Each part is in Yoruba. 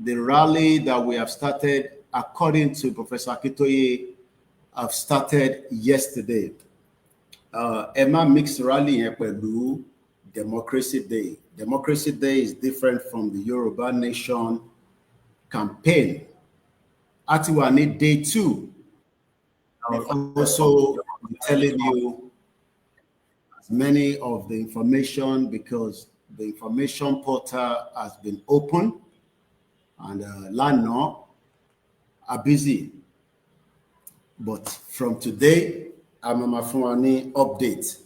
the rally that we have started, according to Professor Akintoye, have started yesterday. Emma mixed rally in Peru, Democracy Day. Democracy Day is different from the Yoruba Nation campaign. Atiwani Day 2. I'll also be telling you many of the information because the information portal has been open and Lana are busy. But from today, I'm on update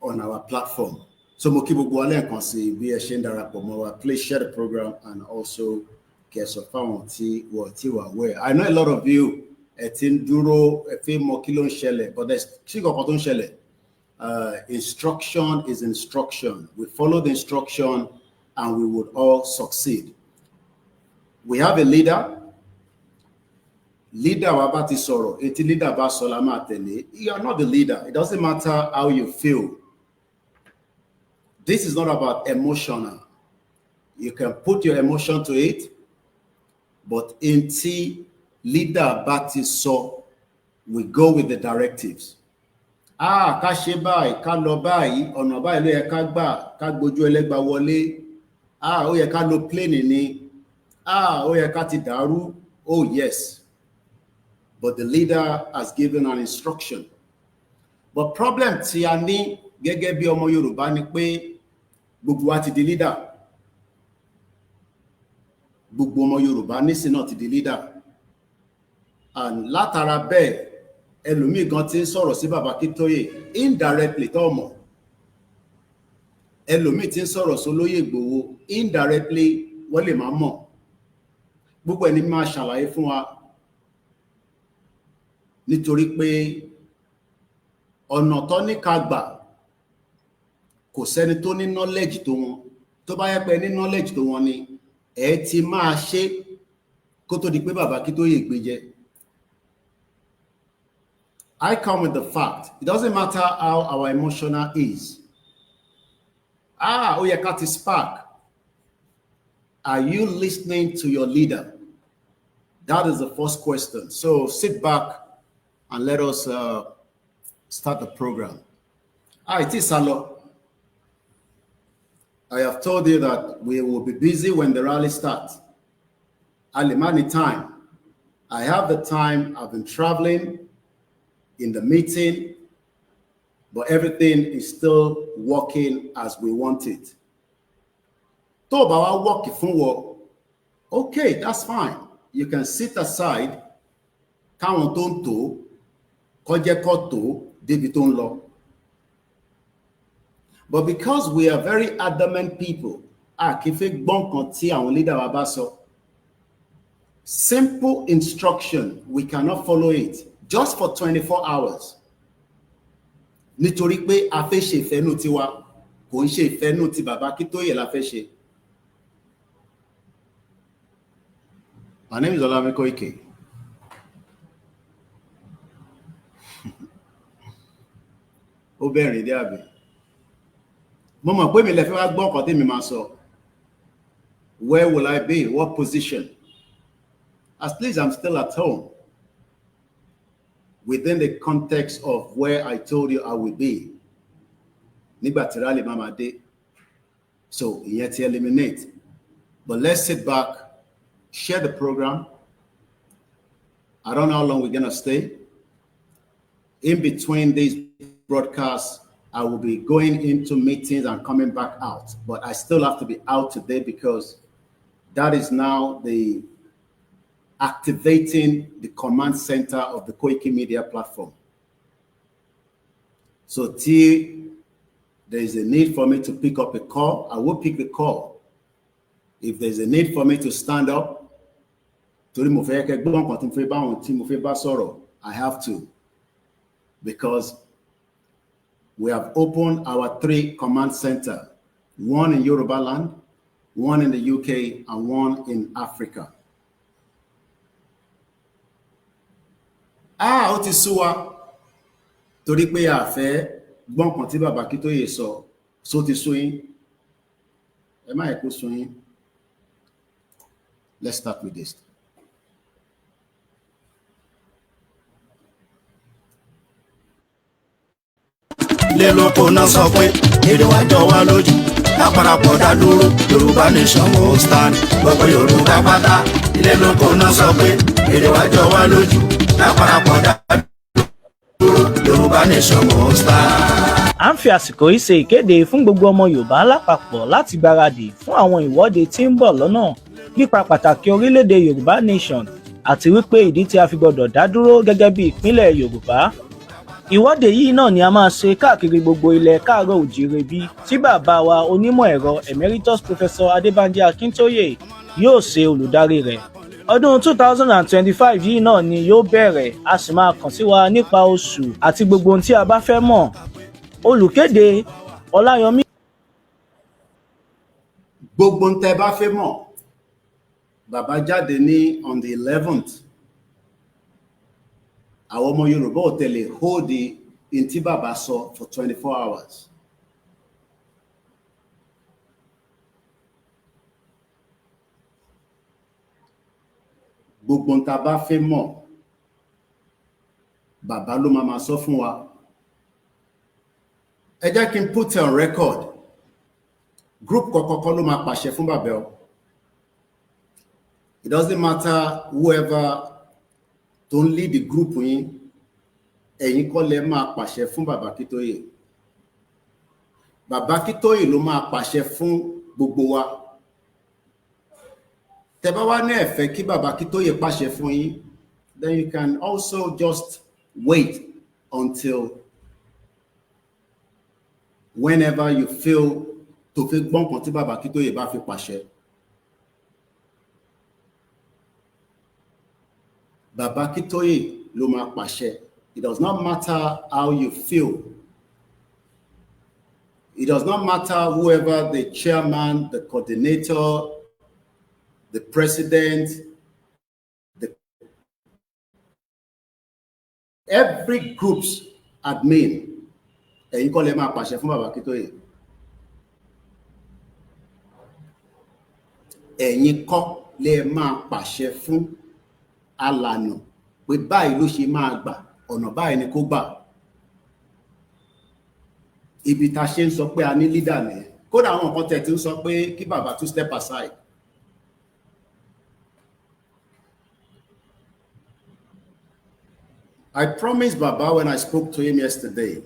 on our platform. So please share the program and also get some what you are aware. I know a lot of you duro but there's instruction is instruction. We follow the instruction and we would all succeed. We have a leader. Leader wabati soro. Eti leader ba solama tele. You are not the leader. It doesn't matter how you feel. This is not about emotional. You can put your emotion to it, but inti leader bati so, we go with the directives. Ká ṣe báyìí, ká lọ báyìí, ọ̀nà báyìí ló yẹ ká gbà, ká gbójú ẹlẹ́gbà wọlé. Ó yẹ ká lo plane ni. Ó yẹ ká ti dàrú. Oh yes. But the leader has given an instruction. But problem tí a ní gẹ́gẹ́ bí ọmọ Yorùbá ni pé gbogbo wa ti di leader. Gbogbo ọmọ Yorùbá nísìn náà ti di leader. And látara bẹ́ẹ̀, ẹlòmíì gan tí ń sọ̀rọ̀ sí Bàbá Akintoye indirectly tó mọ̀. Ẹlòmíì tí ń sọ̀rọ̀ sí Olóyè Ìgbòho indirectly wọ́n lè máa mọ̀. Gbogbo ẹni máa ṣàlàyé fún wa nítorí pé ọ̀nà tó ní ká gbà kò sẹ́ni tó ní knowledge tó wọn. Tó bá yẹ pé ní knowledge tó wọn ni ti máa ṣe kó tó di pé Bàbá Akintoye gbé jẹ. I come with the fact. It doesn't matter how our emotional is. Ó yẹ ká ti spark. Are you listening to your leader? That is the first question. So sit back and let us start the program. It is Salo. I have told you that we will be busy when the rally starts. Alimani time. I have the time. I've been traveling in the meeting, but everything is still working as we want it. Okay, that's fine. You can sit aside. But because we are very adamant people, simple instruction, we cannot follow it just for 24 hours. Nítorí pé a fẹ́ ṣe ìfẹ́nú tiwa, kò ń ṣe ìfẹ́nú ti Bàbá Akintoye la fẹ́ ṣe. My name is OLAYOMI KOIKI. Ó bẹ̀rẹ̀ dé àbí. Mo mọ̀ pé mi lè fẹ́ wá gbọ́ nǹkan tí mi máa sọ. Where will I be? What position? At least I'm still at home. Within the context of where I told you I will be. Nígbà tí rally mama dé. So, ìyẹn ti eliminate. But let's sit back, share the program. I don't know how long we're going to stay. In between these broadcasts, I will be going into meetings and coming back out. But I still have to be out today because that is now the activating the command center of the Koikimedia platform. So till there is a need for me to pick up a call, I will pick the call. If there's a need for me to stand up, I have to. Because we have opened our 3 command center, one in Yoruba land, one in the UK, and one in Africa. Ó ti sú wa torí pé a fẹ́ gbọ́n kan tí Bàbá Akintoye sọ, so ti sú yín. Ẹ má kó sú yín. Let's start with this. Lélòpọ̀ náà sọ pé èdè wa jọ wá lójú lápárapọ̀ dá dúró Yorùbá nation will stand gbogbo Yorùbá pátá. Lélòpọ̀ náà sọ pé èdè wa jọ wá lójú lápárapọ̀ dá dúró Yorùbá nation will stand. À ń fi àsìkò yìí ṣe ìkéde fún gbogbo ọmọ Yorùbá lápapọ̀ láti gbáradì fún àwọn ìwọ́de tí ń bọ̀ lọ́nà nípa pàtàkì orílẹ̀-èdè Yorùbá nation àti wípé ìdí tí a fi gbọdọ̀ dá dúró gẹ́gẹ́ bí ìpínlẹ̀ Yorùbá. Ìwọ́de yìí náà ni a máa ṣe káàkiri gbogbo ilẹ̀ káàárọ̀ òjìire bí tí bàbá wa onímọ̀ ẹ̀rọ emeritus Professor Adebanji Akintoye yóò ṣe olùdarí rẹ̀. Ọdún 2025 yìí náà ni yóò bẹ̀rẹ̀, a sì máa kàn sí wa nípa oṣù àti gbogbo ohun tí a bá fẹ́ mọ̀. Olùkéde Ọláyọmí. Gbogbo ohun tẹ́ bá fẹ́ mọ̀, bàbá jáde ní on the 11th. Àwọn ọmọ Yorùbá ò tẹ̀lé hold the in tí bàbá sọ for 24 hours. Gbogbo ohun tá bá fẹ́ mọ̀, bàbá ló máa sọ fún wa. Ẹ jẹ́ kí n put on record. Group kọ̀kọ̀kan ló máa pàṣẹ fún bàbá o. It doesn't matter whoever don't lead the group yín, ẹ̀yin kọ́ lẹ máa pàṣẹ fún bàbá Akintoye. Bàbá Akintoye ló máa pàṣẹ fún gbogbo wa. Tẹ́ bá wá ní ẹ fẹ́ kí bàbá Akintoye pàṣẹ fún yín, then you can also just wait until whenever you feel tó fi gbọ́n kan tí bàbá Akintoye bá fi pàṣẹ. Bàbá Akintoye ló máa pàṣẹ. It does not matter how you feel. It does not matter whoever the chairman, the coordinator, the president, every group's admin. Ẹ̀yin kọ́ lẹ máa pàṣẹ fún bàbá Akintoye. Ẹ̀yin kọ́ lẹ máa pàṣẹ fún alànà pé báyìí ló ṣe máa gbà, ọ̀nà báyìí ni kó gbà. Ibi tá ṣe ń sọ pé a ní leader nìyẹn. Kódà àwọn kan tẹ̀ tí ń sọ pé kí bàbá tún step aside. I promised Baba when I spoke to him yesterday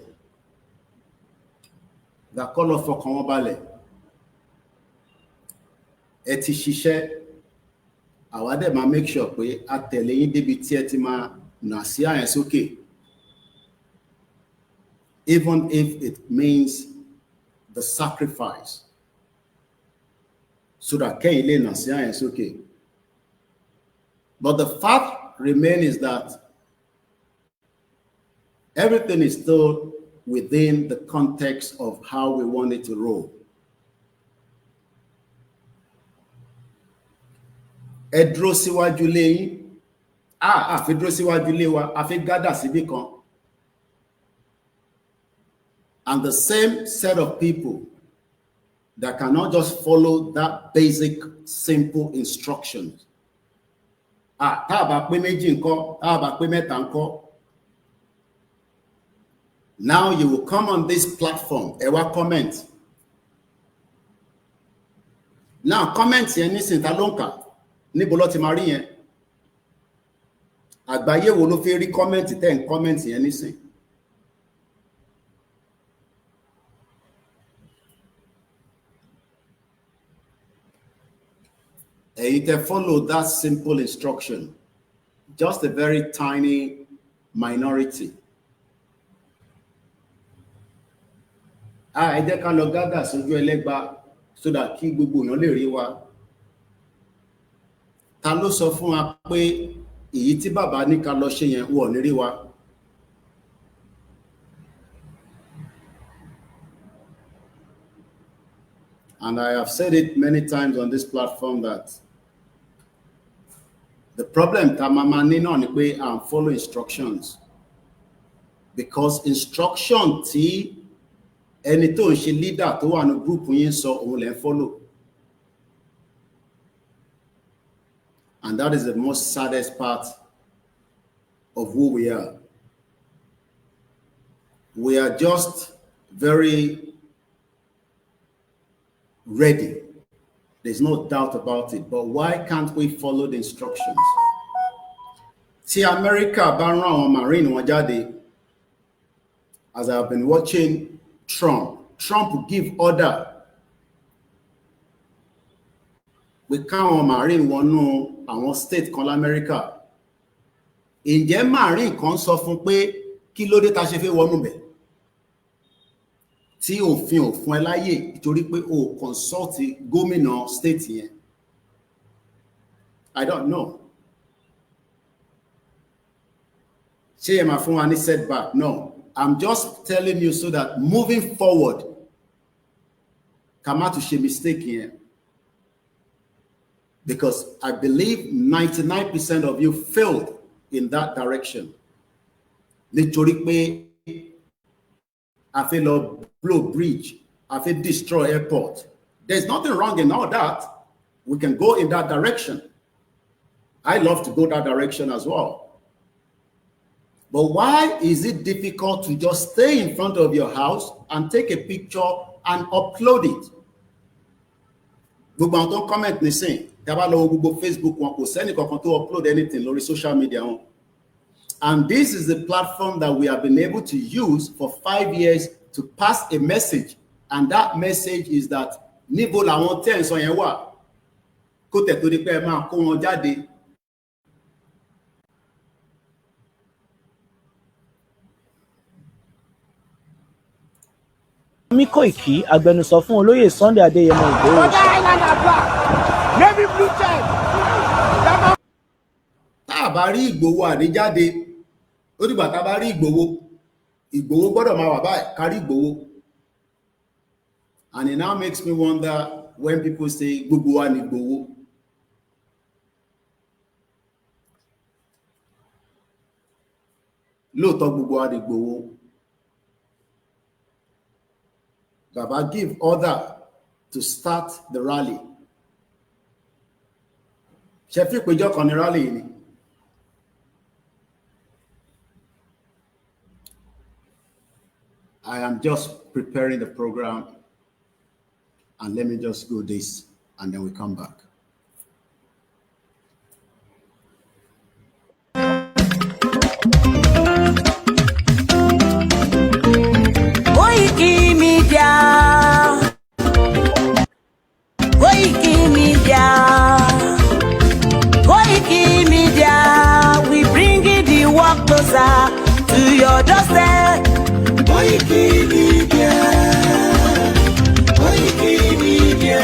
that kó lọ fọkàn wọn balẹ̀. Ẹ ti ṣiṣẹ́, àwa dẹ̀ máa make sure pé a tẹ̀lé yín débi tí ẹ ti máa nà sí àyẹn sókè. Even if it means the sacrifice, so that kẹ́yìn lè nà sí àyẹn sókè. But the fact remains is that everything is still within the context of how we want it to roll. Ẹ dúró síwájú ilé yín. A fi dúró síwájú ilé wa, a fi gádà síbí kan. And the same set of people that cannot just follow that basic, simple instructions. Tá a bá pé méjì ńkọ́, tá a bá pé mẹ́ta ńkọ́. Now you will come on this platform, ẹ wá comment. Now comment yẹn nísìnyí ta ló ń kà, níbo ló ti máa rí yẹn? Àgbáyé wo ló fi rí comment tẹ́ ń comment yẹn nísìnyí? Ẹ̀yin tẹ́ follow that simple instruction, just a very tiny minority. Ẹ jẹ́ ká lọ gádà sójú ẹlẹ́gba so that kí gbogbo èèyàn lè rí wa. Ta ló sọ fún wa pé èyí tí bàbá ní ká lọ ṣe yẹn wọ́n ní rí wa? And I have said it many times on this platform that the problem tá máa ní náà ni pé à ń follow instructions, because instruction tí ẹni tó ń ṣe leader tó wà ní group yín sọ òun lè follow. And that is the most saddest part of who we are. We are just very ready. There's no doubt about it. But why can't we follow the instructions? See, America bá rán àwọn Marine wọn jáde. As I've been watching Trump give order. We káwọn Marine wọnú àwọn state kan l'America. Ǹjẹ́ Marine kan sọ fún pé kí ló dé tá ṣe fẹ́ wọnú bẹ̀? Tí òfin ò fún ẹ láyè nítorí pé o consult gómìnà state yẹn. I don't know. Ṣé ẹ máa fún wa ní setback? No. I'm just telling you so that moving forward, ká má tún ṣe mistake yẹn. Because I believe 99% of you failed in that direction. Nítorí pé a fẹ́ lọ blow bridge, a fẹ́ destroy airport. There's nothing wrong in all that. We can go in that direction. I love to go that direction as well. But why is it difficult to just stay in front of your house and take a picture and upload it? Gbogbo àwọn tó ń comment nísìn, tí a bá lọ gbogbo Facebook wọn kò sẹ́ni kankan tó upload anything lórí social media wọn. And this is the platform that we have been able to use for 5 years to pass a message. And that message is that níbo làwọn tẹ́ ń sọ yẹn wà, kó tẹ̀ tó di pé ẹ máa kó wọn jáde. OLAYOMI KOIKI, agbẹnusọ fún olóyè Sunday Adéyẹmọ Ìgbòho. Tá a bá rí Ìgbòho àníjáde, ó dìgbà tá a bá rí Ìgbòho gbọ́dọ̀ máa wà báyìí kárí Ìgbòho. And it now makes me wonder when people say gbogbo wa ni Ìgbòho. Lóòótọ́ gbogbo wa ni Ìgbòho. Baba give order to start the rally. Ṣé fi péjọ kan ní rally ni? I am just preparing the program, and let me just go this and then we come back. Koikimedia, we bring it the work closer to your doorstep. Koikimedia, Koikimedia,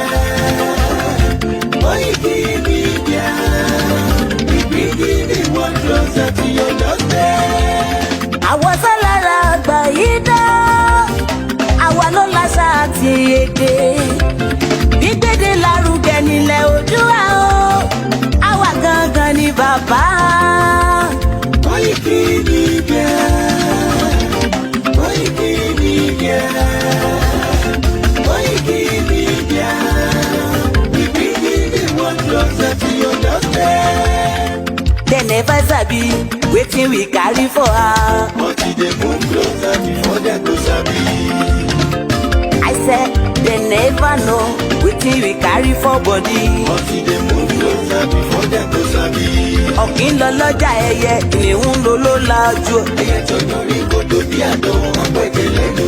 Koikimedia, we bring it the work closer to your doorstep. Àwọn sálárà àgbà yìí dá, àwa ló láṣà àti èdè. Gbígbédè lárugẹ nílẹ̀ Oòduà o, àwa gangan ni bàbá. Koikimedia, Koikimedia, Koikimedia, we bring the world closer to your doorstep. They never sabi wetin we carry for her, but they move closer before they go sabi. I said they never know wetin we carry for body, but they move closer before they go sabi. Ọ̀kín lọ lọ́jà ẹyẹ, ìníhùn ló ló lajú. Ẹyẹ tó lórí kòtò bí àdó ọgbẹ́jẹ lẹ́nu.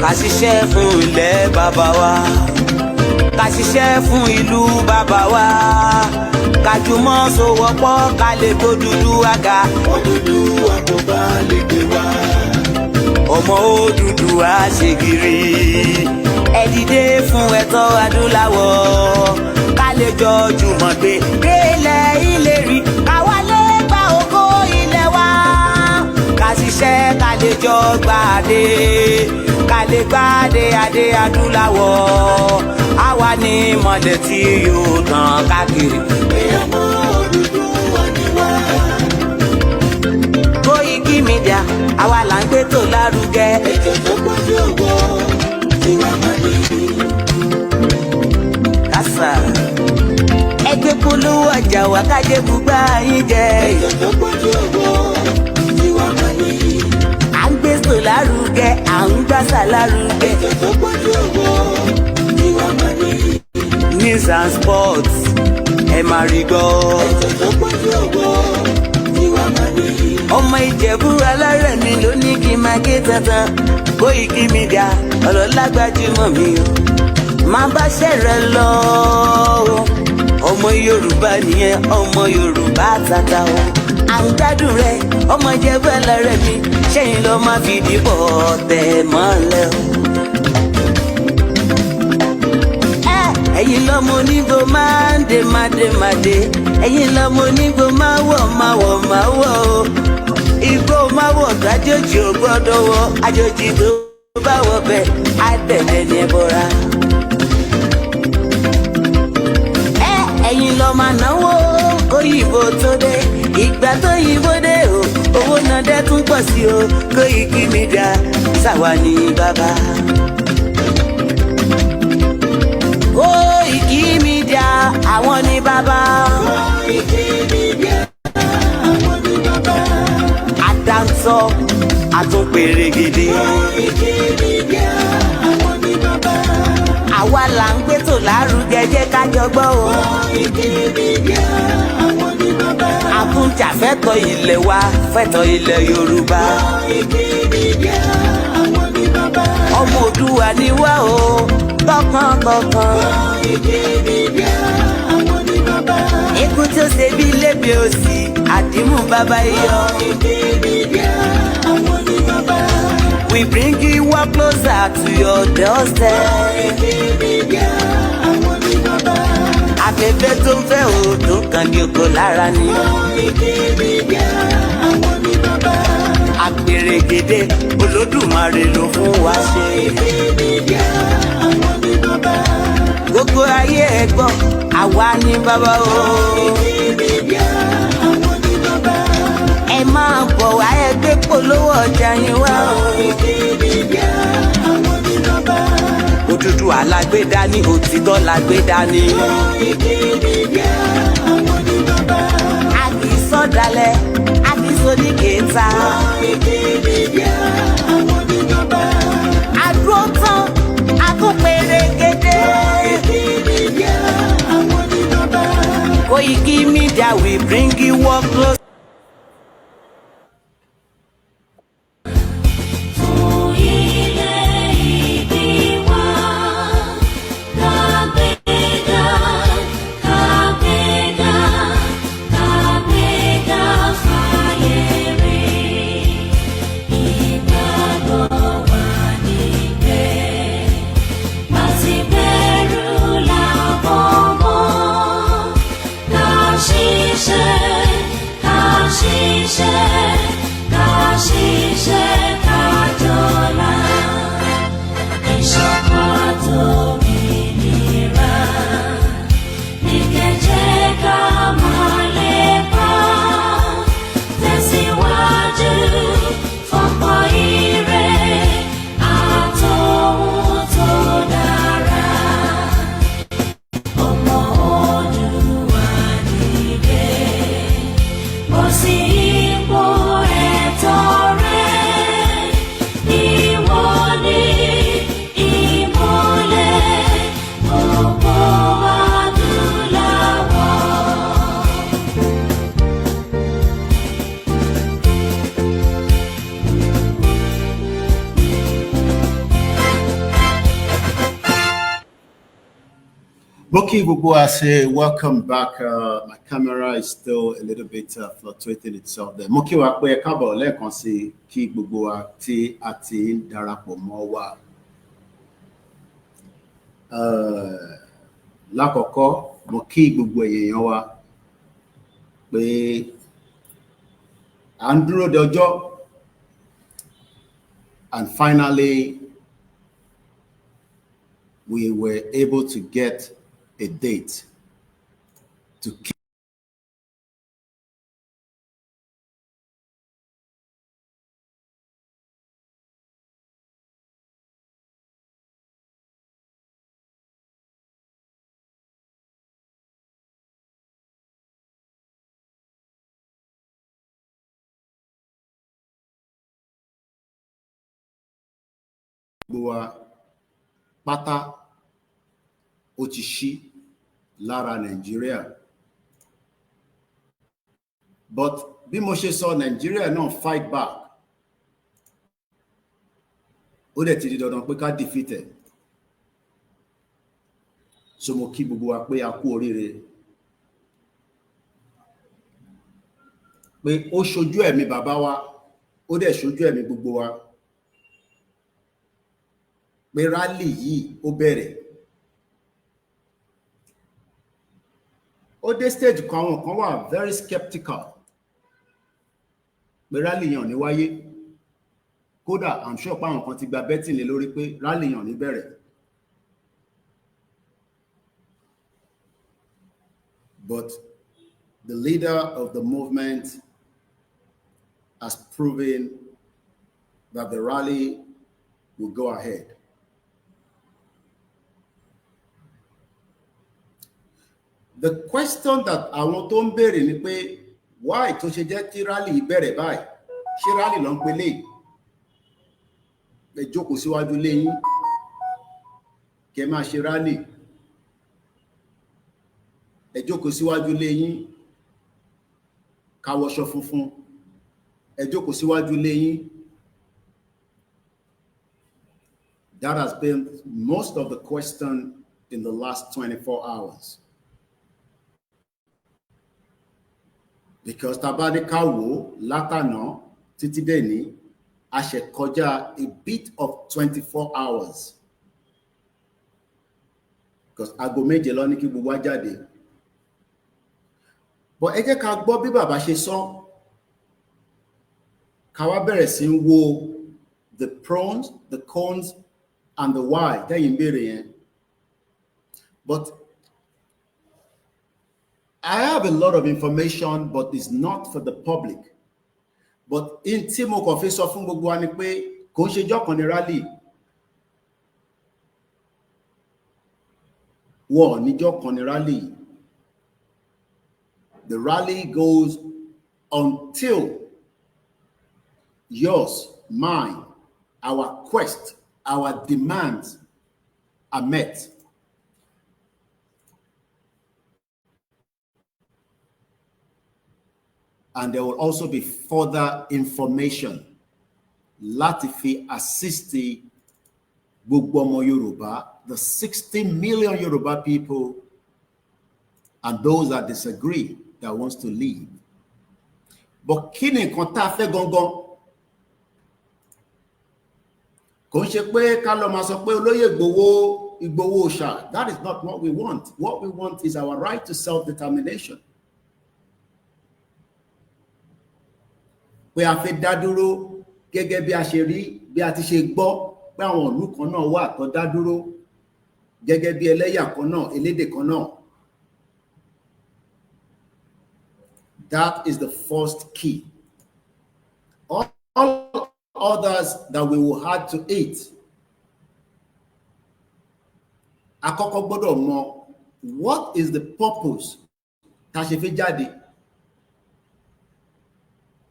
Ká ṣiṣẹ́ fún ilẹ̀ bàbá wa, ká ṣiṣẹ́ fún ìlú bàbá wa, ká jùmọ̀ sowọ́pọ̀ ká lè tó dúdú àga. Òdúdú àkóbá lè gbé wá. Ọmọ Odùduwà ṣègìrì, ẹ dìde fún ẹ̀tọ́ adúláwọ̀, ká lè jọ jùmọ̀ gbé délẹ̀ ìlérí, káwa lè gba ògo ilẹ̀ wa, ká ṣiṣẹ́ ká lè jọ gbàdé, ká lè gbàdé adé adúláwọ̀, àwa ni mọ̀lẹ̀ tí yóò tàn káàkiri. Ọmọ Odùduwà ni wá. Koikimedia, àwa là ń gbé tó lárugẹ. Ètò tó gbójú ògbó tí wàá máa ní. Kásá. Ẹgbẹ́ polówó ọjà wá kájé bùgbà yín jẹ. ètò tó pọ̀jù owó tiwa máa ní. À ń gbèsò lárugẹ, à ń gbàsà lárugẹ. ètò tó pọ̀jù owó tiwa máa ní. News and sports ẹ máa rí gbọ́. ètò tó pọ̀jù owó tiwa máa ní. Ọmọ Ìjẹ̀bú alárẹ̀ mi ló ní kí n máa ké tantan. Koikimedia ọ̀rọ̀ lágbájúmọ̀ mi o. Máa bá ṣẹ̀rẹ̀ lọ o. Ọmọ Yorùbá nìyẹn, ọmọ Yorùbá tata o. À ń gbádùn rẹ, ọmọ Ìjẹ̀bú alárẹ̀ mi. Ṣẹ́yìn lọ máa fi dìbò tẹ̀ mọ́lẹ̀ o. Ẹ̀yin lọ́mọ onígbò máa ń dé máa dé. Ẹ̀yin lọ́mọ onígbò máa wọ̀ o. Igbó máa wọ̀ tó àjòjì ò gbọ́dọ̀ wọ̀. Àjòjì tó bá wọ̀ bẹ́ẹ̀ á tẹ̀lé ní ẹbọra. Ẹ̀yin lọ máa náwó kóyìnbó tó dé. Ìgbà tó yìnbó dé o, owó náà dẹ́ tún pọ̀ sí o. Koikimedia ṣàwa ní bàbá. Koikimedia àwọn ní bàbá. Koikimedia àwọn ní bàbá. Àdáńtọ́ àtúnpèrègèdè. Koikimedia àwọn ní bàbá. Àwa là ń gbétò lárugẹ jẹ́ ká jọ gbọ́ o. Koikimedia àwọn ní bàbá. Àtúnjà fẹ́tọ̀ ilẹ̀ wa, fẹ́tọ̀ ilẹ̀ Yorùbá. Koikimedia àwọn ní bàbá. Ọmọ Òdùwà ni wá o, tọkàntọkàn. Koikimedia àwọn ní bàbá. Ikú tí ó ṣe bí lébi òsì, àdìmú bàbá iyọ̀. Koikimedia àwọn ní bàbá. We bring you up closer to your doorstep. Koikimedia àwọn ní bàbá. Afẹ́fẹ́ tó ń fẹ́ òòdùn kan ní oko lára ni. Koikimedia àwọn ní bàbá. Àpèrègèdè Olódùmarè ló fún wa ṣe. Koikimedia àwọn ní bàbá. Gbogbo ayé ẹ gbọ́, àwa ní bàbá o. Koikimedia àwọn ní bàbá. Ẹ máa bọ̀ wá ẹ gbé polówó ọjà yín wá o. Koikimedia àwọn ní bàbá. Òdúdú alágbèdá ní òtítọ́ lágbèdá ní. Koikimedia àwọn ní bàbá. A kì í sọ̀dálẹ̀, a kì í sọ̀dí kẹta. Koikimedia àwọn ní bàbá. Àdúró tán, a tún pèrègèdè. Koikimedia àwọn ní bàbá. Koikimedia we bring you up close. Boki Bubu, I say welcome back. My camera is still a little bit fluctuating itself there. Moki wa pe káàbọ̀ lẹ́ẹ̀kan sí kí gbogbo wa tí a ti ń darapọ̀ mọ́ wa. Lákọ̀ọ́kọ́ mo kí gbogbo èèyàn wa pé à ń dúró de ọjọ́, and finally we were able to get a date to keep wa pátá ó ti ṣí lára Nàìjíríà. But bí mo ṣe sọ, Nàìjíríà náà fight back. Ó dẹ̀ ti di dandan pé ká defeat ẹ̀. So mo kí gbogbo wa pé a kú oríire. Pé ó ṣojú ẹ̀mí bàbá wa, ó dẹ̀ ṣojú ẹ̀mí gbogbo wa. Pé rally yìí ó bẹ̀rẹ̀. Ó dé stage kan, àwọn kan wà very skeptical. Pé rally yẹn ò ní wáyé. Kódà I'm sure pé àwọn kan ti gba betting lé lórí pé rally yẹn ò ní bẹ̀rẹ̀. But the leader of the movement has proven that the rally will go ahead. The question that àwọn tó ń béèrè ni pé why tó ṣe jẹ́ kí rally bẹ̀rẹ̀ báyìí? Ṣé rally ló ń pe lé? Ẹ jókòó síwájú lẹ́yìn kẹ́ máa ṣe rally. Ẹ jókòó síwájú lẹ́yìn ká wọṣọ funfun. Ẹ jókòó síwájú lẹ́yìn. That has been most of the question in the last 24 hours. Because tabadika wo látàná títí dèní a ṣe kọjá a bit of 24 hours. Because aago méje ló ní kí gbogbo wa jáde. But ẹ jẹ́ ká gbọ́ bí bàbá ṣe sọ. Ká wá bẹ̀rẹ̀ sí ń wo the pros, the cons, and the why tẹ́yìn béèrè yẹn. But I have a lot of information, but it's not for the public. But in tí mo kàn fi sọ fún gbogbo wa ni pé kò ń ṣe jọ́ kan ní rally. Wọ́n níjọ́ kan ní rally. The rally goes until yours, mine, our quest, our demands are met. And there will also be further information láti fi assist gbogbo ọmọ Yorùbá, the 60 million Yoruba people, and those that disagree, that wants to leave. But kí ni nǹkan tá a fẹ́ gangan? Kò ń ṣe pé ká lọ máa sọ pé olóyè Ìgbòho ṣá. That is not what we want. What we want is our right to self-determination. Pé a fẹ́ dá dúró gẹ́gẹ́ bí a ṣe rí, bí a ti ṣe gbọ́ pé àwọn ìlú kan náà wà tó dá dúró gẹ́gẹ́ bí ẹlẹ́yà kan náà, elédè kan náà. That is the first key. All others that we will have to eat. Àkọ́kọ́ gbọ́dọ̀ mọ̀, what is the purpose tá ṣe fẹ́ jáde?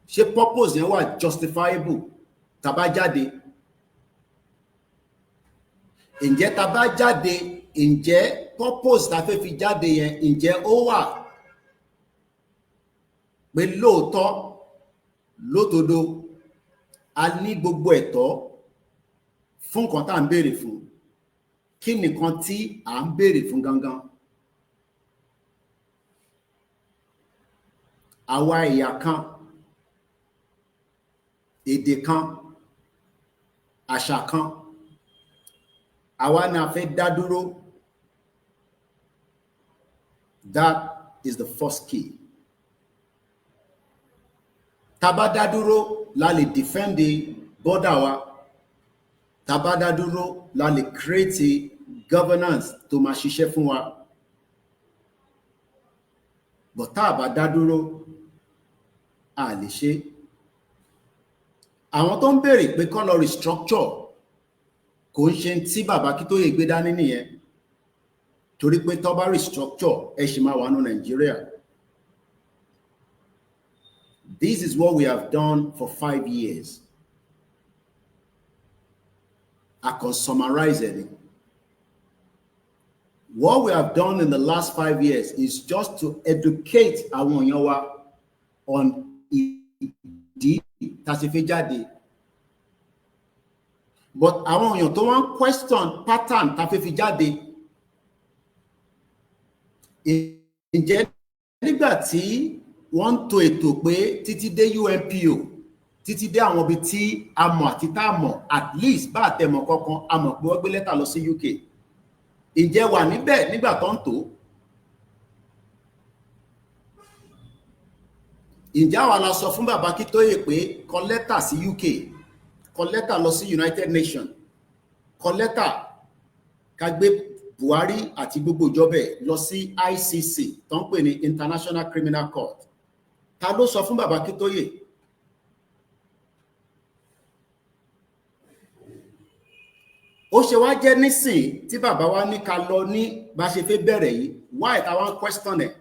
Ṣé purpose yẹn wà justifiable tá bá jáde? Ǹjẹ́ tá bá jáde, ǹjẹ́ purpose tá fẹ́ fi jáde yẹn, ǹjẹ́ ó wà pé lóòótọ́ lódodo a ní gbogbo ẹ̀tọ́ fún nǹkan tá à ń béèrè fún? Kí nìkan tí à ń béèrè fún gangan? Àwa ẹ̀yà kan, èdè kan, àṣà kan, àwa náà fẹ́ dá dúró. That is the first key. Tá bá dá dúró, la lè defend the border wa. Tá bá dá dúró, la lè create a governance tó máa ṣiṣẹ́ fún wa. But tá bá dá dúró, a lè ṣe. Àwọn tó ń béèrè pé kán lọ restructure kò ń ṣe tí bàbá Akintoye gbé dání nìyẹn. Torí pé tó bá restructure, ẹ ṣì máa wà ní Nàìjíríà. This is what we have done for 5 years. I can summarize it. What we have done in the last 5 years is just to educate àwọn èèyàn wa on ìdí tá ṣe fẹ́ jáde. But àwọn èèyàn tó wọ́n question pattern tá fẹ́ fi jáde. Ǹjẹ́ nígbà tí wọ́n ń tò ètò pé títí dé UNPO, títí dé àwọn ibi tí a mọ̀ àti tá a mọ̀, at least bá àtẹ̀mọ̀ kankan a mọ̀ pé wọ́n gbé lẹ́tà lọ sí UK. Ǹjẹ́ wà níbẹ̀ nígbà tó ń tò? Ǹjẹ́ àwa la sọ fún bàbá Akintoye pé kọ lẹ́tà sí UK, kọ lẹ́tà lọ sí United Nations, kọ lẹ́tà ká gbé Buhari àti gbogbo ìjọba lọ sí ICC tó ń pè ní International Criminal Court? Ta ló sọ fún bàbá Akintoye? Ó ṣe wá jẹ́ nísìn tí bàbá wa ní ká lọ ní bá ṣe fẹ́ bẹ̀rẹ̀ yìí, why ta wá ń question ẹ̀?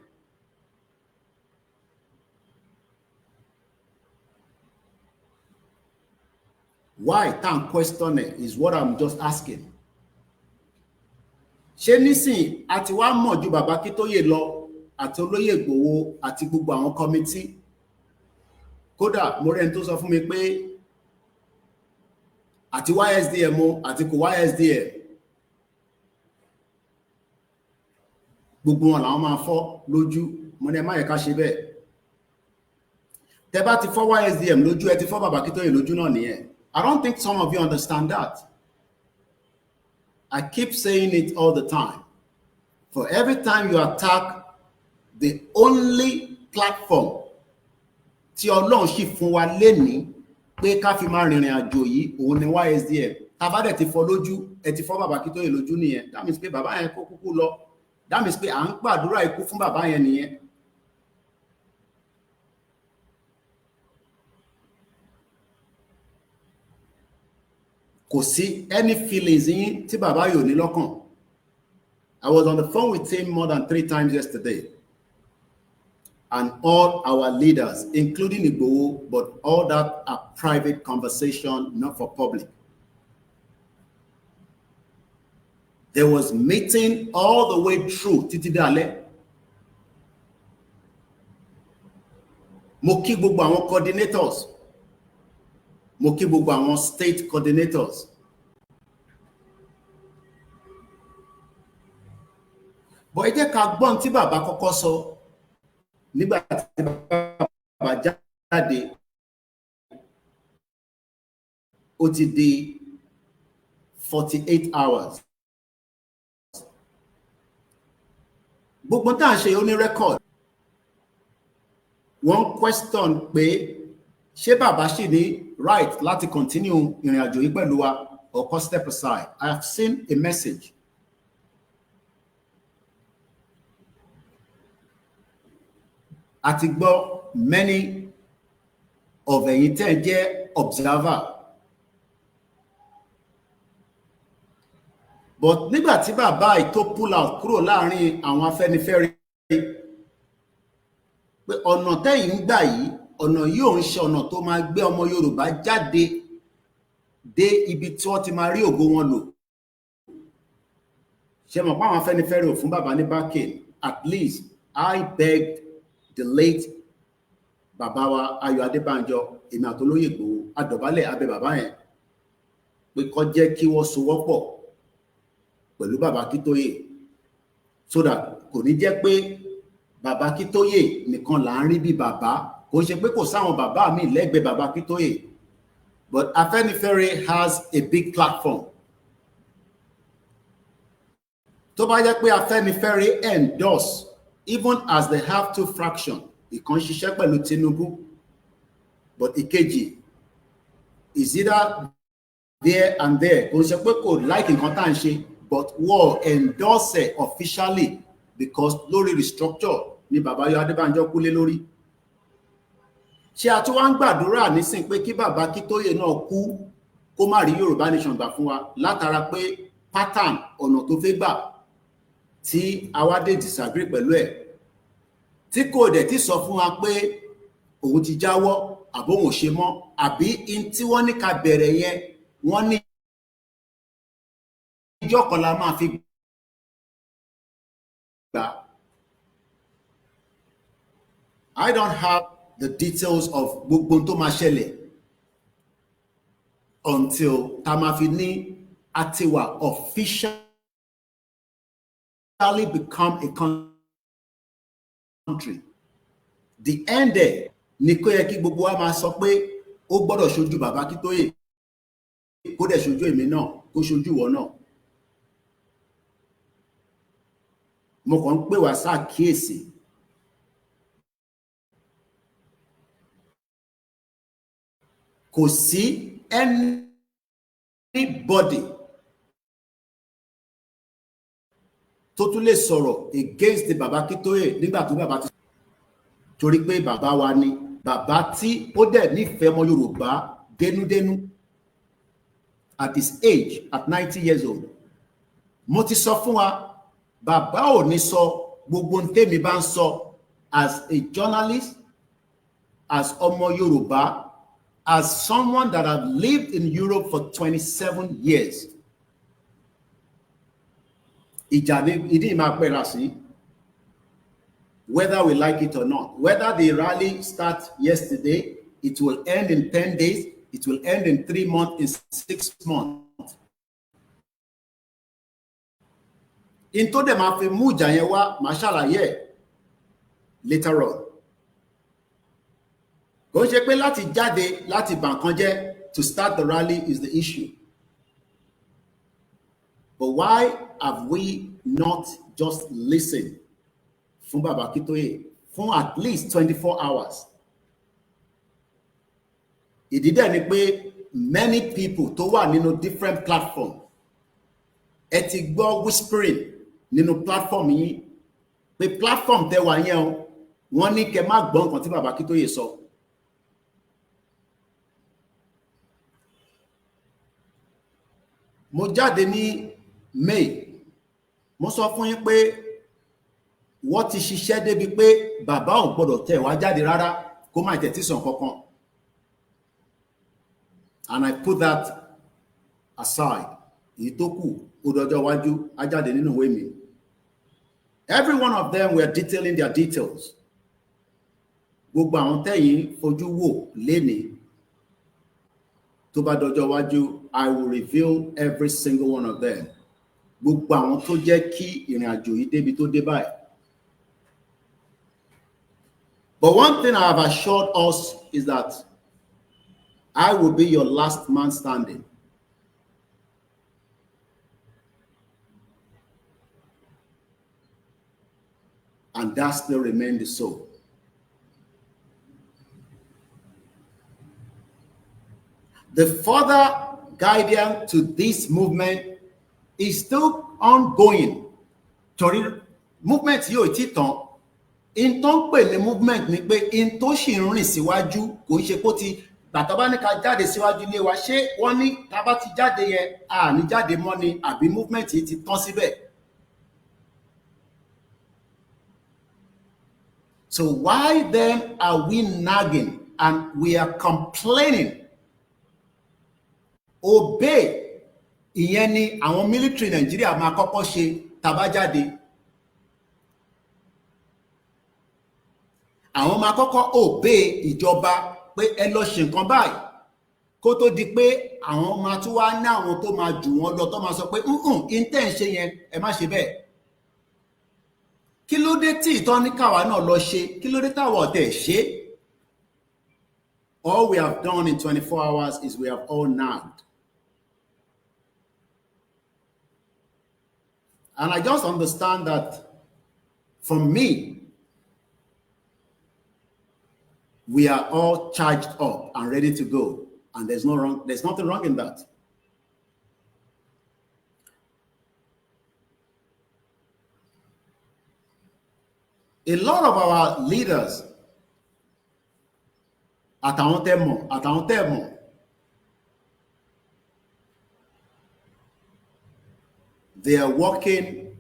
Why ta ń question ẹ̀ is what I'm just asking. Ṣé nísìn àti wá mọ̀ ju bàbá Akintoye lọ àti olóyè Ìgbòho àti gbogbo àwọn committee? Kódà mo rẹ́ni tó sọ fún mi pé àti YSDM àti kò YSDM gbogbo wọn làwọn máa fọ́ lójú. Mo ní ẹ má yẹ ká ṣe bẹ́ẹ̀. Tẹ́ bá ti fọ́ YSDM lójú, ẹ ti fọ́ bàbá Akintoye lójú náà nìyẹn. I don't think some of you understand that. I keep saying it all the time. For every time you attack the only platform tí Ọlọ́run sì fún wa lénìí pé ká fi máa rìnrìn àjò yìí, òun ni YSDM. Tá bá dẹ̀ ti fọ́ lójú, ẹ ti fọ́ bàbá Akintoye lójú nìyẹn. That means pé bàbá yẹn kó kúkú lọ. That means pé à ń gbàdúrà ikú fún bàbá yẹn nìyẹn. Kò sí any feelings yín tí bàbá yóò ní lọ́kàn. I was on the phone with him more than 3 times yesterday. And all our leaders, including Igboho, but all that are private conversation, not for public. There was meeting all the way through títí dálẹ́. Mo kí gbogbo àwọn coordinators. Mo kí gbogbo àwọn state coordinators. But ẹ jẹ́ ká gbọ́n tí bàbá kọ́kọ́ sọ nígbà tí bàbá jáde. Ó ti di 48 hours. Gbogbo tá à ń ṣe ó ní record. One question pé ṣé bàbá ṣì ní right láti continue ìrìn àjò yìí pẹ̀lú wa or kó step aside? I have seen a message. A ti gbọ́ many of ẹ̀yin tẹ́ jẹ́ observer. But nígbà tí bàbá yìí tó pull out kúrò láàrin àwọn Afẹ́nifẹ́re pé ọ̀nà tẹ́yìn ń gbà yìí, ọ̀nà yìí ò ń ṣe ọ̀nà tó máa gbé ọmọ Yorùbá jáde dé ibi tí wọ́n ti máa rí ògo wọn lò. Ṣé mọ̀ pé àwọn Afẹ́nifẹ́re ò fún bàbá ní backing? At least I begged the late bàbá wa Ayọ̀ Adébánjọ, èmi àtolóyè Ìgbòho, adọ̀bálẹ̀ abẹ bàbá yẹn pé kó jẹ́ kí wọ́n sowọ́pọ̀ pẹ̀lú bàbá Akintoye so that kò ní jẹ́ pé bàbá Akintoye nìkan là ń rí bí bàbá. Kò ṣe pé kò sáwọn bàbá mi lẹ́gbẹ̀ẹ́ bàbá Akintoye, but Afẹ́nifẹ́re has a big platform. Tó bá jẹ́ pé Afẹ́nifẹ́re endorse, even as they have 2 fractions, ìkan ṣiṣẹ́ pẹ̀lú Tinubu, but ìkejì is either there and there. Kò ṣe pé kò like nǹkan tá à ń ṣe, but wọ́n endorse officially because lórí restructure ni bàbá Adebanji kú lé lórí. Ṣé a tún wá ń gbàdúrà nísìn pé kí bàbá Akintoye náà kú kó má rí Yorùbá nation gbà fún wa látara pé pattern ọ̀nà tó fẹ́ gbà tí àwa dé disagree pẹ̀lú ẹ̀, tí kò dẹ̀ ti sọ fún wa pé òun ti jáwọ́ àbóhùn ṣe mọ́, àbí in tí wọ́n ní ká bẹ̀rẹ̀ yẹn wọ́n ní ìjọ kan la máa fi gbà. I don't have the details of gbogbo tó máa ṣẹlẹ̀ until tá máa fi ní àtiwà officially become a country. The end there ni kó yẹ kí gbogbo wa máa sọ pé ó gbọ́dọ̀ ṣojú bàbá Akintoye kó dẹ̀ ṣojú èmi náà kó ṣojú ìwọ náà. Mo kàn ń pè wá ṣàkíyèsí. Kò sí anybody tó tún lè sọ̀rọ̀ against the bàbá Akintoye nígbà tó bàbá ti torí pé bàbá wa ni bàbá tí ó dẹ̀ nífẹ̀ẹ́ ọmọ Yorùbá dénúdénú at his age at 90 years old. Mo ti sọ fún wa bàbá ò ní sọ gbogbo ntẹ́mi bá ń sọ as a journalist, as ọmọ Yorùbá, as someone that have lived in Europe for 27 years. Ìjà ni ìdí máa pẹ́ra sí. Whether we like it or not, whether the rally starts yesterday, it will end in 10 days, it will end in 3 months, in 6 months. Into the máa fi mú ìjà yẹn wá, màá ṣàlàyé later on. Kò ṣe pé láti jáde láti bà nǹkan jẹ́ to start the rally is the issue. But why have we not just listened fún bàbá Akintoye fún at least 24 hours? Ìdí dẹ̀ ni pé many people tó wà nínú different platform ẹ ti gbọ́ whispering nínú platform yìí pé platform tẹ́ wà yẹn o wọ́n ní kẹ́ má gbọ́ nǹkan tí bàbá Akintoye sọ. Mo jáde ní May, mo sọ fún yín pé wọ́n ti ṣiṣẹ́ débi pé bàbá ò gbọ́dọ̀ tẹ̀ wá jáde rárá kó má tẹ̀ tí sàn kankan. And I put that aside. Èyí tó kù ó dọjọ́ iwájú á jáde nínú ìwé mi. Every one of them were detailing their details. Gbogbo àwọn tẹ́yìn fojú wò lénìí tó bá dọjọ́ iwájú, I will reveal every single one of them. Gbogbo àwọn tó jẹ́ kí ìrìn àjò yìí débi tó dé báyìí. But one thing I have assured us is that I will be your last man standing. And that still remains so. The further guidance to this movement is still ongoing. Torí movement yóò ti tán. In tó ń pè ní movement ni pé in tó sì ń rìn síwájú kò ń ṣe kó ti bàtà bá ní ká jáde síwájú ilé wa ṣé wọ́n ní tá bá ti jáde yẹn à ní jáde mọ́ ni àbí movement yìí ti tán síbẹ̀. So why then are we nagging and we are complaining? Obey ìyẹn ni àwọn military Nigeria máa kọ́kọ́ ṣe tá bá jáde. Àwọn máa kọ́kọ́ obey ìjọba pé ẹ lọ ṣe nǹkan báyìí kó tó di pé àwọn máa tún wá ní àwọn tó máa jù wọ́n lọ tó máa sọ pé intẹ́ ń ṣe yẹn ẹ má ṣe bẹ́ẹ̀. Kí ló dé tí ìtọ́ ní káwa náà lọ ṣe? Kí ló dé táwa ọ̀tẹ̀ ṣe? All we have done in 24 hours is we have all nagged. And I just understand that for me, we are all charged up and ready to go. And there's nothing wrong in that. A lot of our leaders, àtàwọn tẹ́ mọ̀, they are working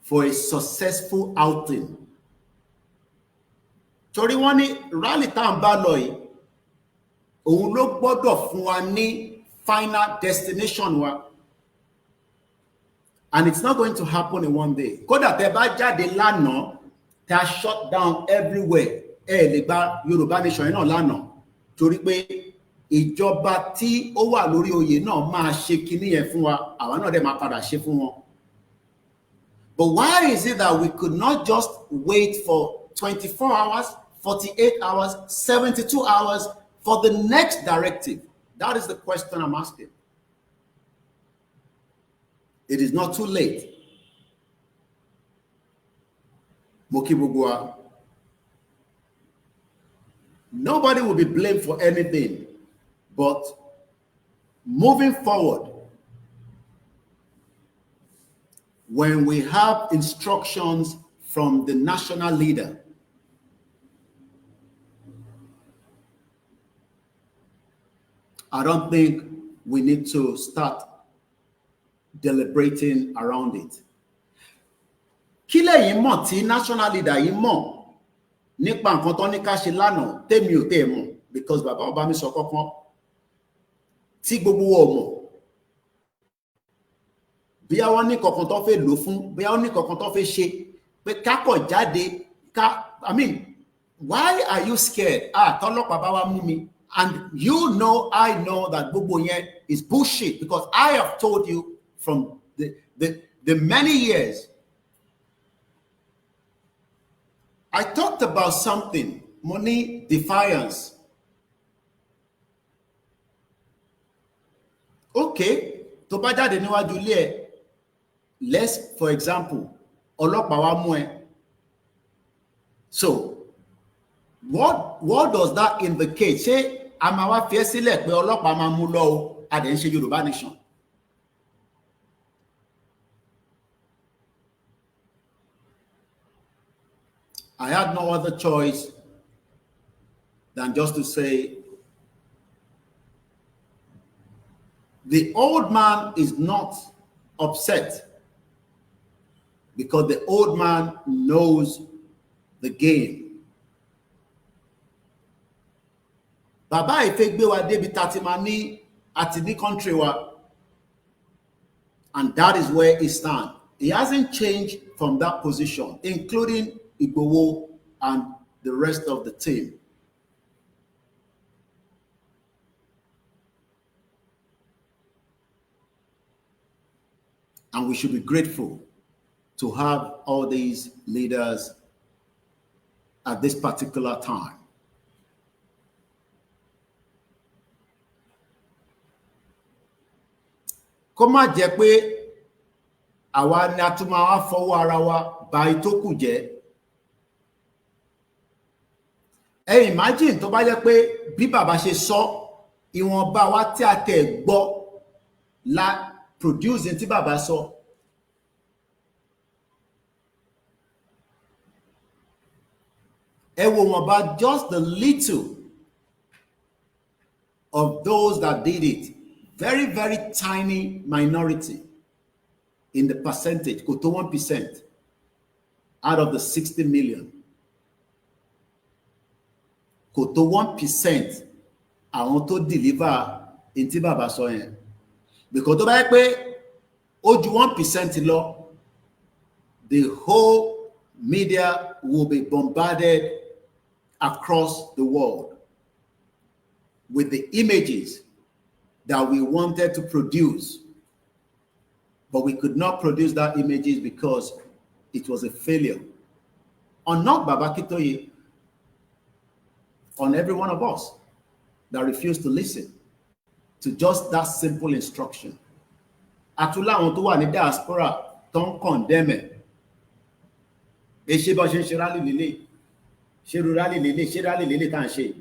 for a successful outing. Torí wọ́n ní rally tá ń bá lọ yìí, òun ló gbọ́dọ̀ fún wa ní final destination wa. And it's not going to happen in one day. Kódà tẹ́ bá jáde lánàá, they are shut down everywhere. Lè gba Yorùbá nation náà lánàá. Torí pé ìjọba tí ó wà lórí oyè náà máa ṣe kinní yẹn fún wa, àwa náà dẹ̀ máa padà ṣe fún wọn. But why is it that we could not just wait for 24 hours, 48 hours, 72 hours for the next directive? That is the question I'm asking. It is not too late. Mokibugwa. Nobody will be blamed for anything, but moving forward, when we have instructions from the national leader, I don't think we need to start deliberating around it. Kí lẹ̀yin mọ̀ tí national leader yìí mọ̀ nípa nǹkan tó ní ká ṣe lánàá tèmi ò tẹ́ mọ̀, because bàbá ọba mi sọ kọ́kọ́ tí gbogbo wa mọ̀. Bí àwọn ní kankan tó fẹ́ lò fún, bí àwọn ní kankan tó fẹ́ ṣe, pé ká kọ̀ jáde ká, I mean, why are you scared? Tọ́lọ́pàá bá wá mú mi. And you know, I know that gbogbo yẹn is bullshit, because I have told you from the many years. I talked about something, money defiance. Okay, tó bá jáde níwájú ilé ẹ, let's, for example, ọlọ́pàá wá mú ẹ. So, what does that indicate? Ṣé a máa wá fi ẹ́ sílẹ̀ pé ọlọ́pàá máa mú lọ o, a dẹ̀ ń ṣe Yorùbá nation? I had no other choice than just to say, the old man is not upset because the old man knows the game. Bàbá ìfẹ́ gbé wa débi tá ti máa ní àti ní country wa, and that is where he stands. He hasn't changed from that position, including Igboho and the rest of the team. And we should be grateful to have all these leaders at this particular time. Kó má jẹ́ pé àwa ni a tún máa wá fọwọ́ ara wa bà ìtókù jẹ́. Imagine tó bá jẹ́ pé bí bàbá ṣe sọ, ìwọ̀nba wa tí a tẹ̀ gbọ́ la producing tí bàbá sọ. Ẹ wò wọ́nba just the little of those that did it. Very, very tiny minority in the percentage, kò tó 1% out of the 60 million. Kò tó 1% àwọn tó deliver in tí bàbá sọ yẹn. Because tó bá yẹ pé ó ju 1% lọ, the whole media will be bombarded across the world with the images that we wanted to produce, but we could not produce that images because it was a failure. On not Baba Akintoye, on every one of us that refused to listen to just that simple instruction. Àtúlá àwọn tó wà ní diaspora tó ń condemn ẹ̀. Ṣé bá ṣe ń ṣe rally lélẹ̀, ṣe rally lélẹ̀, ṣe rally lélẹ̀ tá ń ṣe.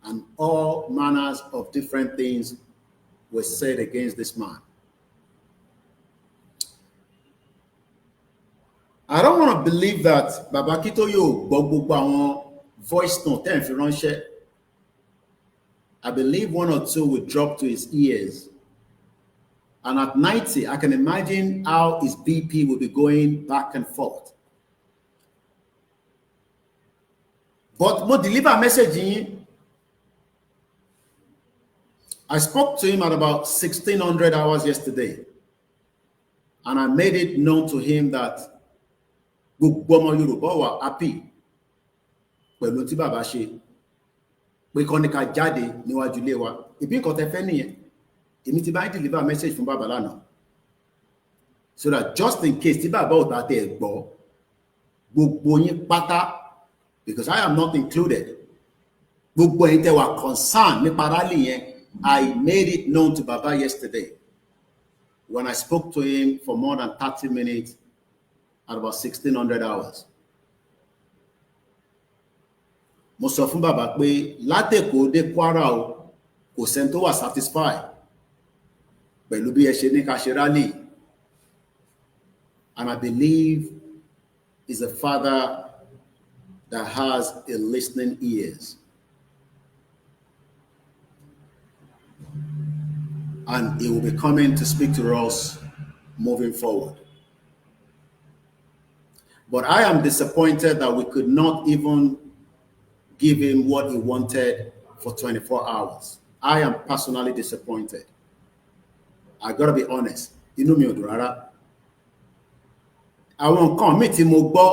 And all manners of different things were said against this man. I don't want to believe that Baba Akintoye ò gbọ́ gbogbo àwọn voice note tẹ́ ń fi ránṣẹ́. I believe one or two would drop to his ears. And at 90, I can imagine how his BP will be going back and forth. But mo deliver message in. I spoke to him at about 1600 hours yesterday. And I made it known to him that gbogbo ọmọ Yorùbá wà happy pẹ̀lú tí bàbá ṣe pé kọ́ ní ká jáde níwájú ilé wa. Ìbí nǹkan tẹ́ fẹ́ nìyẹn. Èmi ti bá ń deliver message fún bàbá lánàá. So that just in case tí bàbá ò bá tẹ̀ gbọ́, gbogbo yín pátá, because I am not included, gbogbo yín tẹ́ wà concerned nípa rally yẹn, I made it known to Baba yesterday when I spoke to him for more than 30 minutes at about 1600 hours. Mo sọ fún Baba pé látẹ̀kọ́ dé Kwara o, kò sẹ́ni tó wà satisfied pẹ̀lú bí ẹ ṣe ní ká ṣe rally. And I believe is a father that has a listening ears. And he will be coming to speak to us moving forward. But I am disappointed that we could not even give him what he wanted for 24 hours. I am personally disappointed. I gotta be honest. Inú mi ò dùn rárá. Àwọn nǹkan mi tí mo gbọ́,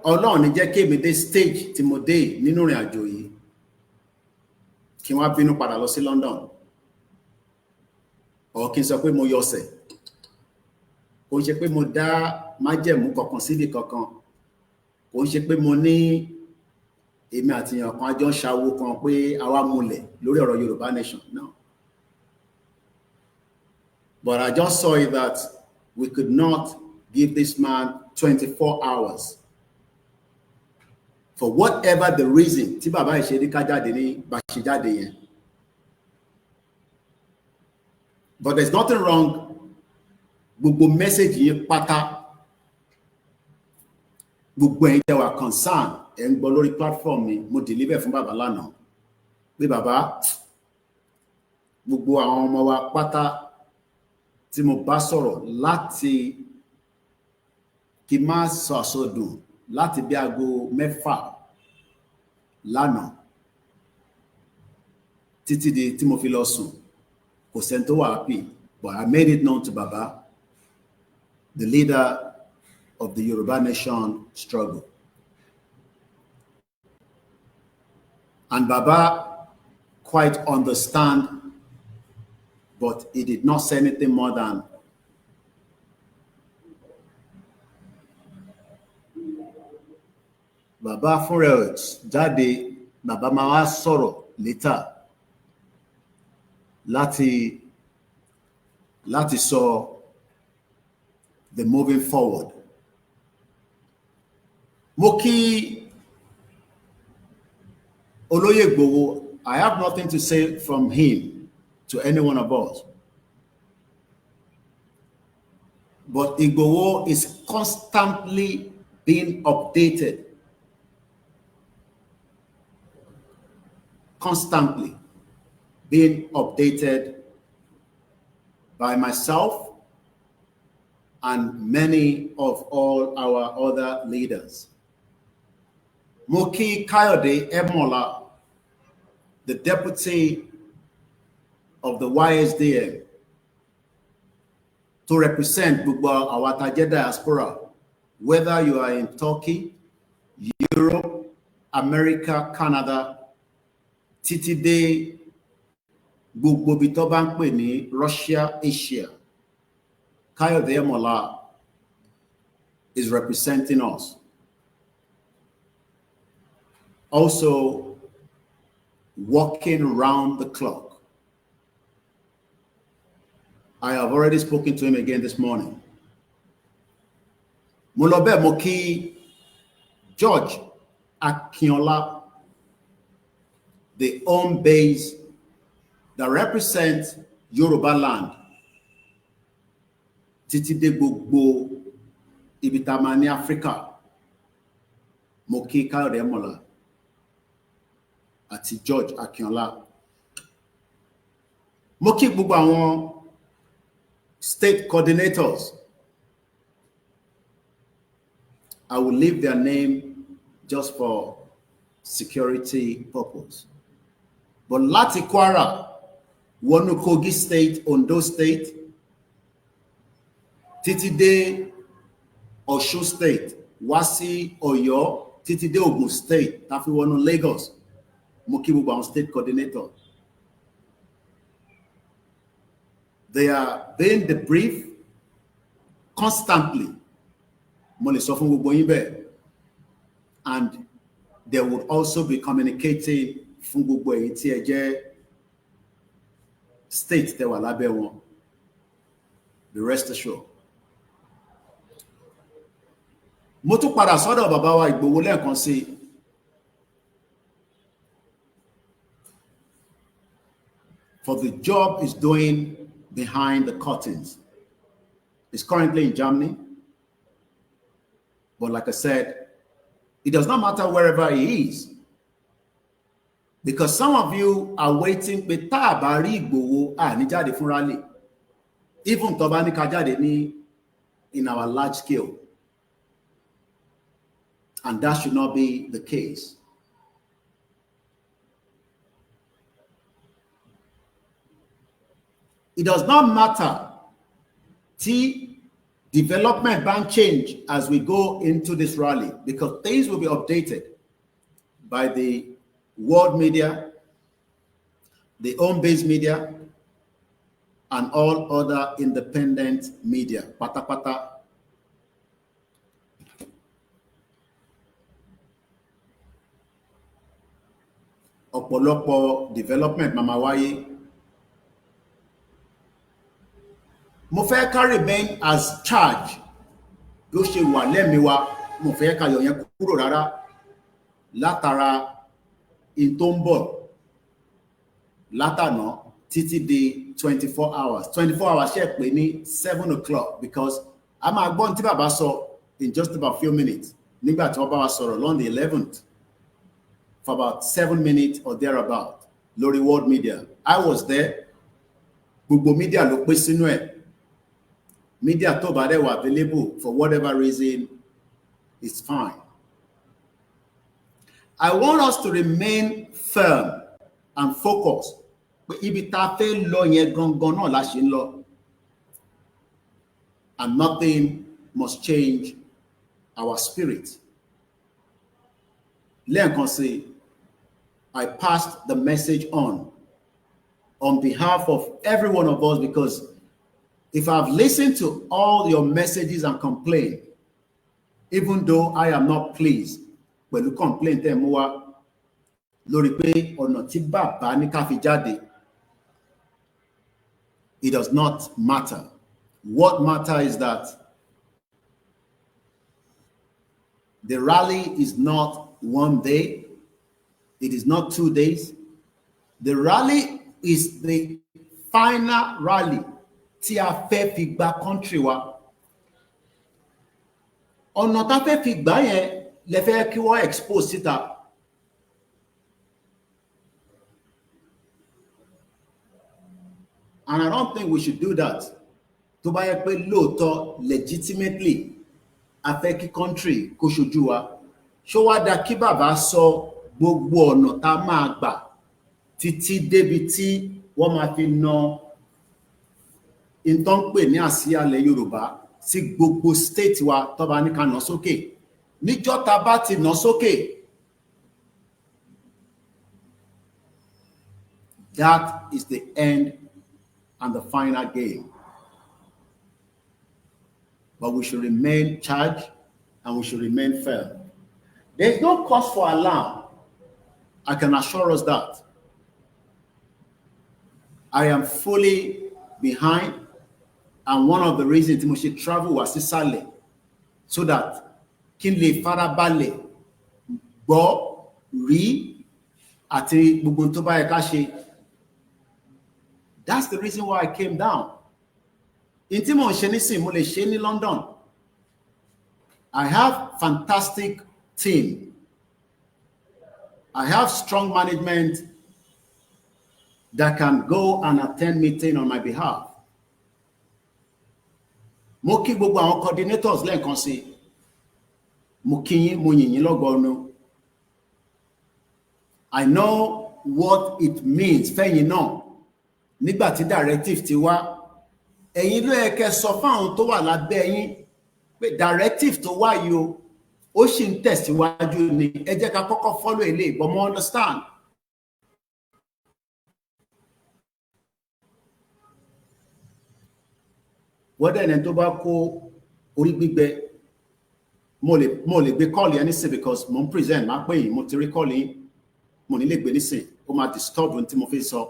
Ọlọ́run ní jẹ́ kí èmi dé stage tí mo dé nínú ìrìn àjò yìí kí wọ́n bínú padà lọ sí London, or kí n sọ pé mo yọsẹ̀, kò ń ṣe pé mo dá májẹ̀mú kankan síbi kankan, kò ń ṣe pé mo ní èmi àti èèyàn kan àjọ ń ṣàwó kan pé àwa múlẹ̀ lórí ọ̀rọ̀ Yorùbá nation, no. But I just saw it that we could not give this man 24 hours for whatever the reason tí bàbá ìṣe ní ká jáde ní bá ṣe jáde yẹn. But there's nothing wrong. Gbogbo message yẹn pátá, gbogbo ẹ̀yin tẹ́ wà concern ẹ̀ ń gbọ́ lórí platform mi, mo deliver fún bàbá lánàá pé bàbá, gbogbo àwọn ọmọ wa pátá tí mo bá sọ̀rọ̀ láti kí n má sọ àsọdùn láti bí aago 6 lánàá títí di tí mo fi lọ sùn, kò sẹ́ni tó wà happy. But I made it known to Baba, the leader of the Yoruba nation struggle. And Baba quite understand, but he did not say anything more than Baba fúnra jáde, Baba máa wá sọ̀rọ̀ later láti sọ the moving forward. Mo kí Olóyè Igboho, I have nothing to say from him to any one of us. But Igboho is constantly being updated. Constantly being updated by myself and many of all our other leaders. Moki Kayode Emola, the deputy of the YSDM, to represent our Tajeda diaspora, whether you are in Turkey, Europe, America, Canada, títí dé gbogbo bí tó bá ń pè ní Russia, Asia. Kayode Emola is representing us. Also working around the clock. I have already spoken to him again this morning. Mo lọ bẹ̀ mo kí George Akinola, the home base that represents Yoruba land, títí dé gbogbo ibi tá ma ní Africa. Mo kí Kayode Emola àti George Akinola. Mo kí gbogbo àwọn state coordinators. I will leave their name just for security purpose. But láti Kwara, wọnú Kogi State, Ondo State, títí dé Ọ̀ṣun State, wá sí Ọ̀yọ́, títí dé Ògùn State, tá fi wọnú Lagos. Mo kí gbogbo àwọn state coordinator. They are being debriefed constantly. Mo lè sọ fún gbogbo yín bẹ́ẹ̀. And they would also be communicating fún gbogbo èyí tí ẹ jẹ́ state tẹ́ wà lábẹ́ wọn. Be rest assured. Mo tún padà sọ́dọ̀ bàbá wa Ìgbòho lẹ́ẹ̀kan sí. For the job is doing behind the curtains. He's currently in Germany. But like I said, it does not matter wherever he is. Because some of you are waiting pé tá a bá rí Ìgbòho ní jáde fún rally. Even tó bá ní ká jáde ní in our large scale. And that should not be the case. It does not matter the development ban change as we go into this rally, because things will be updated by the world media, the home-based media, and all other independent media. Pata pata. Ọ̀pọ̀lọpọ̀ development mama wáyé. Mo fẹ́ ká remain as charge bí ó ṣe wà lẹ́mìí wa. Mo fẹ́ ká yọ yẹn kúrò rárá látara in tó ń bọ̀ látàná títí di 24 hours. 24 hours ṣe pé ní 7 o'clock, because a máa gbọ́n tí bàbá sọ in just about few minutes nígbà tí wọ́n bá wa sọ̀rọ̀ on the 11th for about 7 minutes or thereabout lórí world media. I was there. Gbogbo media ló pé sínú ẹ̀. Media tó bá dẹ̀ wà available for whatever reason is fine. I want us to remain firm and focused. Pé ibi tá fẹ́ lọ yẹn gangan náà la ṣe ń lọ. And nothing must change our spirit. Lẹ́ẹ̀kan sí, I passed the message on behalf of every one of us, because if I've listened to all your messages and complaints, even though I am not pleased, pẹ̀lú complaint tẹ́ mú wá lórí pé ọ̀nà tí bàbá ní ká fi jáde, it does not matter. What matters is that the rally is not one day, it is not 2 days. The rally is the final rally tí a fẹ́ fi gba country wa. Ọ̀nà tá fẹ́ fi gbà yẹn lẹ fẹ́ kí wọ́n expose síta. And I don't think we should do that. Tó bá yẹ pé lóòótọ́ legitimately a fẹ́ kí country kó ṣojú wa. Ṣó wá dá kí bàbá sọ gbogbo ọ̀nà tá máa gbà títí débi tí wọ́n máa fi na ìtàn pè ní àsíá ilẹ̀ Yorùbá sí gbogbo state wa tó bá ní ká nà sókè. Níjọ́ tá bá ti nà sókè, that is the end and the final game. But we should remain charged and we should remain firm. There is no cause for alarm. I can assure us that. I am fully behind, and one of the reasons we should travel was sísàlẹ̀, so that kí n lè farabalẹ̀ gbọ́ rí àti gbogbo tó bá yẹ ká ṣe. That's the reason why I came down. In tí mo ń ṣe nísìn mo lè ṣe ní London. I have fantastic team. I have strong management that can go and attend meeting on my behalf. Mo kí gbogbo àwọn coordinators lẹ́ẹ̀kan sí. Mo kí yín, mo yìn yín lọ́gọ́nù. I know what it means fẹ́yìn náà nígbà tí directive ti wá ẹ̀yin ló yẹ kẹ́ sọ fáwọn tó wà lábẹ́ yín pé directive tó wá yìí o ó sì ń tẹ̀síwájú ni ẹ jẹ́ ká kọ́kọ́ follow eléyìí but mo understand. wọ́n dẹ̀ ní tó bá kó orí gbígbẹ mo lè gbé call yẹn nísìn because mo ń present máa pè yín mo ti rí call yín mo ní lè gbé nísìn ó máa disturb ohun tí mo fi sọ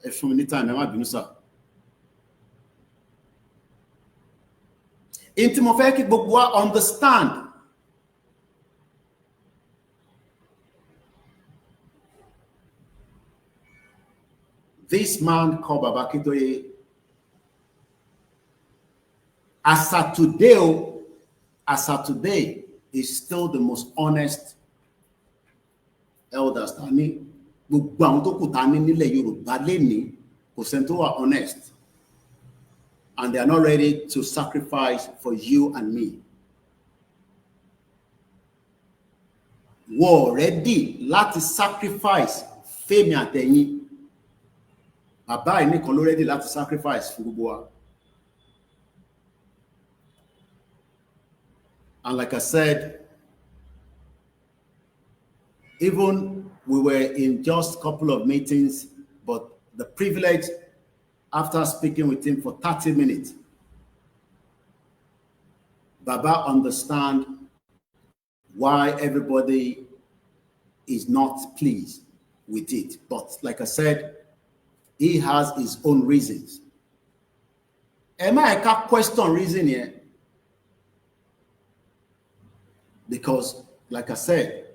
ẹ fún mi ní time ẹ má bínú sá. in tí mo fẹ́ kí gbogbo wa understand this man called Baba Akintoye as of today is still the most honest elders ta ní gbogbo àwọn tó kù ta ní nílẹ̀ Yorùbá lénìí kò sẹ́ni tó wà honest and they are not ready to sacrifice for you and me. Wọ́n ready láti sacrifice fẹ́mi àtẹ̀yìn. Bàbá yìí nìkan ló ready láti sacrifice fún gbogbo wa. And like I said, even we were in just a couple of meetings, but the privilege after speaking with him for 30 minutes, Baba understand why everybody is not pleased with it. But like I said, he has his own reasons. Am I a question reason here? Because like I said,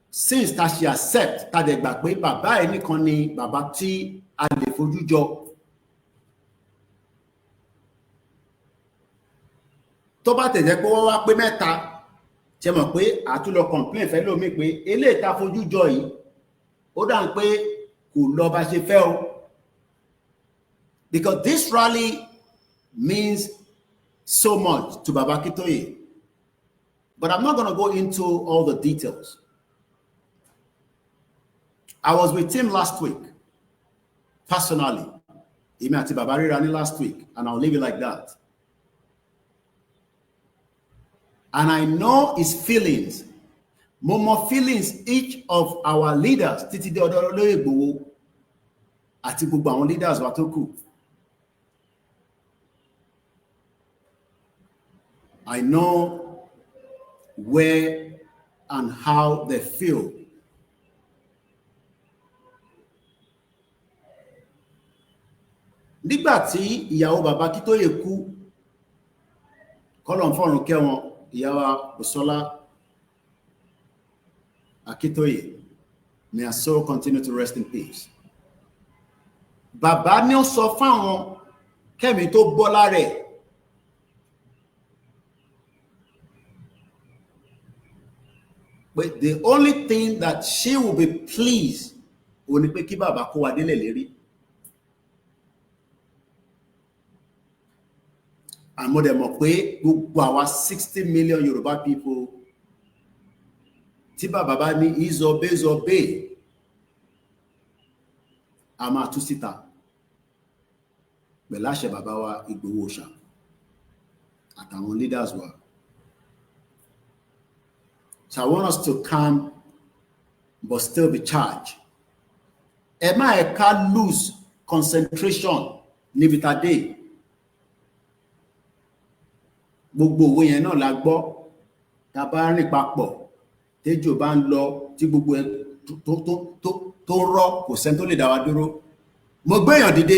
since that she accept that the gbà pé bàbá ẹ̀ nìkan ni bàbá tí a lè fojú jọ, tó bá tẹ̀jẹ́ pé wọ́n wá pé mẹ́ta ṣe mọ̀ pé àtúlọ complain fẹ́ lómi pé eléyìí tá fojú jọ yìí ó dà ń pé kò lọ bá ṣe fẹ́ o. Because this rally means so much to Baba Akintoye. But I'm not going to go into all the details. I was with him last week, personally. Imi àti Baba ríra ní last week, and I'll leave it like that. And I know his feelings. Mo mọ feelings each of our leaders, títí dé ọ̀dọ̀ Olóyè Igboho, àti gbogbo àwọn leaders wa tó kù. I know where and how they feel. Nígbà tí ìyàwó Baba Akintoye kú, kọ́lọ̀ fọ́run kẹ́ wọn, ìyàwó Busola Akintoye, may her soul continue to rest in peace. Bàbá ní ó sọ fáwọn kẹ́mi tó bọ́ lára ẹ̀. But the only thing that she will be pleased ó ní pé kí bàbá kó wa délẹ̀ lérí. Àmọ́ dẹ̀ mọ̀ pé gbogbo àwa 60 million Yoruba people tí bàbá bá ní ìzọ̀bẹ́zọ̀bẹ́ a máa tú síta pẹ̀lú àṣẹ bàbá wa Ìgbòho Òòṣà àtàwọn leaders wa. So I want us to calm but still be charged. Ẹ má ẹ ká lose concentration níbi tá dé. Gbogbo òwe yẹn náà la gbọ́ tá bá rìn papọ̀ téjò bá ń lọ tí gbogbo ẹ tó rọ́ kò sẹ́ni tó lè dá wa dúró. Mo gbéyàn dìde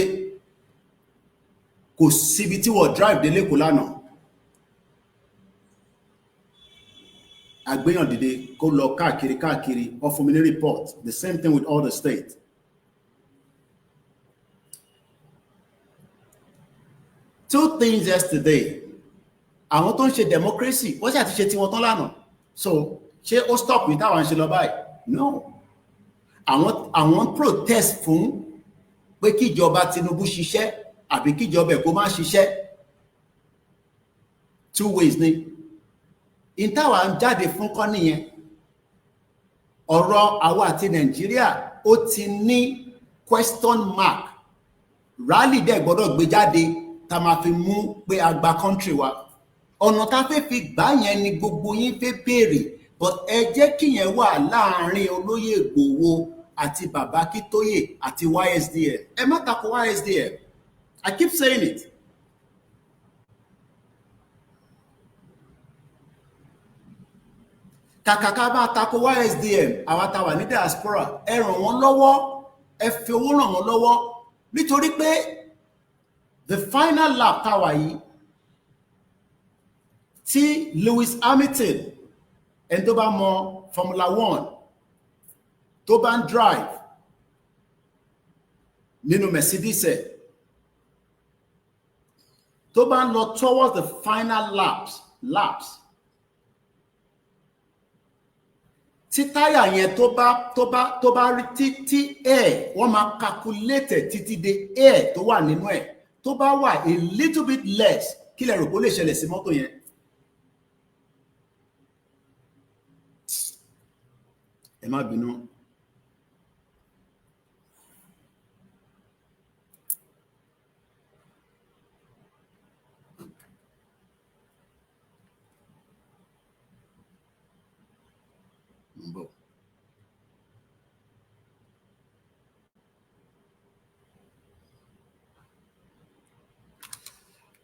kò síbi tí wọ́n drive délé kò lánàá. Agbéyàn dìde kó lọ káàkiri ó fún mi ní report. The same thing with all the states. Two things yesterday. Àwọn tó ń ṣe democracy wọ́n ṣe àti ṣe tí wọ́n tán lánàá. So ṣé ó stop with àwọn ṣe lọ báyìí? No. Àwọn protest fún pé kíjọba Tinubu ṣiṣẹ́ àbí kíjọba ẹ̀ kó má ṣiṣẹ́. Two ways ni. Ìtawà ń jáde fún kọ́ nìyẹn. Ọ̀rọ̀ àwa àti Nàìjíríà ó ti ní question mark rally dẹ̀ gbọ́dọ̀ gbé jáde tá máa fi mú pé a gba country wa. Ọ̀nà tá fẹ́ fi gbà yẹn ni gbogbo yín fẹ́ béèrè, but ẹ jẹ́ kí yẹn wà láàrin olóyè Ìgbòho àti bàbá Akintoye àti YSDM. Ẹ má tako YSDM. I keep saying it. Kàkà ká bá tako YSDM, àwa tá wà ní diaspora, ẹ ràn wọ́n lọ́wọ́, ẹ fi owó ràn wọ́n lọ́wọ́, nítorí pé the final lap tá wà yìí, tí Lewis Hamilton, ẹni tó bá mọ Formula 1, tó bá ń drive nínú Mercedes, tó bá ń lọ towards the final laps, tí táyà yẹn tó bá rí títí air, wọ́n máa calculate títí dé air tó wà nínú ẹ̀, tó bá wà a little bit less, kí lẹ rò kó lè ṣẹlẹ̀ sí mọ́tò yẹn? Ẹ má bínú.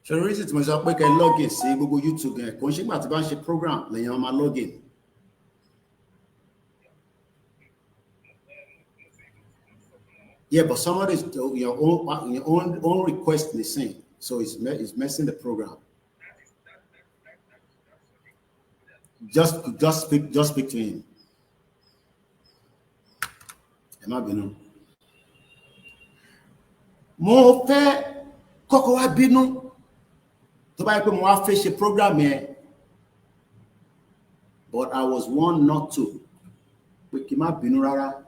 So the reason tí mo sọ pé kẹ́ login sí gbogbo YouTube yẹn kò ń ṣe gbà tí bá ń ṣe program lẹ́yìn ọmọ login. Yeah, but somebody is your own request missing, so it's messing the program. Just speak to him. Ẹ má bínú. Mo fẹ́ kọ́kọ́ wá bínú tó bá yẹ pé mo wá fẹ́ ṣe program yẹn, but I was warned not to. Pé kí n má bínú rárá.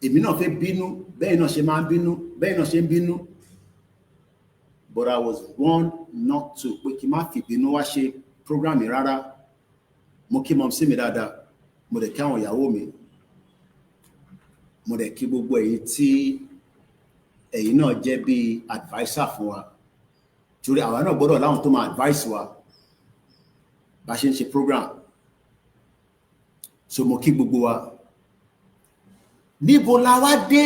Èmi náà fẹ́ bínú, bẹ́ẹ̀ náà ṣe máa ń bínú, bẹ́ẹ̀ náà ṣe ń bínú. But I was warned not to. Pé kí n má fi bínú wá ṣe program yẹn rárá. Mo kí mom sí mi dáadáa. Mo dẹ̀ kí àwọn ìyàwó mi. Mo dẹ̀ kí gbogbo ẹ̀yin tí ẹ̀yin náà jẹ́ bí advisor fún wa. Torí àwa náà gbọ́dọ̀ láwọn tó máa advice wa bá ṣe ń ṣe program. So mo kí gbogbo wa. Níbo la wá dé?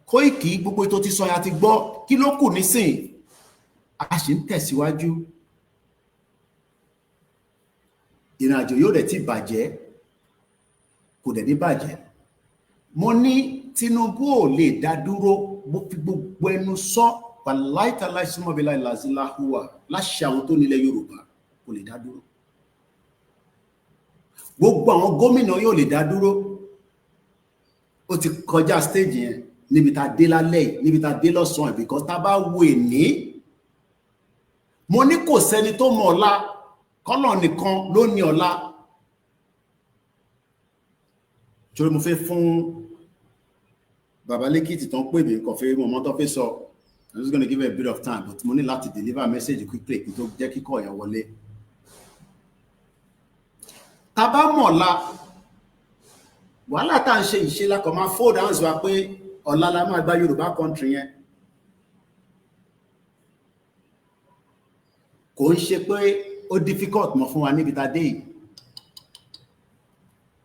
Koiki, gbogbo ètò tí sọ ya ti gbọ́, kí ló kù nísìn? A ṣì ń tẹ̀síwájú. Ìrìnàjò yóò dẹ̀ ti bàjẹ́, kò dẹ̀ ní bàjẹ́. Mo ní Tinubu ò lè dá dúró, mo fi gbogbo ẹnu sọ, wàláìtàláì súnmọ́bílá ìlàzíláhùwà láṣẹ àwọn tó nílẹ̀ Yorùbá kò lè dá dúró. Gbogbo àwọn gómìnà yóò lè dá dúró. Ó ti kọjá stage yẹn níbi tá dé lálẹ́, níbi tá dé lọ́sàn-án, because tá bá wo èní, mo ní kò sẹ́ni tó mọ̀ ọ̀la, kọ́lọ̀ nìkan ló ní ọ̀la. Torí mo fẹ́ fún Bàbá Lẹ́kìtì tán pè mí kò fẹ́ mọ̀ tó fẹ́ sọ. I'm just going to give it a bit of time, but mo ní láti deliver a message quickly kí tó jẹ́ kíkọ́ yẹn wọlé. Tá bá mọ̀ ọ̀la, wàhálà tá ń ṣe ìṣe la kò máa fold hands wa pé ọ̀la la máa gba Yorùbá country yẹn. Kò ń ṣe pé ó difficult mọ́ fún wa níbi tá dé yìí.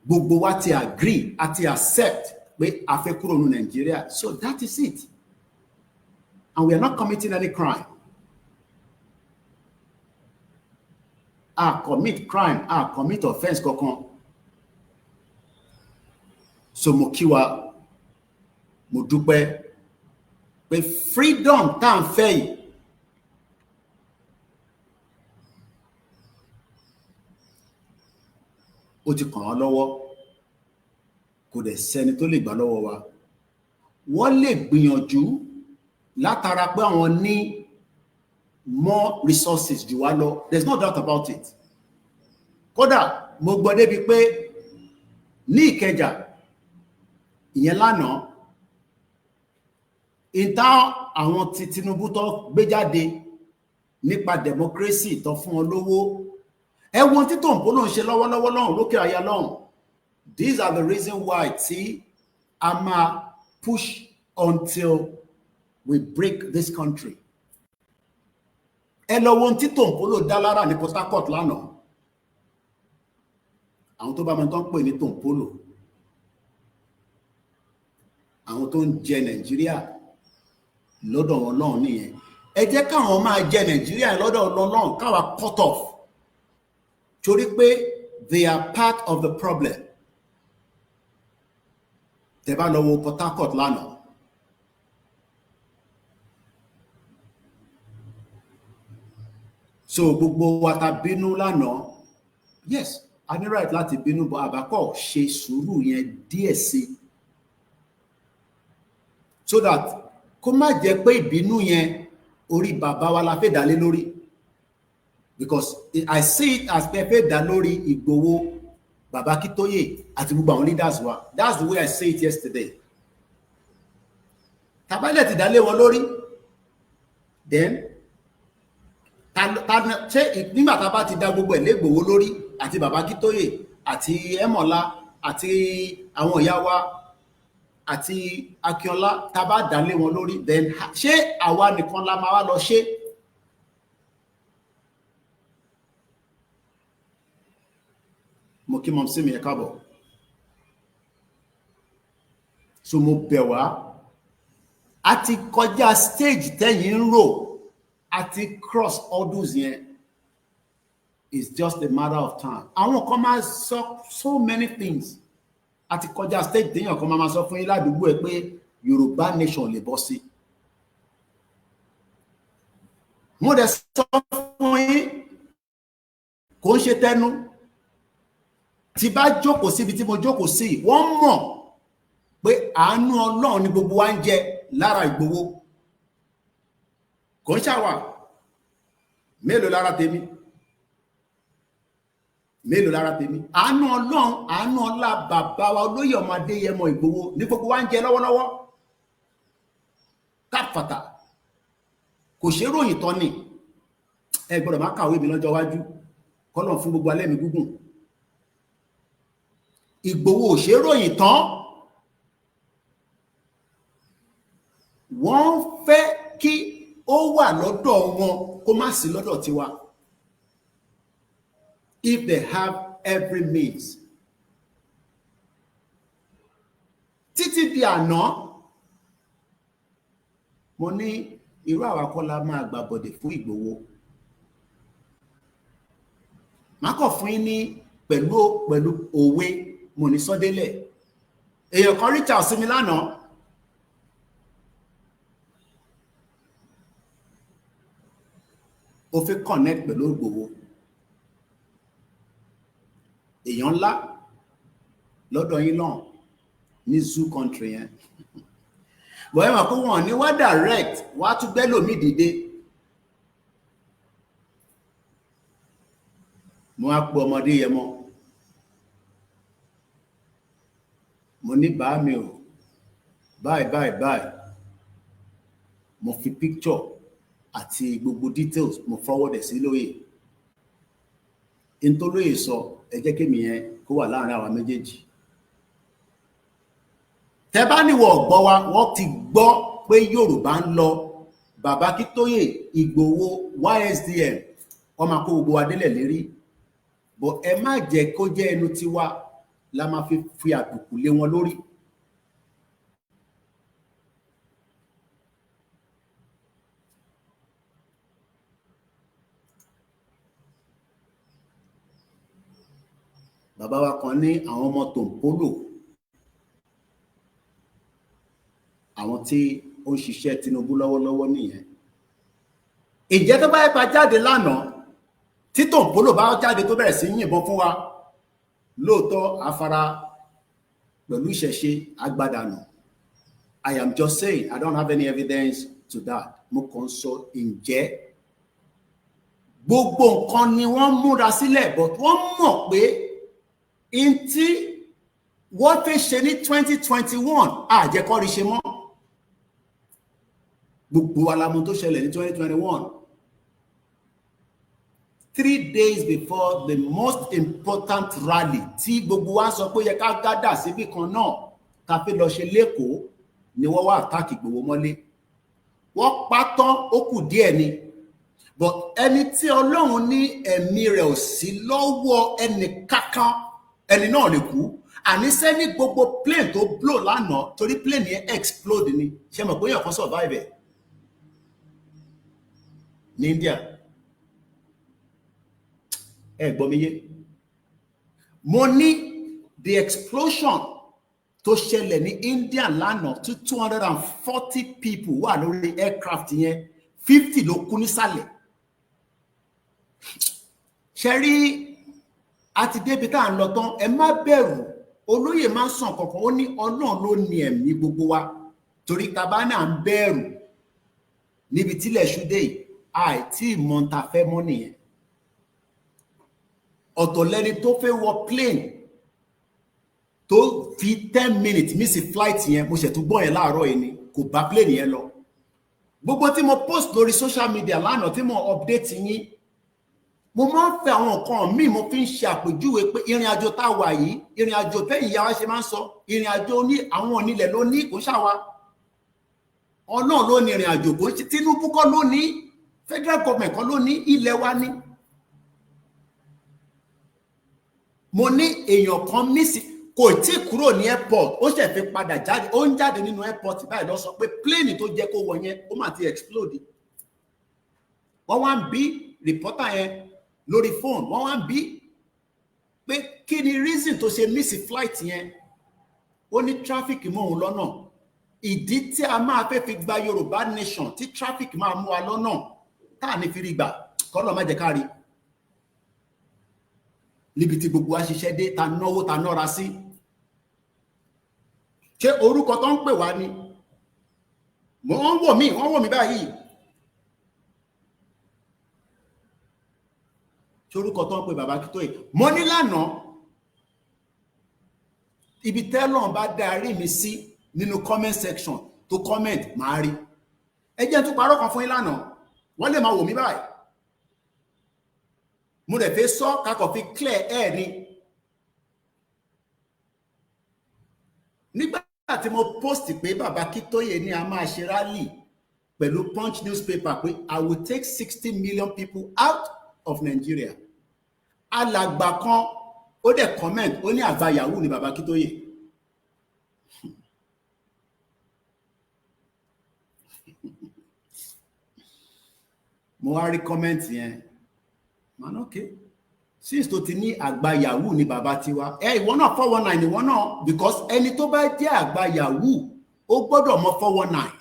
Gbogbo wa ti agree àti accept pé a fẹ́ kúrò ní Nigeria. So that is it. And we are not committing any crime. A commit crime, a commit offense kankan. So mo kí wa, mo dúpẹ́ pé freedom tá ń fẹ́ yìí ó ti kàn án lọ́wọ́, kò dẹ̀ sẹ́ni tó lè gbà lọ́wọ́ wa. Wọ́n lè gbìyànjú látara pé àwọn ní more resources jù wá lọ. There's no doubt about it. Kódà mo gbọ́ débi pé ní Ìkẹjà ìyẹn lánàá, ìta àwọn tí Tinubu tó gbé jáde nípa democracy tó fún wọn lówó, ẹwọ́n tí tó ń polo ń ṣe lọ́wọ́lọ́wọ́ lọ́hùn lókè àyà lọ́hùn. These are the reason why tí a máa push until we break this country. Ẹ lọ wo tí Tòǹpólò dá lára ní Port Harcourt lánàá. Àwọn tó bá mọ̀ tán pè ní Tòǹpólò. Àwọn tó ń jẹ Nàìjíríà lọ́dọ̀ Ọlọ́run nìyẹn. Ẹ jẹ́ káwọn máa jẹ Nàìjíríà lọ́dọ̀ Ọlọ́run káwa cut off. Torí pé they are part of the problem. Tẹ́ bá lọ wo Port Harcourt lánàá. So gbogbo wa ta bínú lánàá, yes, a ní right láti bínú, but àbákọ̀ ṣe sùúrù yẹn díẹ̀ sí. So that kó má jẹ́ pé ìbínú yẹn orí bàbá wa la fẹ́ dá lé lórí. Because I see it as pé fẹ́ dá lórí Ìgbòho, Bàbá Akintoye àti gbogbo àwọn leaders wa. That's the way I say it yesterday. Tàbálẹ̀ ti dá lé wọn lórí. Then ṣé nígbà tá a bá ti dá gbogbo ẹ̀ lé Ìgbòho lórí àti Bàbá Akintoye àti Ẹ̀mọ́lá àti àwọn ìyá wa àti Akínọlá tá a bá dá lé wọn lórí, then ṣé àwa nìkan la máa wá lọ ṣe? Mo kí mọ̀ sí mi ẹ káàbọ̀. So mo bẹ̀ wá, a ti kọjá stage tẹ́yìn ń rò, a ti cross hurdles yẹn. It's just a matter of time. Àwọn kan máa sọ so many things. A ti kọjá stage téèyàn kan máa sọ fún yín ládùúgbò ẹ pé Yorùbá nation lè bọ́ sí. Mo dẹ̀ sọ fún yín kò ń ṣe tẹnu. Tí bá jókòó síbi tí mo jókòó sí, wọ́n mọ̀ pé àánú Ọlọ́run ni gbogbo wa ń jẹ lára Ìgbòho. Kò ń ṣàwà. Mélòó lára tèmi? Mélòó lára tèmi? Àánú Ọlọ́run, àánú ọlá bàbá wa Olóyè Ọmọ Adéyẹmọ Ìgbòho ní gbogbo wa ń jẹ lọ́wọ́lọ́wọ́. Káfàtà. Kò ṣe ròyìn tán ni. Ẹ gbọ́dọ̀ má kàwé mi lọ́jọ́ iwájú. Kọ́lọ́run fún gbogbo alẹ́ mi gúngùn. Ìgbòho ò ṣe ròyìn tán. Wọ́n fẹ́ kí ó wà lọ́dọ̀ wọn kó má sí lọ́dọ̀ tiwa. If they have every means. Títí di àná, mo ní irú àwa kọ́ la máa gbà bọ̀dẹ̀ fún Ìgbòho. Má kọ̀ fún yín ní pẹ̀lú òwe mo ní sọ́délẹ̀. Èèyàn kan reach out sí mi lánàá. Ó fẹ́ connect pẹ̀lú Ìgbòho. Èèyàn ńlá lọ́dọ̀ yín lọ́n ní zoo country yẹn. Bọ̀ ẹ mọ̀ pé wọ́n ní wá direct wá tún gbẹ́ lòmí dìde. Mo á pọ̀ ọmọdé yẹn mọ́. Mo ní bá mi o. Bye. Mo fi picture àti gbogbo details mo forward ẹ̀ sí lóye. In tó lóye sọ, ẹ jẹ́ kémi yẹn kó wà láàrin àwa méjèèjì. Tẹ́ bá níwọ̀ gbọ́ wa, wọ́n ti gbọ́ pé Yorùbá ń lọ. Bàbá Akintoye, Ìgbòho, YSDM, wọ́n máa kó gbogbo wa délẹ̀ lérí. But ẹ má jẹ́ kó jẹ́ ẹnu tiwa la máa fi àbùkù lé wọn lórí. Bàbá wa kan ní àwọn ọmọ Tòǹpólò, àwọn tí ó ń ṣiṣẹ́ Tinubu lọ́wọ́lọ́wọ́ nìyẹn. Ìjẹ́ tó bá yẹ pa jáde lánàá, tí Tòǹpólò bá jáde tó bẹ̀rẹ̀ sí yìnbọn fún wa, lóòótọ́ afárá pẹ̀lú ìṣẹ̀ṣe agbádànù. I am just saying, I don't have any evidence to that. Mo kàn sọ ǹjẹ́ gbogbo nǹkan ni wọ́n múra sílẹ̀, but wọ́n mọ̀ pé ntí wọ́n fẹ́ ṣe ní 2021 àjẹkọ́rí ṣe mọ́. Gbogbo alamu tó ṣẹlẹ̀ ní 2021. 3 days before the most important rally tí gbogbo wa sọ pé yẹ ká gádà síbì kan náà ká fi lọ ṣe lẹ́kọ̀ọ́ ni wọ́n wá attack Ìgbòho mọ́lé. Wọ́n pa tán ó kù díẹ̀ ni. But ẹni tí Ọlọ́run ní ẹ̀mí rẹ̀ ò sí lọ́wọ́ ẹni kankan, ẹni náà lè kú. Àníṣe ní gbogbo plane tó blow lánàá torí plane yẹn explode ni. Ṣé mọ̀ pé èèyàn kan survive ẹ̀ ní India? Ẹ gbọ́ mi yé. Mo ní the explosion tó ṣẹlẹ̀ ní India lánàá tí 240 people wà lórí aircraft yẹn, 50 ló kú nísàlẹ̀. Ṣé rí àti débi tá à ń lọ tán, ẹ má bẹ̀rù. Olóyè máa ń sàn kankan, ó ní Ọlọ́run ló ní ẹ̀mí gbogbo wa torí tàbá náà ń bẹ̀rù níbi tílẹ̀ ṣúdé yìí àìtí ìmọ̀ta fẹ́ mọ́ nìyẹn. Ọ̀tọ̀ lẹni tó fẹ́ wọ plane tó fi 10 minutes miss flight yẹn, mo ṣẹ̀ tún gbọ́ yẹn láàárọ̀ yìí ni kò bá plane yẹn lọ. Gbogbo tí mo post lórí social media lánàá tí mo update yín, mo máa ń fẹ́ àwọn nǹkan míì mo fi ń ṣe àpèjúwe pé ìrìn àjò tá a wà yìí, ìrìn àjò tẹ́yìn ìyá wa ṣe máa ń sọ, ìrìn àjò ní àwọn onílẹ̀ ló ní, kò ṣàwa. Ọlọ́run ló ní ìrìn àjò, kò ṣe Tinubu kọ́ ló ní, federal government kọ́ ló ní, ilẹ̀ wa ní. Mo ní èèyàn kan mísì kò tí kúrò ní airport, ó ṣẹ̀ fi padà jáde, ó ń jáde nínú airport báyìí lọ sọ pé plane tó jẹ́ kó wọ yẹn ó mà ti explode. Wọ́n wá ń bí reporter yẹn lórí phone, wọ́n wá ń bí pé kí ni reason tó ṣe miss flight yẹn. Ó ní traffic mọ́ òun lọ́nà. Ìdí tí a máa fẹ́ fi gba Yorùbá nation tí traffic máa mú wa lọ́nà tá à ní fi rí gbà kọ́lọ́ má jẹ́ ká rí. Níbi tí gbogbo wa ṣiṣẹ́ dé, ta náwó ta nọ́ra sí. Ṣé orúkọ tó ń pè wá ni? Wọ́n wò mí báyìí. Ṣé orúkọ tó ń pè bàbá Akintoye? Mo ní lánàá ibi tẹ́lọ̀ bá darí mi sí nínú comment section tó comment máa rí. Ẹ jẹ́ tún parọ́ kan fún yín lánàá, wọ́n lè máa wò mí báyìí. Mo rẹ̀ fẹ́ sọ kakọ̀ fi clear air ni. Nígbà tí mo post pé bàbá Akintoye ní a máa ṣe rally pẹ̀lú Punch newspaper pé I will take 60 million people out of Nigeria. Alàgbà kan ó dẹ̀ comment, ó ní àgbà yahoo ni bàbá Akintoye. Mo wá rí comment yẹn. Man, okay. Since tó ti ní àgbà yahoo ni bàbá tiwa. Ìwọ náà 419 ìwọ náà, because ẹni tó bá jẹ́ àgbà yahoo ó gbọ́dọ̀ mọ 419.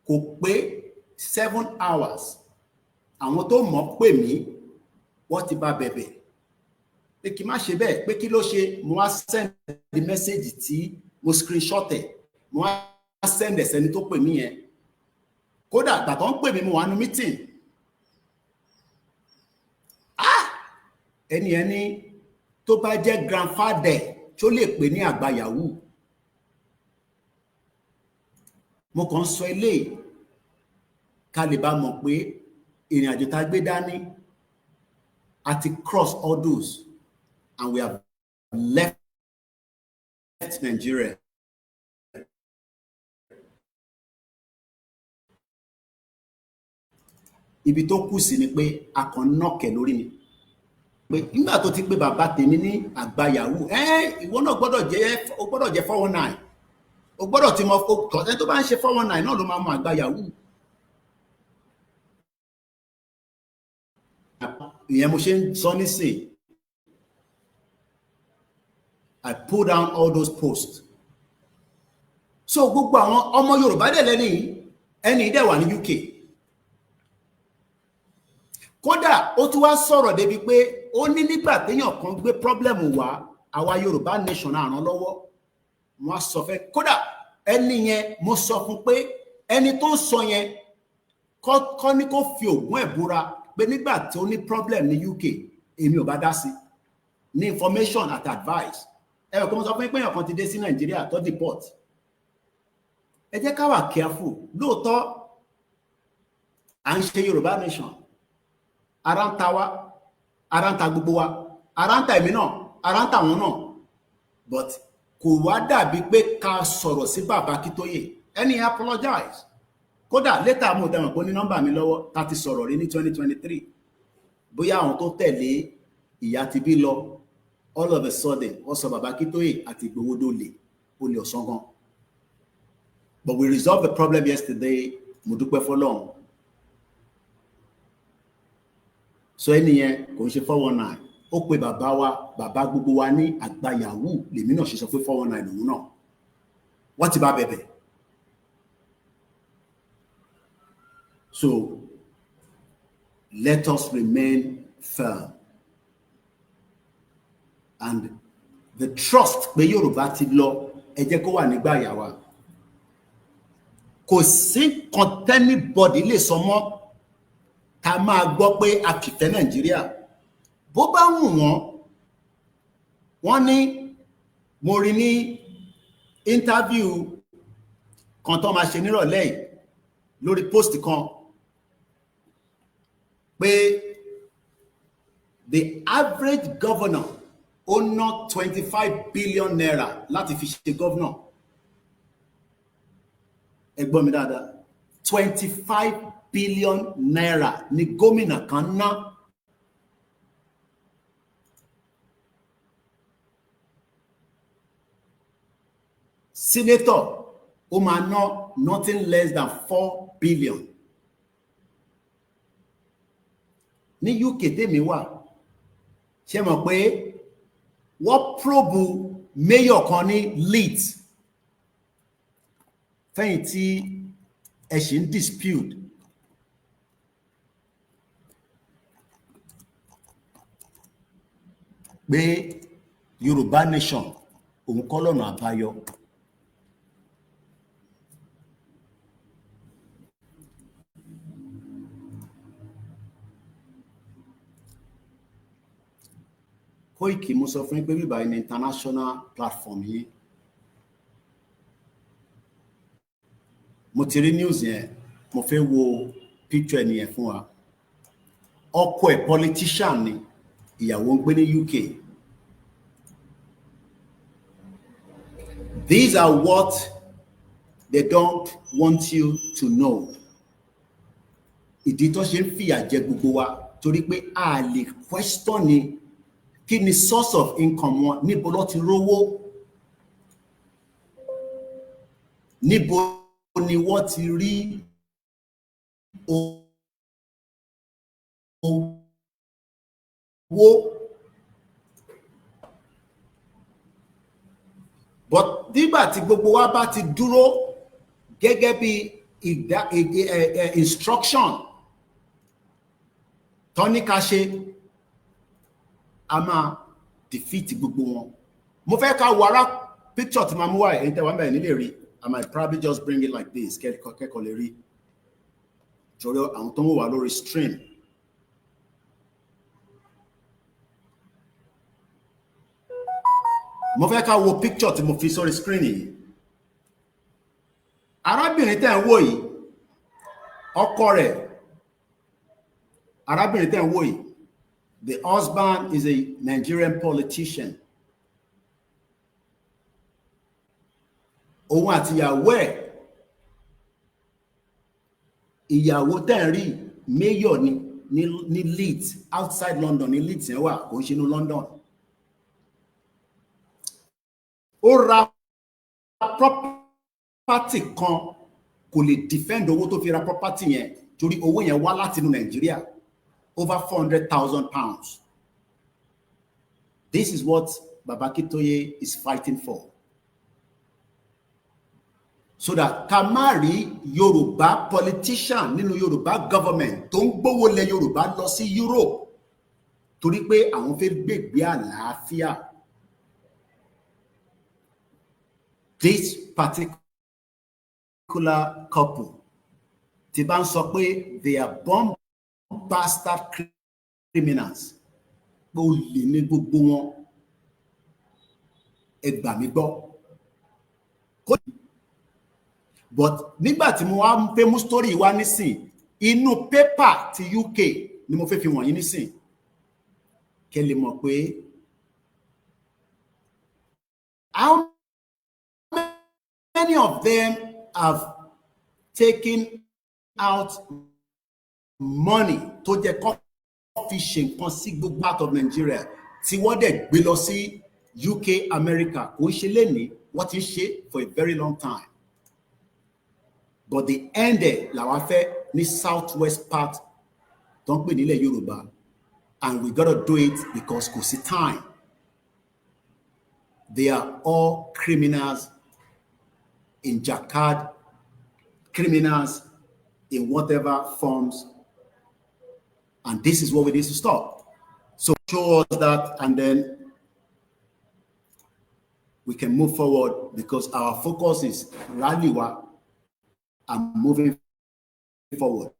Kò pé 7 hours. Àwọn tó mọ̀ pè mí, wọ́n ti bá bẹ̀bẹ̀. Pé kí má ṣe bẹ́ẹ̀, pé kí ló ṣe, mo wá send the message tí mo screenshot ẹ̀. Mo wá send ẹ̀sẹ̀ni tó pè mí yẹn. Kódà ìgbà tó ń pè mí mo wà nínú meeting. Ẹni tó bá jẹ́ grandfather tó lè pè ní àgbà yahoo. Mo kàn sọ eléyìí ká lè bá mọ̀ pé ìrìn àjò tá gbé dání àti cross all those and we have left Nigeria. Ibi tó kù sí ni pé a kàn nọ́ọ̀kẹ́ lórí ni. Pé nígbà tó ti pé bàbá tèmi ní àgbà yahoo, ìwọ náà gbọ́dọ̀ jẹ́ 419. O gbọ́dọ̀ ti mọ ẹni tó bá ń ṣe 419 náà ló máa mọ àgbà yahoo. Ìyẹn mo ṣe ń sọ nísìn. I pull down all those posts. So gbogbo àwọn ọmọ Yorùbá dẹ̀ lẹ́ni ẹni dẹ̀ wà ní UK. Kódà ó tún wá sọ̀rọ̀ débi pé ó ní nígbà téèyàn kan gbé problem wá àwa Yorùbá nation náà ràn lọ́wọ́. Wọ́n sọ fẹ́ kódà ẹni yẹn mo sọ fún pé ẹni tó sọ yẹn kọ́ ní kó fi ògùn ẹ̀ búra pé nígbà tí ó ní problem ní UK èmi ò bá dá sí ní information àti advice. Ẹ kò mọ̀ sọ fún pé èèyàn kan ti dé sí Nàìjíríà tó deport. Ẹ jẹ́ ká wà careful. Lóòótọ́ à ń ṣe Yorùbá nation. Ara ń ta wá, ara ń ta gbogbo wa, ara ń ta èmi náà, ara ń ta wọn náà. But kò wá dàbí pé ká sọ̀rọ̀ sí bàbá Akintoye. Ẹni apologize. Kódà later mo dẹ̀mọ̀ pé ní nọ́mbà mi lọ́wọ́ tá ti sọ̀rọ̀ rí ní 2023. Bóyá àwọn tó tẹ̀lé ìyá ti bí lọ, all of a sudden, wọ́n sọ bàbá Akintoye àti Ìgbòho dólè, olè ọ̀sán gan. But we resolved the problem yesterday. Mo dúpẹ́ f'Ọlọ́run. So ẹni yẹn kò ń ṣe 419. Ó pe bàbá wa, bàbá gbogbo wa ní àgbà Yahoo. Lèmi náà ṣe sọ pé 419 lòun náà. Wọ́n ti bá bẹ̀bẹ̀. So let us remain firm. And the trust pé Yorùbá ti lọ, ẹ jẹ́ kó wà nígbà àyà wa. Kò sí kan tẹ́nibọ́dì lè sọ mọ́ ká máa gbọ́ pé a kìfẹ́ Nàìjíríà. Bó bá wù wọ́n ní mo rí ní interview kan tó máa ṣe nírọ̀lẹ́ yìí lórí post kan pé the average governor ó ná 25 billion naira láti fi ṣe governor. Ẹ gbọ́ mi dáadáa. 25 billion naira ni gómìnà kan ná. Senator ó máa ná nothing less than 4 billion. Ní UK tèmi wà, ṣé mọ̀ pé wọ́n probe mayor kan ní Leeds fẹ́yìn tí ẹ ṣì ń dispute. Pé Yorùbá nation òun kọ́ lọ́nà àbáyọ. Koiki mo sọ fún yín pé bíbá ní international platform yìí. Mo ti rí news yẹn, mo fẹ́ wo picture ẹni yẹn fún wa. Ọkọ ẹ̀ politician ni, ìyàwó ń gbé ní UK. These are what they don't want you to know. Ìdí tó ṣe ń fìyà jẹ gbogbo wa torí pé a lè question ni kí ni source of income wọn, níbo ló ti rówó, níbo ni wọ́n ti rí owó. But nígbà tí gbogbo wa bá ti dúró gẹ́gẹ́ bí instruction tó ní ká ṣe, a máa defeat gbogbo wọn. Mo fẹ́ ká wo ara picture tí máa mú wá ẹ̀yin tẹ́ wá bẹ̀rẹ̀ nílé rí. I might probably just bring it like this, kẹ́kọ̀ọ́ lè rí. Torí àwọn tó ń wà lórí stream. Mo fẹ́ ká wo picture tí mo fi sórí screen yìí. Arábìnrin tẹ́ ń wò yìí, ọkọ rẹ̀, arábìnrin tẹ́ ń wò yìí, the husband is a Nigerian politician. Òun àti ìyàwó ẹ̀, ìyàwó tẹ́ ń rí mayor ní Leeds, outside London, ní Leeds yẹn wà, kò ń ṣe ní London. Ó ra property kan, kò lè defend owó tó fi ra property yẹn torí owó yẹn wá láti inú Nàìjíríà, over 400,000 pounds. This is what Baba Akintoye is fighting for. So that ká má rí Yorùbá politician nínú Yorùbá government tó ń gbówó lé Yorùbá lọ sí Europe torí pé àwọn fẹ́ gbégbé àlàáfíà. This particular couple, tí bá ń sọ pé they are bomb bastard criminals, pé ó lè ní gbogbo wọn, ẹ gbà mí gbọ́. But nígbà tí mo wá ń fẹ́ mú story wá nísìn, inú paper ti UK ni mo fẹ́ fi wọ̀nyí nísìn, kẹ́ lè mọ̀ pé how many of them have taken out money to the fishing considerable part of Nigeria. See what they below see UK, America, what is she for a very long time. But the ended Lawafe in southwest part, don't be Nile Yoruba, and we gotta do it because Kusi time. They are all criminals in Jakad, criminals in whatever forms, and this is what we need to stop. So show us that, and then we can move forward because our focus is Raliwa and moving forward.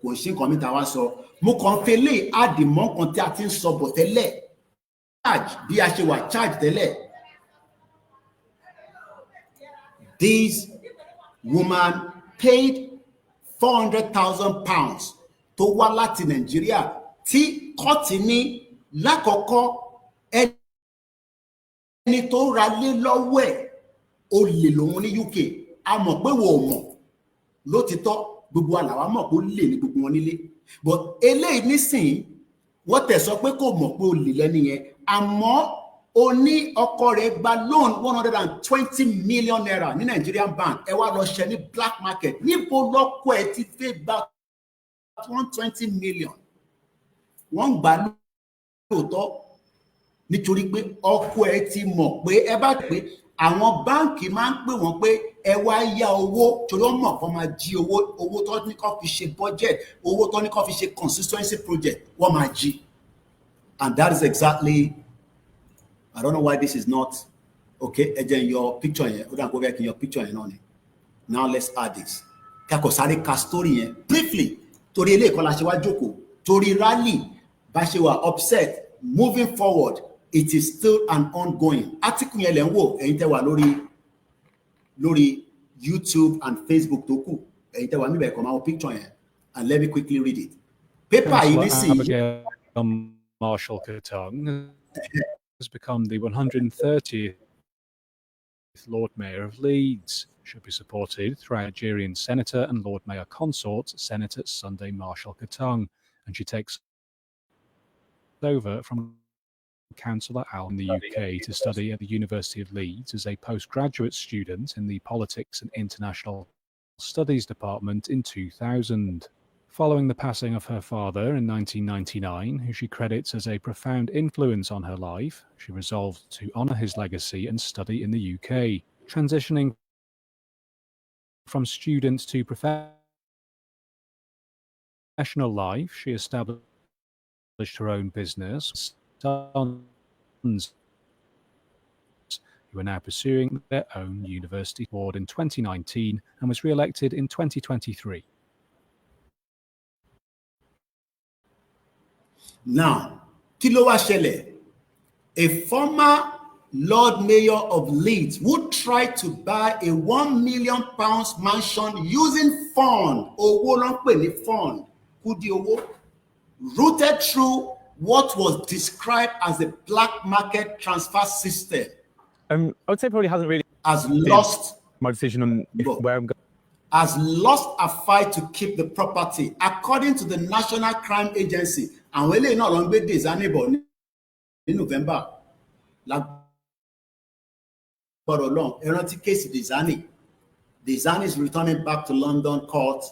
Question comment I so mo kon fele add the mon kon ti a tin so bo tele charge bí a ṣe wà charge tele. This woman paid £400,000 to wá láti Nigeria tí court ní lákọ̀ọ́kọ́ ẹni tó ra lé lọ́wọ́ ẹ̀ ó lè lòun ní UK a mọ̀ pé wo mọ̀ lótìtọ́ gbogbo àlàwà mọ̀ pé ó lè ní gbogbo wọn nílé but eléyìí nísìnyí wọ́n tẹ̀ sọ pé kò mọ̀ pé ó lè lẹ́ni yẹn àmọ́ ó ní ọkọ rẹ̀ gba loan 120 million naira ní Nigerian bank ẹ wá lọ ṣe ní black market níbo lọ́kọ ẹ̀ ti fẹ́ gba 120 million wọ́n gbà lóòótọ́ nítorí pé ọkọ ẹ̀ ti mọ̀ pé ẹ bá pé àwọn báǹkì máa ń pè wọ́n pé ẹ wá yá owó torí wọ́n mọ̀ kó máa jí owó tó ní kó fi ṣe budget owó tó ní kó fi ṣe consistency project wọ́n máa jí. And that is exactly, I don't know why this is not okay. Again, your picture here. Hold on, go back in your picture here. Now let's add this. Kakosari ka story here briefly. Torí ele ko la ṣe wá jókòó. Torí rally bá ṣe wà upset. Moving forward, it is still an ongoing. Article yẹn lẹ ń wò ẹ̀yin tẹ́ wà lórí YouTube and Facebook tó kù. Ẹ̀yin tẹ́ wà níbẹ̀ kọ máa wo picture yẹn and let me quickly read it. Paper yìí nísìnyí. Marshall Kuttung has become the 130th Lord Mayor of Leeds. Should be supported through Nigerian Senator and Lord Mayor consort, Senator Sunday Marshall Kuttung, and she takes over from Councillor Al in the UK to study at the University of Leeds as a postgraduate student in the Politics and International Studies Department in 2000. Following the passing of her father in 1999, who she credits as a profound influence on her life, she resolved to honour his legacy and study in the UK. Transitioning from student to professional life, she established her own business, Sons, who are now pursuing their own university board in 2019 and was re-elected in 2023. Now, kí ló wá ṣẹlẹ̀? A former Lord Mayor of Leeds who tried to buy a £1 million mansion using fund, owó ló ń pè ní fund, kúdí owó, routed through what was described as a black market transfer system. I would say probably hasn't really has lost my decision on where I'm going. Has lost a fight to keep the property, according to the National Crime Agency. And when they not long days in November, like for a long erratic case Dizani is returning back to London court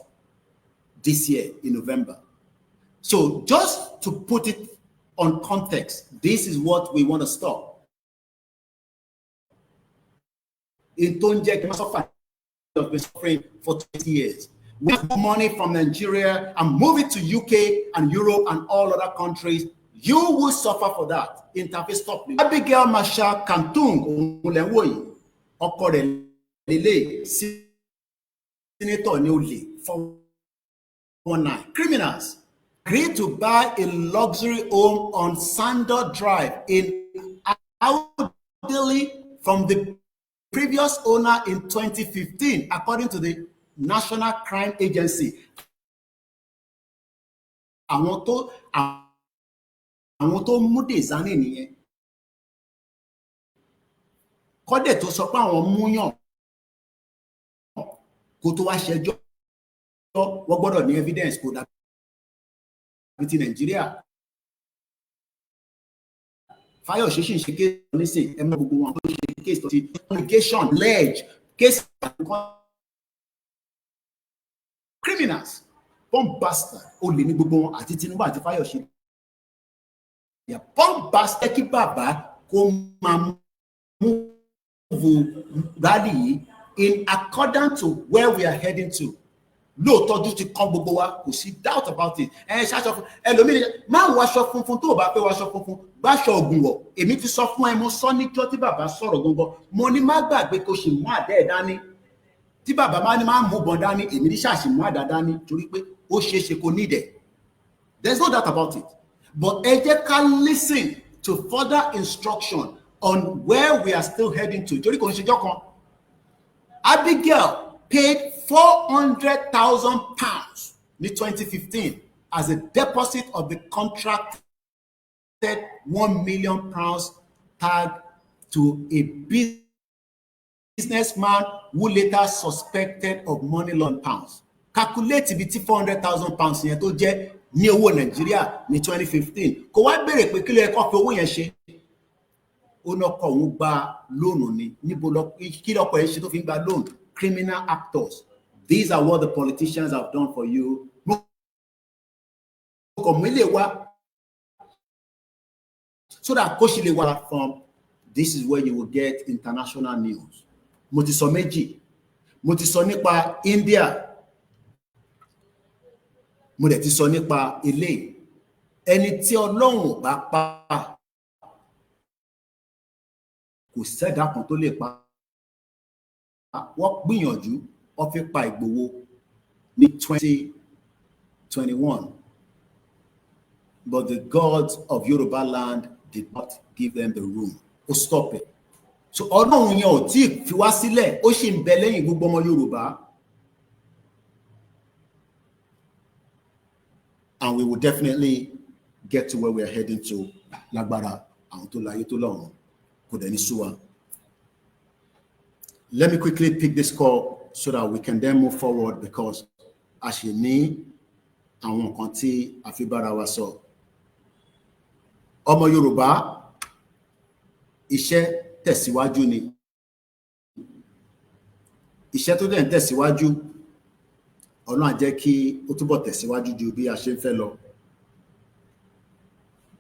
this year in November. So just to put it on context, this is what we want to stop. In Tonjek, have been suffering for 20 years. We have money from Nigeria and move it to UK and Europe and all other countries. You will suffer for that. Interface stop. Abigail Masha Kantung Ulewoyi Okore Lele Senator Newly for 19 criminals agreed to buy a luxury home on Sandor Drive in Audley from the previous owner in 2015, according to the National Crime Agency. Àwọn tó mú Dezani nìyẹn. Kọ́dẹ̀ tó sọ pé àwọn múyàn kó tó wá ṣẹjọ́ wọ́n gbọ́dọ̀ ní evidence kó dàbí ti Nàìjíríà. Fáyọ̀ṣe ṣì ń ṣe case nísìn ẹ mọ gbogbo wọn tó ṣe case tó ti allegation ledge case criminals bomb bastard olè ní gbogbo wọn àti Tinubu àti Fáyọ̀ṣe. Bomb bastard kí bàbá kó máa move rally yìí in accordance to where we are heading to. Lóòótọ́ ojú ti kán gbogbo wa kò sí doubt about it. Ẹ ṣaṣọ fún ẹlòmíì máa wọ aṣọ funfun tó o bá fẹ́ wọ aṣọ funfun gbáṣọ ògùn wọ̀. Èmi ti sọ fún ẹ mo sọ níjọ́ tí bàbá sọ̀rọ̀ gangan mo ní má gbàgbé kó ṣì mú àdá ẹ̀ dání. Tí bàbá máa ní máa mú bọ̀n dání èmi ní ṣàṣì mú àdá dání torí pé ó ṣeé ṣe kó need it. There's no doubt about it. But ẹ jẹ́ ká listen to further instruction on where we are still heading to. Torí kò ń ṣèjọ́ kan. Abigail paid £400,000 in 2015 as a deposit of the contracted £1 million tag to a businessman who later suspected of money laundering. Calculate ibi tí £400,000 yẹn tó jẹ́ ní owó Nàìjíríà ní 2015. Kò wá béèrè pé kí ló yẹ kó fi owó yẹn ṣe. Ó náà kọ̀ òun gba lóònù ni níbo kí lọ́kọ̀ yẹn ṣe tó fi ń gba lóònù. Criminal actors. These are what the politicians have done for you. So that platform, this is where you will get international news. Mo ti sọ méjì. Mo ti sọ nípa India. Mo dẹ̀ ti sọ nípa ilé. Ẹni tí Ọlọ́run bá pa kò sẹ́dá kan tó lè pa. Wọ́n gbìyànjú wọ́n fi pa Ìgbòho ní 2021, but the gods of Yoruba land did not give them the room. Ó stop it. So Ọlọ́run yẹn ò tí fi wá sílẹ̀ ó sì ń bẹ lẹ́yìn gbogbo ọmọ Yorùbá. And we will definitely get to where we are heading to lágbára àwọn tó láyé tó lọ́run kò dẹ̀ ní sú wa. Let me quickly pick this call so that we can then move forward because a ṣe ní àwọn nǹkan tí a fi bára wa sọ. Ọmọ Yorùbá iṣẹ́ tẹ̀síwájú ni. Iṣẹ́ tó dẹ̀ ń tẹ̀síwájú Ọlọ́run á jẹ́ kí ó túbọ̀ tẹ̀síwájú ju bí a ṣe ń fẹ́ lọ.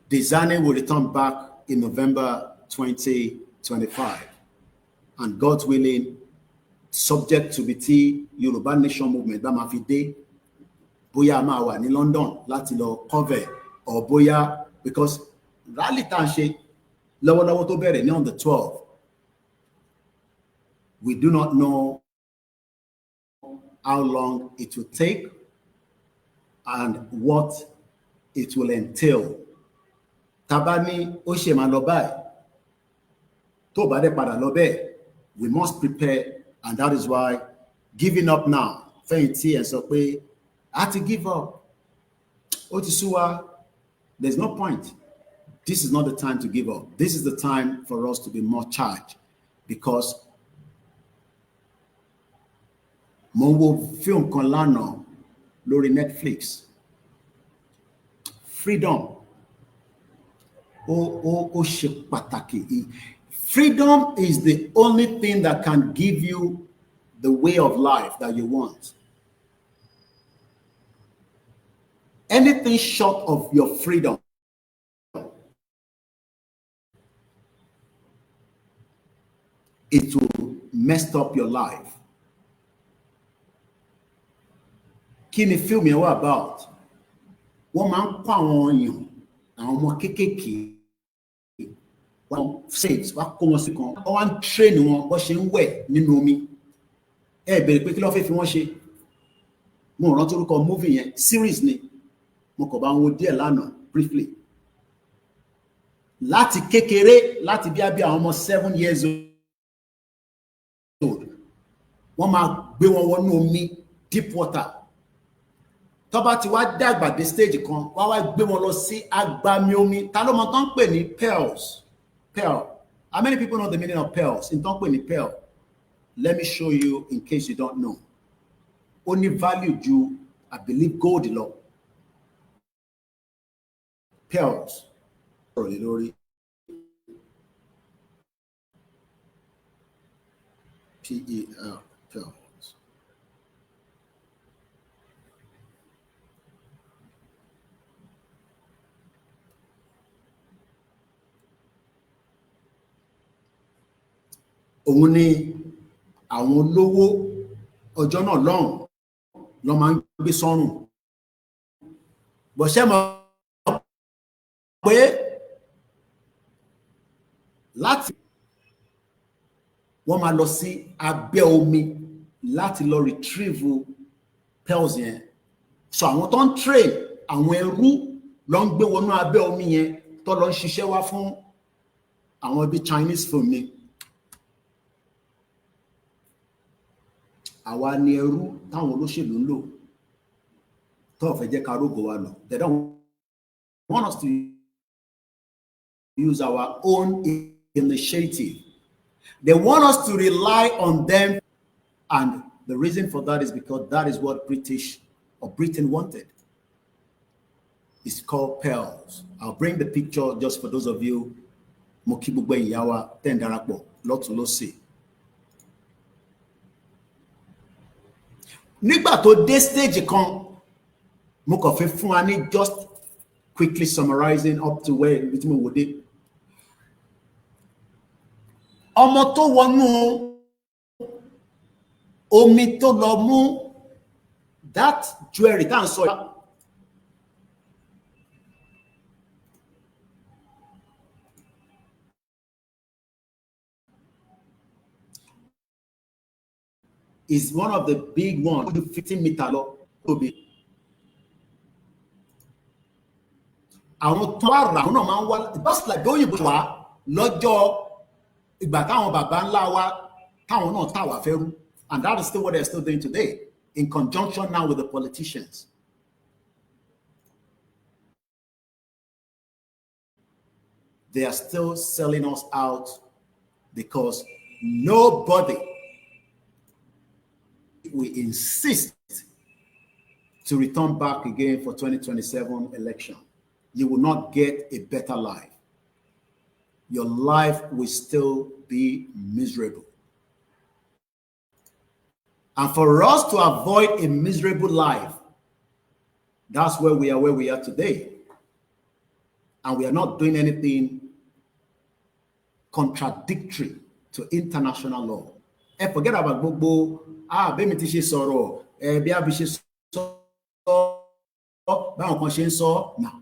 Designing will return back in November 2025. And God willing, subject to the Yoruba Nation movement bá máa fi dé, bóyá a máa wà ní London láti lọ cover or bóyá because rally tá a ṣe lọ́wọ́lọ́wọ́ tó bẹ̀rẹ̀ ní on the 12th. We do not know how long it will take and what it will entail. Tabani ó ṣe máa lọ báyìí. Tó bá dé padà lọ bẹ́ẹ̀. We must prepare, and that is why giving up now, fẹ̀yìntì ẹ̀ sọ pé a ti give up. Ó ti sú wa. There's no point. This is not the time to give up. This is the time for us to be more charged because mo wo film kan lánàá lórí Netflix. Freedom. Ó ṣe pàtàkì. Freedom is the only thing that can give you the way of life that you want. Anything short of your freedom it will mess up your life. Kí ni film yẹn wá about? Wọ́n máa ń kọ́ àwọn èèyàn, àwọn ọmọ kéékèèké. Wọ́n saves wá kó wọn sí kan wọ́n wá ń train wọn bó ṣe ń wẹ̀ nínú omi ẹ bẹ̀rẹ̀ pé kí ló fẹ́ fi wọ́n ṣe mo rántí orúkọ movie yẹn series ni mo kàn bá wọn díẹ̀ lánàá briefly láti kékeré láti bí àwọn ọmọ 7 years old wọ́n máa gbé wọn wọnú omi deep water tó bá ti wá dàgbà dé stage kan wá wá gbé wọn lọ sí agbami omi ta ló mọ̀ tán pè ní pearls. Pearl. How many people know the meaning of pearls? In Tongue pearl. Let me show you in case you don't know. only value you, I believe, gold law. Pearls. P-E-R-L. Pearls. Òun ni àwọn olówó ọjọ́ náà lọ́hùn lọ máa ń gbé sọ́rùn. Bọ̀ṣẹ́ mọ̀ pé láti wọ́n máa lọ sí abẹ́ omi láti lọ retrieve pearls yẹn. So àwọn tó ń train àwọn ẹrú lọ ń gbé wọnú abẹ́ omi yẹn tó lọ ń ṣiṣẹ́ wá fún àwọn ibi Chinese film ni. Àwa ni ẹrú táwọn olóṣèlú ń lò tó fẹ́ jẹ́ ká rógò wa lọ. They don't want us to use our own initiative. They want us to rely on them, and the reason for that is because that is what Britain wanted. It's called pearls. I'll bring the picture just for those of you. Mokibugbe Yawa Tendarapo Lotun Lose. Nígbà tó dé stage kan, mo kàn fẹ́ fún wa ní just quickly summarizing up to where ibi tí mo wò dé. Ọmọ tó wọnú omi tó lọ mú that jewelry tá à ń sọ yìí. Is one of the big ones, 15 meter long. Àwọn tó wà rà náà máa ń wá just like òyìnbó wá lọ́jọ́ ìgbà táwọn bàbá ńlá wa táwọn náà tà wá fẹ́rú, and that is still what they're still doing today in conjunction now with the politicians. They are still selling us out because nobody we insist to return back again for 2027 election. You will not get a better life. Your life will still be miserable. And for us to avoid a miserable life, that's where we are today. And we are not doing anything contradictory to international law. And forget about Gbogbo. Bẹ́ẹ̀ni ti ṣe sọ̀rọ̀ bí a bí ṣe sọ báwọn kan ṣe ń sọ. Now,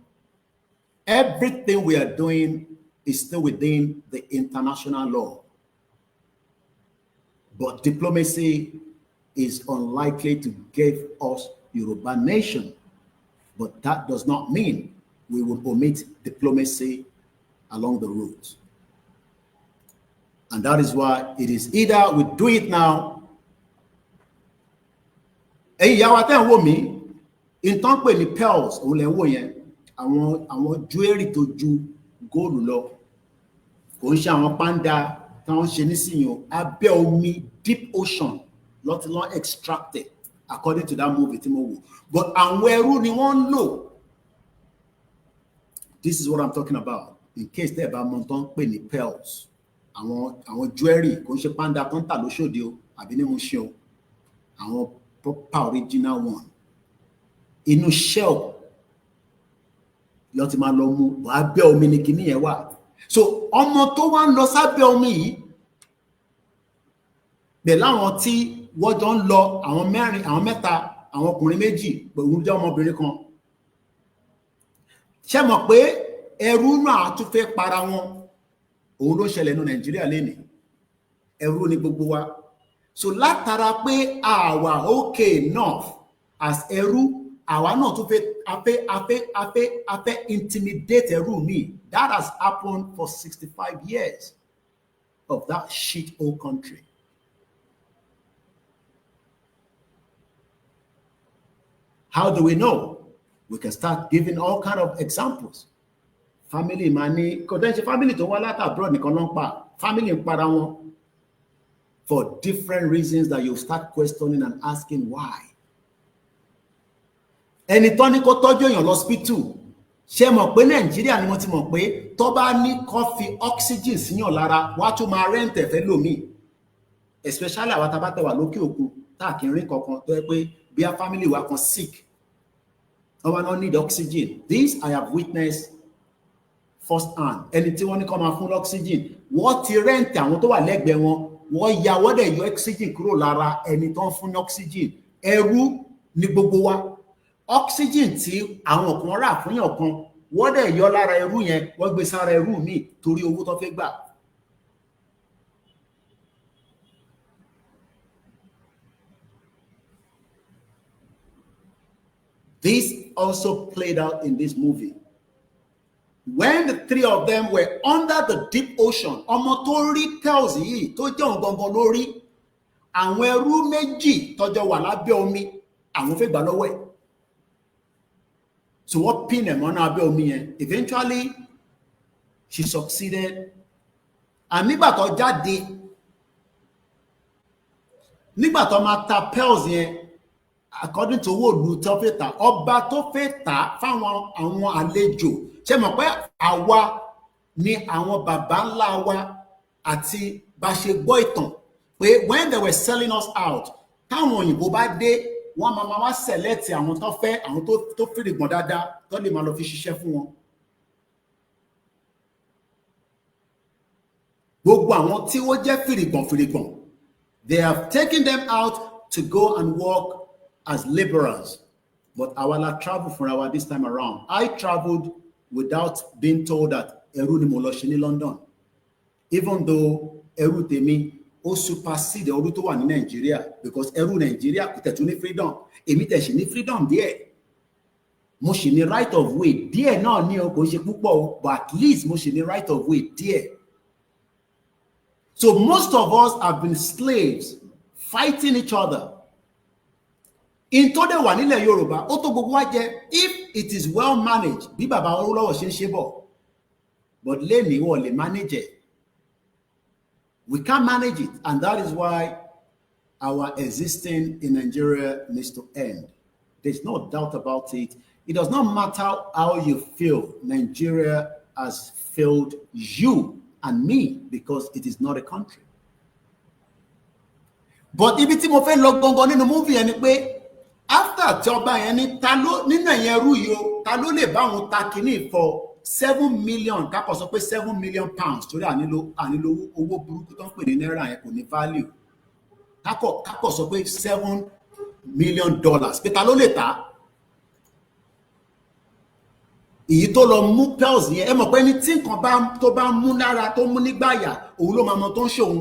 everything we are doing is still within the international law. But diplomacy is unlikely to give us Yoruba nation. But that does not mean we will omit diplomacy along the route. And that is why it is either we do it now. Ẹ̀yin ìyá wa tẹ́ ń wò mí, ìtàn pè ní pearls òun lẹ ń wò yẹn, àwọn jewelry tó ju góòlù lọ, kò ń ṣe àwọn panda táwọn ṣe nísìnyí abẹ́ omi deep ocean lọ́tí lọ́n extracted according to that movie tí mo wò, but àwọn ẹrú ni wọ́n ń lò. This is what I'm talking about in case tẹ́ ẹ bá mọ̀ tán pè ní pearls, àwọn jewelry kò ń ṣe panda tó ń tà lóṣòdì o àbí ní mo ṣe o, àwọn proper original one inú shell lọ ti máa lọ mú abẹ́ omi ní kíní yẹn wà. So ọmọ tó wá ń lọ sábẹ́ omi yìí pẹ̀lú àwọn tí wọ́n jọ ń lọ, àwọn mẹ́rin àwọn mẹ́ta àwọn ọkùnrin méjì pẹ̀lú jẹ́ ọmọbìnrin kan, ṣé mọ̀ pé ẹrú náà tún fẹ́ para wọn. Òun ló ṣẹlẹ̀ ní Nàìjíríà lénìí, ẹrú ni gbogbo wa. So látara pé àwa okay enough as ẹrú, àwa náà tún fẹ́ afẹ́ intimidate ẹrú mi. That has happened for 65 years of that shit old country. How do we know? We can start giving all kind of examples. Family money, kò family tó wá láti abroad nìkan ló ń pa, family ń para wọn for different reasons that you start questioning and asking why. ẹni tó ní kó tọ́jú èèyàn lọ́spítù ṣe mọ̀ pé Nàìjíríà ni mo ti mọ̀ pé tó bá ní kó fi oxygen síyàn lára wá tún máa rent ẹ̀fẹ́ lómi especially àwọn tá bá tẹ̀wà lókè òkun tá kì í rí kankan tó yẹ pé bí a family wa kan sick wọ́n wá náà need oxygen. This I have witnessed first hand. Ẹni tí wọ́n ní kó máa fún oxygen wọ́n ti rent àwọn tó wà lẹ́gbẹ̀ẹ́ wọn wọ́n ya wọ́n dẹ̀ yọ oxygen kúrò lára ẹni tó ń fún oxygen. Ẹrú ni gbogbo wa. Oxygen tí àwọn kan rà fún yàn kan wọ́n dẹ̀ yọ lára ẹrú yẹn wọ́n gbé sára ẹrú míì torí owó tó fẹ́ gbà. This also played out in this movie. When the three of them were under the deep ocean, ọmọ tó rí tells yìí tó jẹ́ òun gangan lórí àwọn ẹrú méjì tọ́jọ́ wà lábẹ́ omi àwọn fẹ́ gbà lọ́wọ́ ẹ̀. So what pin ẹ̀ mọ́ná abẹ́ omi yẹn? Eventually, she succeeded. And nígbà tó jáde, nígbà tó máa ta pearls yẹn, according to owó ìlú tó fẹ́ tà, ọba tó fẹ́ tà fáwọn àwọn àlejò ṣe mọ̀ pé àwa ni àwọn bàbá ńlá wa àti bá ṣe gbọ́ ìtàn pé when they were selling us out táwọn òyìnbó bá dé wọ́n máa wá select àwọn tó fẹ́ àwọn tó fìrìgbọ̀n dáadáa tó lè máa lọ fi ṣiṣẹ́ fún wọn. Gbogbo àwọn tí wọ́n jẹ́ fìrìgbọ̀n they have taken them out to go and work as laborers, but awala travel for our this time around. I traveled without being told that ẹrú ni mo lọ ṣe ní London, even though ẹrú tèmi ó supersede ẹrú tó wà ní Nigeria because ẹrú Nigeria kò tẹ̀tún ní freedom, èmi tẹ̀ ṣì ní freedom díẹ̀, mo ṣì ní right of way díẹ̀ náà ní o kò ṣe púpọ̀ but at least mo ṣì ní right of way díẹ̀. So most of us have been slaves fighting each other. In tó dẹ̀ wà nílẹ̀ Yorùbá ó tó gbogbo wa jẹ if it is well managed bí bàbá Awólọ́wọ̀ ṣe ń ṣe bọ̀ but lẹ́nìí wọ́n lè manage it. We can't manage it, and that is why our existing in Nigeria needs to end. There's no doubt about it. It does not matter how you feel. Nigeria has failed you and me because it is not a country. But ibi tí mo fẹ́ lọ gangan nínú movie yẹn ni pé after tí ọba yẹn ní ta ló nínú ẹ̀yẹn ẹrú yìí o ta ló lè bá òun ta kínní for 7 million kápọ̀ sọ pé 7 million pounds torí ànílò owó burúkú tó ń pè ní náírà yẹn kò ní value kápọ̀ sọ pé $7 million pé ta ló lè ta èyí tó lọ mú pearls yẹn ẹ mọ̀ pé ní tí nǹkan tó bá mú lára tó mú nígbàyà òun ló máa mọ tó ń ṣòun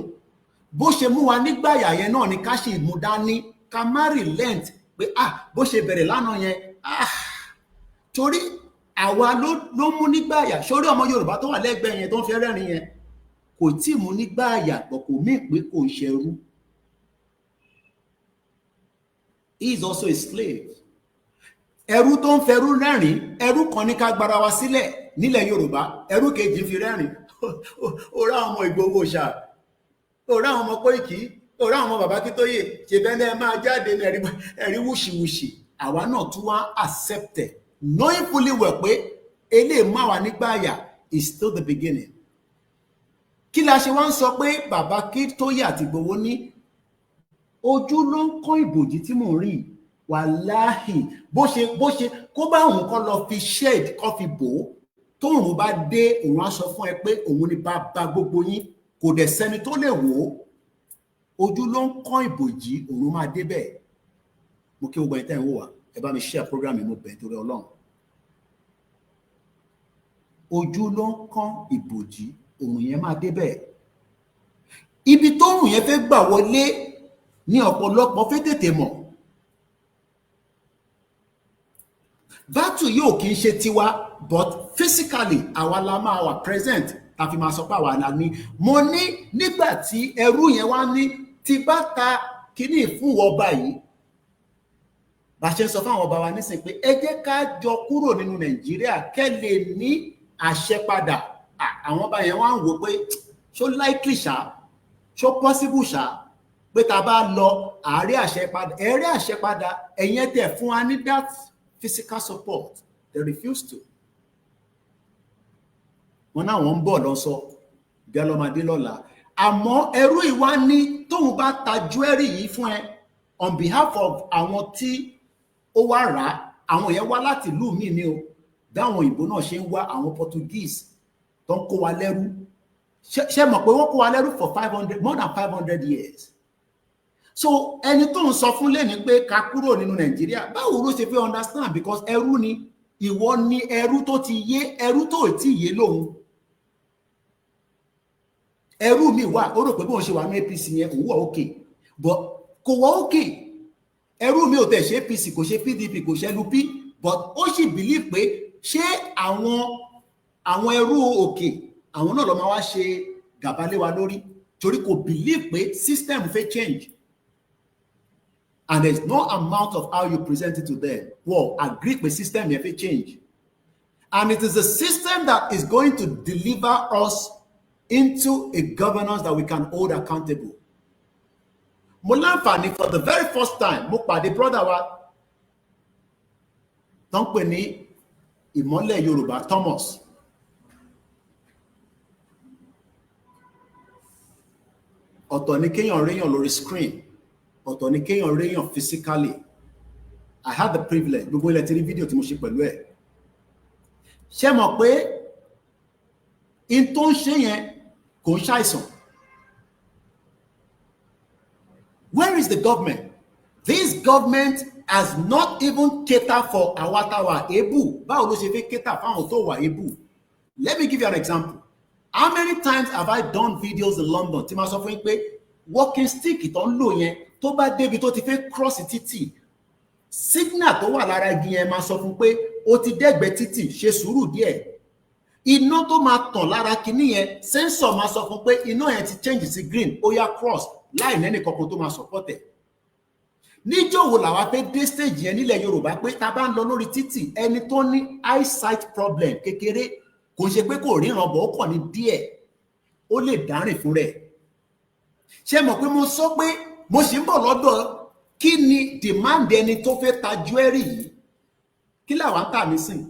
bó ṣe mú wa nígbàyà yẹn náà ni ká ṣe mú dání ká má relent pé bó ṣe bẹ̀rẹ̀ lánàá yẹn torí àwa ló mú nígbàyà sórí ọmọ Yorùbá tó wà lẹ́gbẹ̀ẹ́ yẹn tó ń fi rẹ́rìn yẹn kò tí ì mú nígbàyà pọ̀ kò mí pé kò ń ṣẹrú. He is also a slave. Ẹrú tó ń fẹrú rẹ́rìn ẹrú kan ní ká gbára wa sílẹ̀ nílẹ̀ Yorùbá ẹrú kejì fi rẹ́rìn ó rá ọmọ Ìgbòho ṣá ó rá ọmọ Kóìkì ó rá ọmọ bàbá Akíntóyè ṣe bẹ́ẹ̀ náà máa jáde ní ẹ̀rí wùṣìwùṣì àwa náà tún wá accepted knowing fully well pé eléyìí má wà nígbàyà is still the beginning. Kí la ṣe wá ń sọ pé bàbá Akíntóyè àti Ìgbòho ní ojú ló ń kọ́ ìbòjì tí mò ń rí wàláhì bó ṣe kó bá òun kọ́ lọ fi shade kọ́ fi bò ó tóun bá dé òun á sọ fún ẹ pé òun ni bàbá gbogbo yín kò dẹ̀ sẹ́ni tó lè wò ó ojú ló ń kọ́ ìbòjì òun máa dé bẹ́ẹ̀. Mo kí gbogbo ẹ̀yin tẹ́ ń wò wá ẹ bá mi share program yìí mo bẹ̀ torí Ọlọ́run. Ojú ló ń kọ́ ìbòjì òun yẹn máa dé bẹ́ẹ̀. Ibi tó òun yẹn fẹ́ gbà wọlé ní ọ̀pọ̀lọpọ̀ fẹ́ tètè mọ̀. Battle yóò kì í ṣe tiwa but physically àwa la máa wà present ta fi máa sọ pé àwa la ní. Mo ní nígbà tí ẹrú yẹn wá ní ti bá ta kíní fún ọba yìí bá ṣe ń sọ fáwọn ọba wa nísìnyí pé ẹ jẹ́ ká jọ kúrò nínú Nàìjíríà kẹ́ lè ní àṣẹ padà. Àwọn ọba yẹn wá ń wò pé ṣó likely ṣá ṣó possible ṣá pé ta bá lọ àárẹ̀ àṣẹ padà ẹ̀rẹ́ àṣẹ padà ẹ̀yẹn tẹ̀ fún wa ní that physical support. They refused to. Wọ́n náà wọ́n ń bọ̀ lọ́sọ bí ọlọ́mọdé lọ́la. Àmọ́ ẹrú ìwá ní tóun bá ta jewelry yìí fún ẹ on behalf of àwọn tí ó wá rà á, àwọn yẹn wá láti ìlú míì ni o. Bí àwọn òyìnbó náà ṣe ń wá àwọn Portuguese tó ń kó wa lẹ́rú. Ṣé mọ̀ pé wọ́n kó wa lẹ́rú for more than 500 years. So ẹni tó ń sọ fún lẹ́ni pé ká kúrò nínú Nàìjíríà, báwo ló ṣe fẹ́ understand, because ẹrú ni, ìwọ ni ẹrú tó ti yé, ẹrú tó ì tí yé lòun. Ẹrú mi wà, ó rò pé bóun ṣe wà ní APC yẹn òun wà okay, but kò wà okay. Ẹrú mi ò tẹ̀ ṣe APC, kò ṣe PDP, kò ṣe LP, but ó sì believe pé ṣé àwọn ẹrú òkè àwọn náà ló máa wá ṣe gàba lé wa lórí, torí kò believe pé system fẹ́ change. And there's no amount of how you present it to them. Well, agree with system if it change. And it is a system that is going to deliver us into a governance that we can hold accountable. Mo láǹfààní for the very first time, mo pàdé brother wa tó ń pè ní Ìmọ́lẹ̀ Yorùbá Thomas. Ọ̀tọ̀ ni kéèyàn réyàn lórí screen. Ọ̀tọ̀ ni kéèyàn réyàn physically. I had the privilege, gbogbo ilẹ̀ tí rí fídíò tí mo ṣe pẹ̀lú ẹ̀. Ṣé mọ̀ pé in tó ń ṣe yẹn kò ń ṣàìsàn? Where is the government? This government has not even catered for àwa tá wà able. Báwo ló ṣe fẹ́ cater fáwọn tó wà able? Let me give you an example. How many times have I done videos in London tí máa sọ fún yín pé walking stick tó ń lò yẹn tó bá débi tó ti fẹ́ cross títì, signal tó wà lára igi yẹn máa sọ fún pé ó ti dẹ́gbẹ̀ẹ́ títì, ṣe sùúrù díẹ̀. Iná tó máa tàn lára kinní yẹn, sensor máa sọ fún pé iná yẹn ti change sí green, ó yá cross, láì nẹ́nì kankan tó máa support ẹ̀. Níjọ́ wo làwa pé dé stage yẹn nílẹ̀ Yorùbá pé ta bá ń lọ lórí títì, ẹni tó ní eyesight problem kékeré, kò ṣe pé kò ríran bọ̀ ó kàn ní díẹ̀, ó lè dárìn fún rẹ̀. Ṣé mọ̀ pé mo sọ pé mo sì ń bọ̀ lọ́dọ̀ kí ni demand ẹni tó fẹ́ ta jewelry yìí? Kí làwa ń tà nísìn?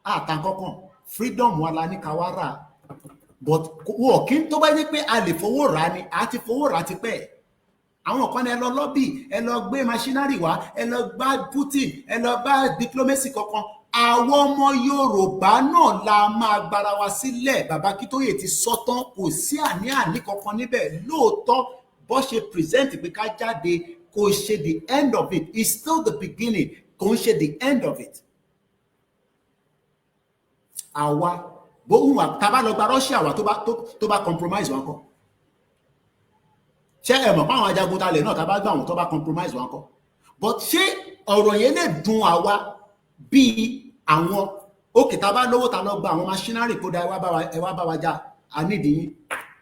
Àtàn kankan, freedom wa la ní ká wá rà. But wọ́n kí n tó bá yẹ pé a lè fowó rà ni, a ti fowó rà tipẹ́. Àwọn kan ẹ lọ lọ́bì, ẹ lọ gbé machinery wá, ẹ lọ bá Putin, ẹ lọ bá diplomacy kankan. Àwọn ọmọ Yorùbá náà la máa gbára wa sílẹ̀. Bàbá Akintoye ti sọ tán, kò sí àní-àní kankan níbẹ̀. Lóòótọ́ bó ṣe present pé ká jáde, kò ṣe the end of it. It's still the beginning, kò ń ṣe the end of it. Àwa bóun wà tá bá lọ gba Russia wà tó bá compromise wọn kọ́. Ṣé ẹ mọ̀ pé àwọn ajaguntalẹ̀ náà tá bá gbà wọn tó bá compromise wọn kọ́? But ṣé ọ̀rọ̀ yẹn lè dùn àwa bí àwọn òkè tá bá lówó tá lọ gba àwọn machinery kó dá ẹ wá bá wa jà a nídìí yín?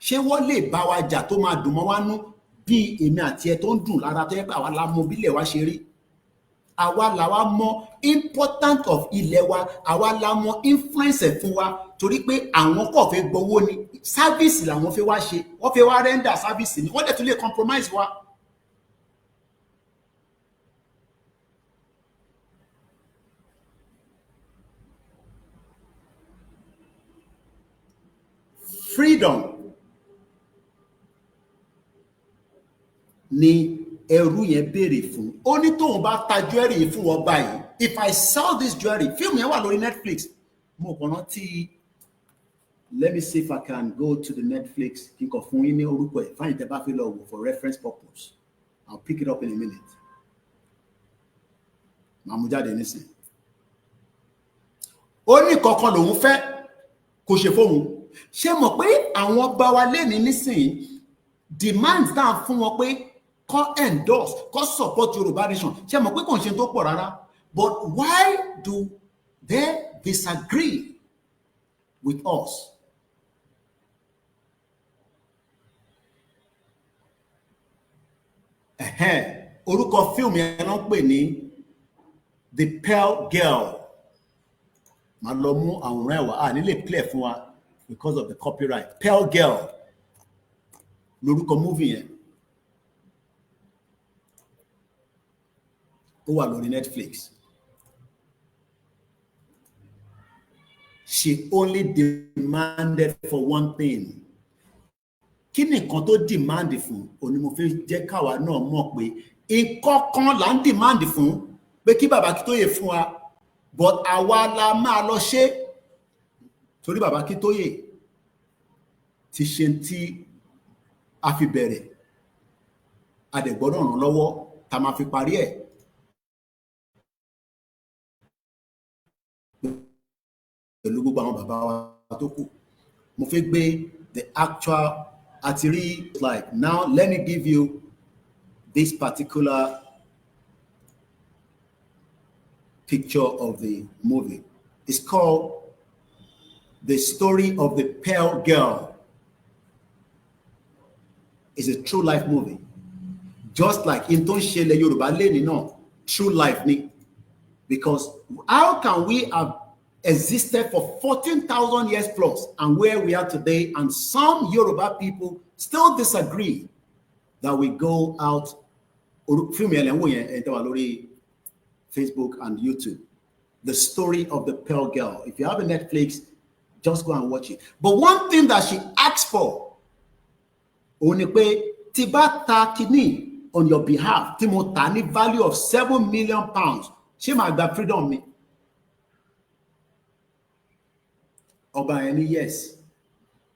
Ṣé wọ́n lè bá wa jà tó máa dùn mọ́ wá nú bí èmi àti ẹ tó ń dùn lára tó yẹ pé àwa la mọ̀ bílẹ̀ wa ṣe rí? Àwa làwa mọ̀ important of ilẹ̀ wa, àwa la mọ̀ influence ẹ̀ fún wa, torí pé àwọn kò fẹ́ gbowó ni, service làwọn fẹ́ wá ṣe, wọ́n fẹ́ wá render service ni, wọ́n dẹ̀ tún lè compromise wa. Freedom ni ẹrú yẹn béèrè fún. Ó ní tóun bá ta jewelry fún wọn báyìí, if I sell this jewelry, fíìmù yẹn wà lórí Netflix. Mo kàn rántí, let me see if I can go to the Netflix kí n kàn fún yín ní orúkọ ẹ̀ fáyìn tẹ́ bá fi lọ wò for reference purpose. I'll pick it up in a minute. Màá mú jáde nísìn. Ó ní kankan lòun fẹ́ kò ṣe fóun. Ṣé mọ̀ pé àwọn ọba wa lẹ́ni nísìn demand down fún wọn pé kó endorse, kó support Yorùbá nation? Ṣé mọ̀ pé kò ń ṣe tó pọ̀ rárá? But why do they disagree with us? Orúkọ fíìmù yẹn ló ń pè ní The Pearl Girl. Màá lọ mú àwòrán ẹ̀ wá, nílé play fún wa because of the copyright. Pearl Girl lórúkọ movie yẹn. Ó wà lórí Netflix. she only demanded for one thing. Kí ni nǹkan tó demand fún? Òní mo fẹ́ jẹ́ káwa náà mọ̀ pé nǹkan kan là ń demand fún pé kí bàbá Akintoye fún wa, but àwa la máa lọ ṣe torí bàbá Akintoye ti ṣe tí a fi bẹ̀rẹ̀, a dẹ̀ gbọ́dọ̀ ràn lọ́wọ́ tá máa fi parí ẹ̀. Pẹ̀lú gbogbo àwọn bàbá wa tó kù, mo fẹ́ gbé the actual Atiri slide. Now let me give you this particular picture of the movie. It's called The Story of the Pale Girl. It's a true life movie. Just like in Ton Shele Yoruba Leni, no, true life ni. Because how can we have existed for 14,000 years plus and where we are today, and some Yoruba people still disagree that we go out Facebook and YouTube. The Story of the Pale Girl. If you have a Netflix, just go and watch it. But one thing that she asked for, Tibata kini on your behalf, Timotani value of £7 million. She might have freedom me. Ọba ẹni yes,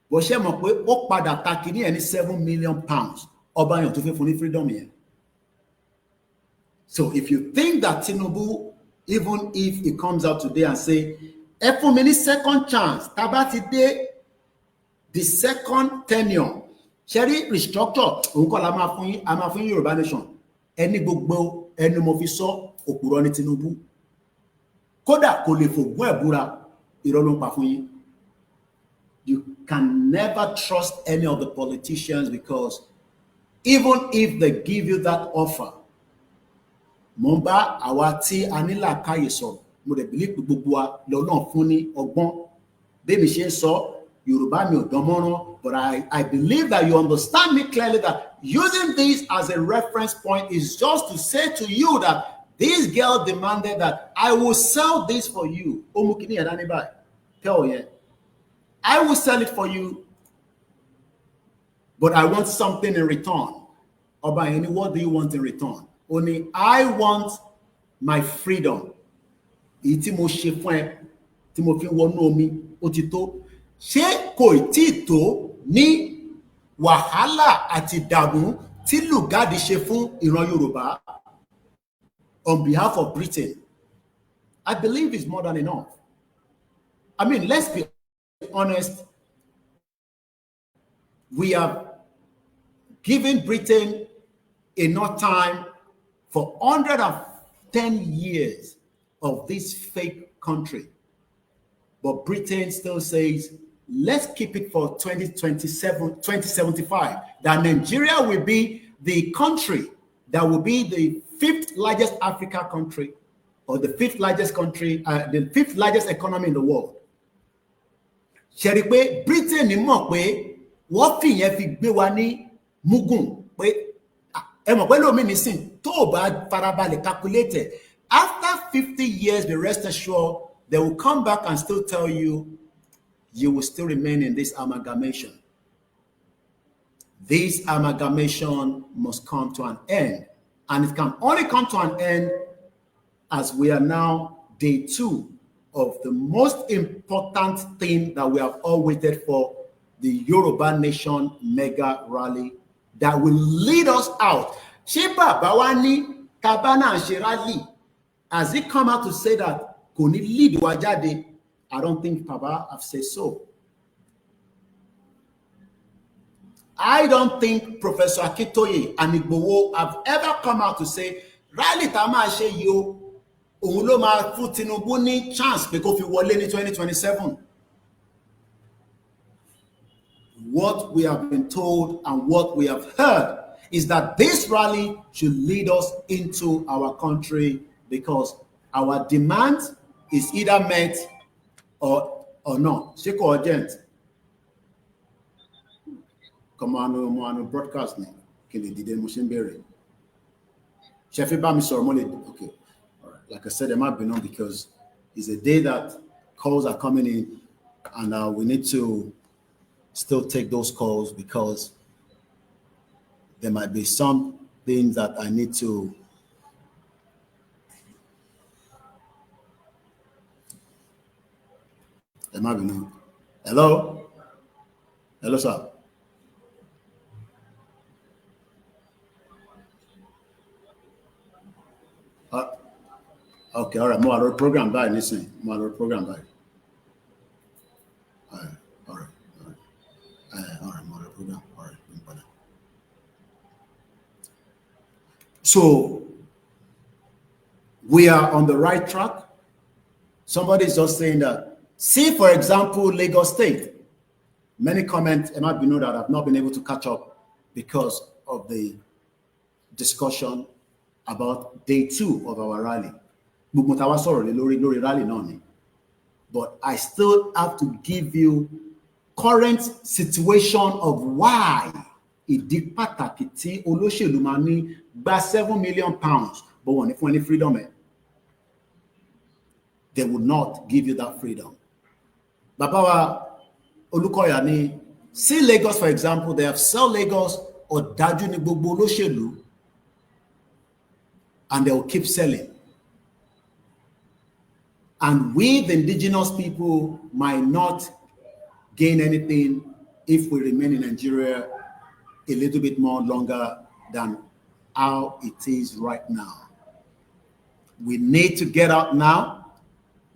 bó ṣe mọ̀ pé ó padà ta kìíní ẹni £7 million. Ọba yẹn tó fẹ́ fún ní freedom yẹn. So if you think that Tinubu, even if he comes out today and say, ẹ fún mi ní second chance, tá bá ti dé the second tenure, ṣẹ́rí restructure, òun kọ́ la máa fún yín, a máa fún yín Yorùbá nation. Ẹni gbogbo ẹnu mo fi sọ òpùrọ́ ní Tinubu. Kódà kò lè fògùn ẹ̀búra, irọ́ ló ń pa fún yín. You can never trust any of the politicians because even if they give you that offer, Momba awati anila kayeso, mo de believe gbogbo wa lọ́nà fún ní ọgbọ́n. Bí mi ṣe sọ, Yorùbá mi ò dánmọ́rán, but I believe that you understand me clearly that using this as a reference point is just to say to you that this girl demanded that I will sell this for you. Omukini adanibai. Tell you. I will sell it for you, but I want something in return. Obayeni, what do you want in return? Only I want my freedom. Iti mo ṣe fún ẹ, tí mo fi wọnú omi, ó ti tó. Ṣé kò tí tó ní wàhálà àti ìdààmú tí Lugard ṣe fún ìran Yorùbá on behalf of Britain? I believe it's more than enough. I mean, let's be honest, we have given Britain enough time for 110 years of this fake country. But Britain still says, let's keep it for 2075, that Nigeria will be the country that will be the 5th largest African country, or the 5th largest country, the 5th largest economy in the world. Ṣẹ̀rí pé Britain mọ̀ pé wọ́n fìyẹn fi gbé wa ní mugun pé ẹ mọ̀ pé lómi nísìn tó o bá farabalẹ̀ calculate after 50 years, be rest assured they will come back and still tell you you will still remain in this amalgamation. This amalgamation must come to an end, and it can only come to an end as we are now day 2 of the most important thing that we have all waited for, the Yoruba Nation mega rally that will lead us out. Ṣé bàbá wa ní Tabana ṣe rally? Has he come out to say that kò ní lead wa jáde? I don't think Baba have said so. I don't think Professor Akintoye and Igboho have ever come out to say rally tá máa ṣe yìí o, òun ló máa fún Tinubu ní chance pé kó fi wọlé ní 2027. What we have been told and what we have heard is that this rally should lead us into our country because our demand is either met or not. Sheko urgent. Come on, broadcast me. Okay, all right. Like I said, it might be on because it's a day that calls are coming in And we need to still take those calls because there might be some things that I need to Hello? Hello, sir. Okay, all right. More program by listen. More program by. All right. More program. All right. So we are on the right track. Somebody is just saying that. See, for example, Lagos State. Many comments, it might be known that I've not been able to catch up because of the discussion about day 2 of our rally. But I still have to give you current situation of why ìdí pàtàkì tí olóṣèlú máa ní gba £7 million, but wọ́n ní fún ẹni freedom ẹ̀. They would not give you that freedom. Bàbá wa Olúkọ̀yà ní, see Lagos, for example, they have sell Lagos ọ̀dájú ní gbogbo olóṣèlú, and they will keep selling. And we, the indigenous people, might not gain anything if we remain in Nigeria a little bit more longer than how it is right now. We need to get out now.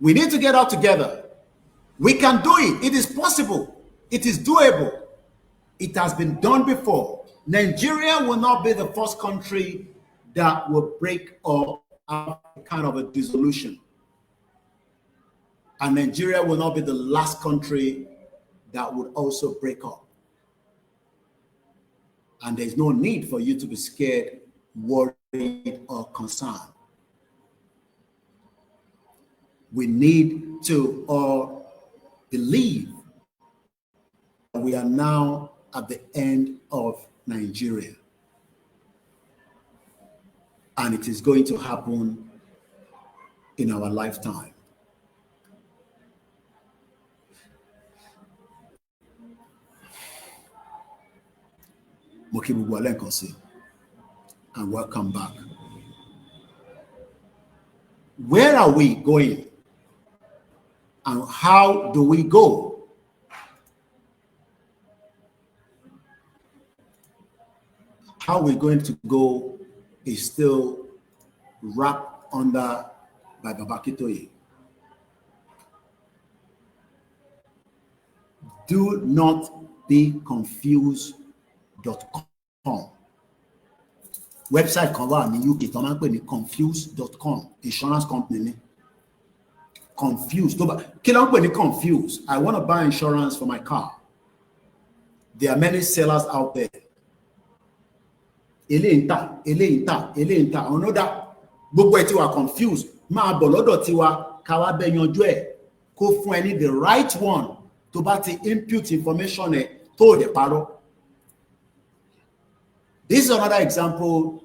We need to get out together. We can do it. It is possible. It is doable. It has been done before. Nigeria will not be the first country that will break up kind of a dissolution. And Nigeria will not be the last country that would also break up. And there's no need for you to be scared, worried, or concerned. We need to all believe that we are now at the end of Nigeria. And it is going to happen in our lifetime. And welcome back. Where are we going? And how do we go? How we're going to go is still wrapped under by Akintoye. Do not be confused.com. Website kan wà ní UK tó máa ń pè ní confused.com, insurance company ni. Confused. Kí ló ń pè ní confused? I want to buy insurance for my car. There are many sellers out there. Eléyìí ń tà. Ọ̀nà gbogbo ẹ̀ tí wà confused. Máa bọ̀ lọ́dọ̀ tiwa ká wá bẹ́ yanjú ẹ̀ kó fún ẹ ní the right one tó bá ti input information ẹ̀ tó dẹ̀ parọ́. This is another example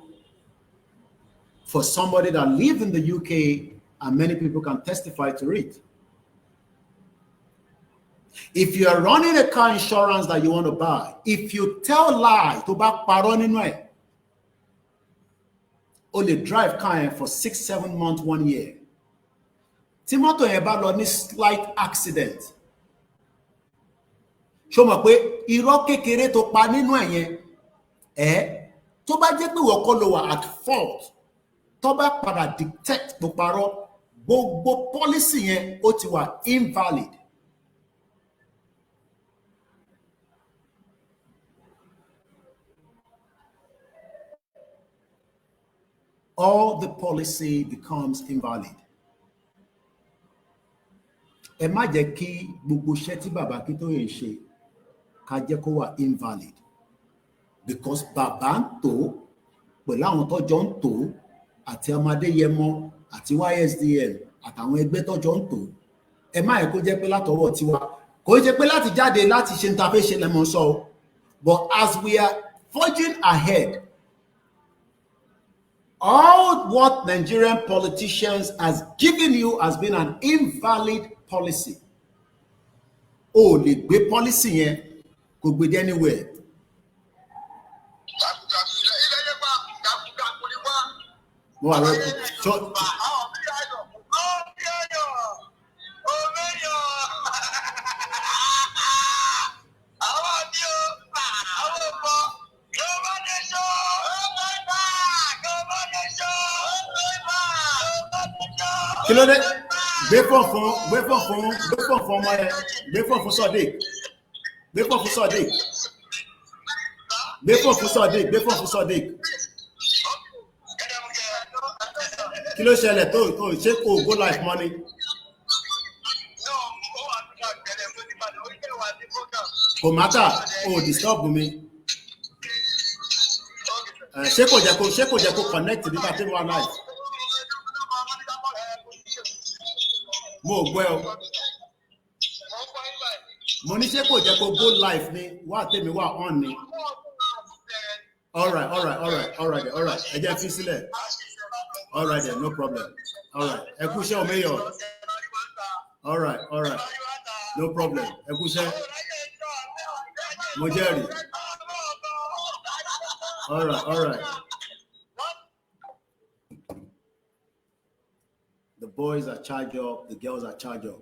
for somebody that lives in the UK, and many people can testify to it. If you are running a car insurance that you want to buy, if you tell lie to back parọ́ nínú ẹ̀, only drive car for 6-7 months, 1 year. Tí mọ́tò yẹn bá lọ ní slight accident. Ṣó mọ̀ pé irọ́ kékeré tó pa nínú ẹ̀ yẹn, tó bá jẹ́ pé wọ́n kọ́ ló wà at fault, tó bá padà detect tó parọ́, gbogbo policy yẹn ó ti wà invalid. All the policy becomes invalid. Ẹ má jẹ́ kí gbogbo iṣẹ́ tí bàbá Akintoye ń ṣe ká jẹ́ kó wà invalid. Because bàbá ń tò pẹ̀lú àwọn tọ́jọ́ ń tò àti Adéyẹmọ àti YSDM àtàwọn ẹgbẹ́ tọ́jọ́ ń tò. Ẹ má yẹ kó jẹ́ pé látọwọ́ tiwa. Kò jẹ́ pé láti jáde láti ṣe ń ta fẹ́ ṣe lẹ́mọ̀ sọ. But as we are forging ahead, all what Nigerian politicians has given you has been an invalid policy. o lè gbé policy yẹn kò gbé dé anywhere. Mo wà lọ kí ló dé gbé fún ọmọ ẹ gbé fún Sodiq kí ló ṣẹlẹ̀ tó ṣe kò go life money kò mátà o disturb mi ṣé kò jẹ́ kó connect nígbà tí wọ́n live. Mo gbọ́ o. Mo ní ṣé kò jẹ́ kó go live ni wá tèmi wá on ni. All right. Ẹ jẹ́ fi sílẹ̀. All right then, no problem. All right. Ẹ kú iṣẹ́ o mayor. All right. No problem. Ẹ kú iṣẹ́. Mo jẹ́rìí. All right. The boys are charged up, the girls are charged up.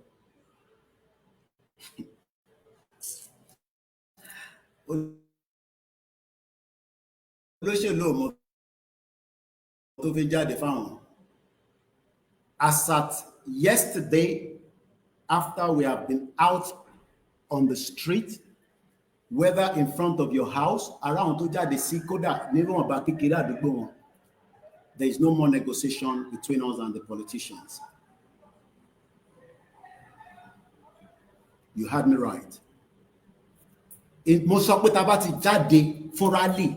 As at yesterday, after we have been out on the street, whether in front of your house, around there is no more negotiation between us and the politicians. You heard me right. Mo sọ pé tá bá ti jáde fún rally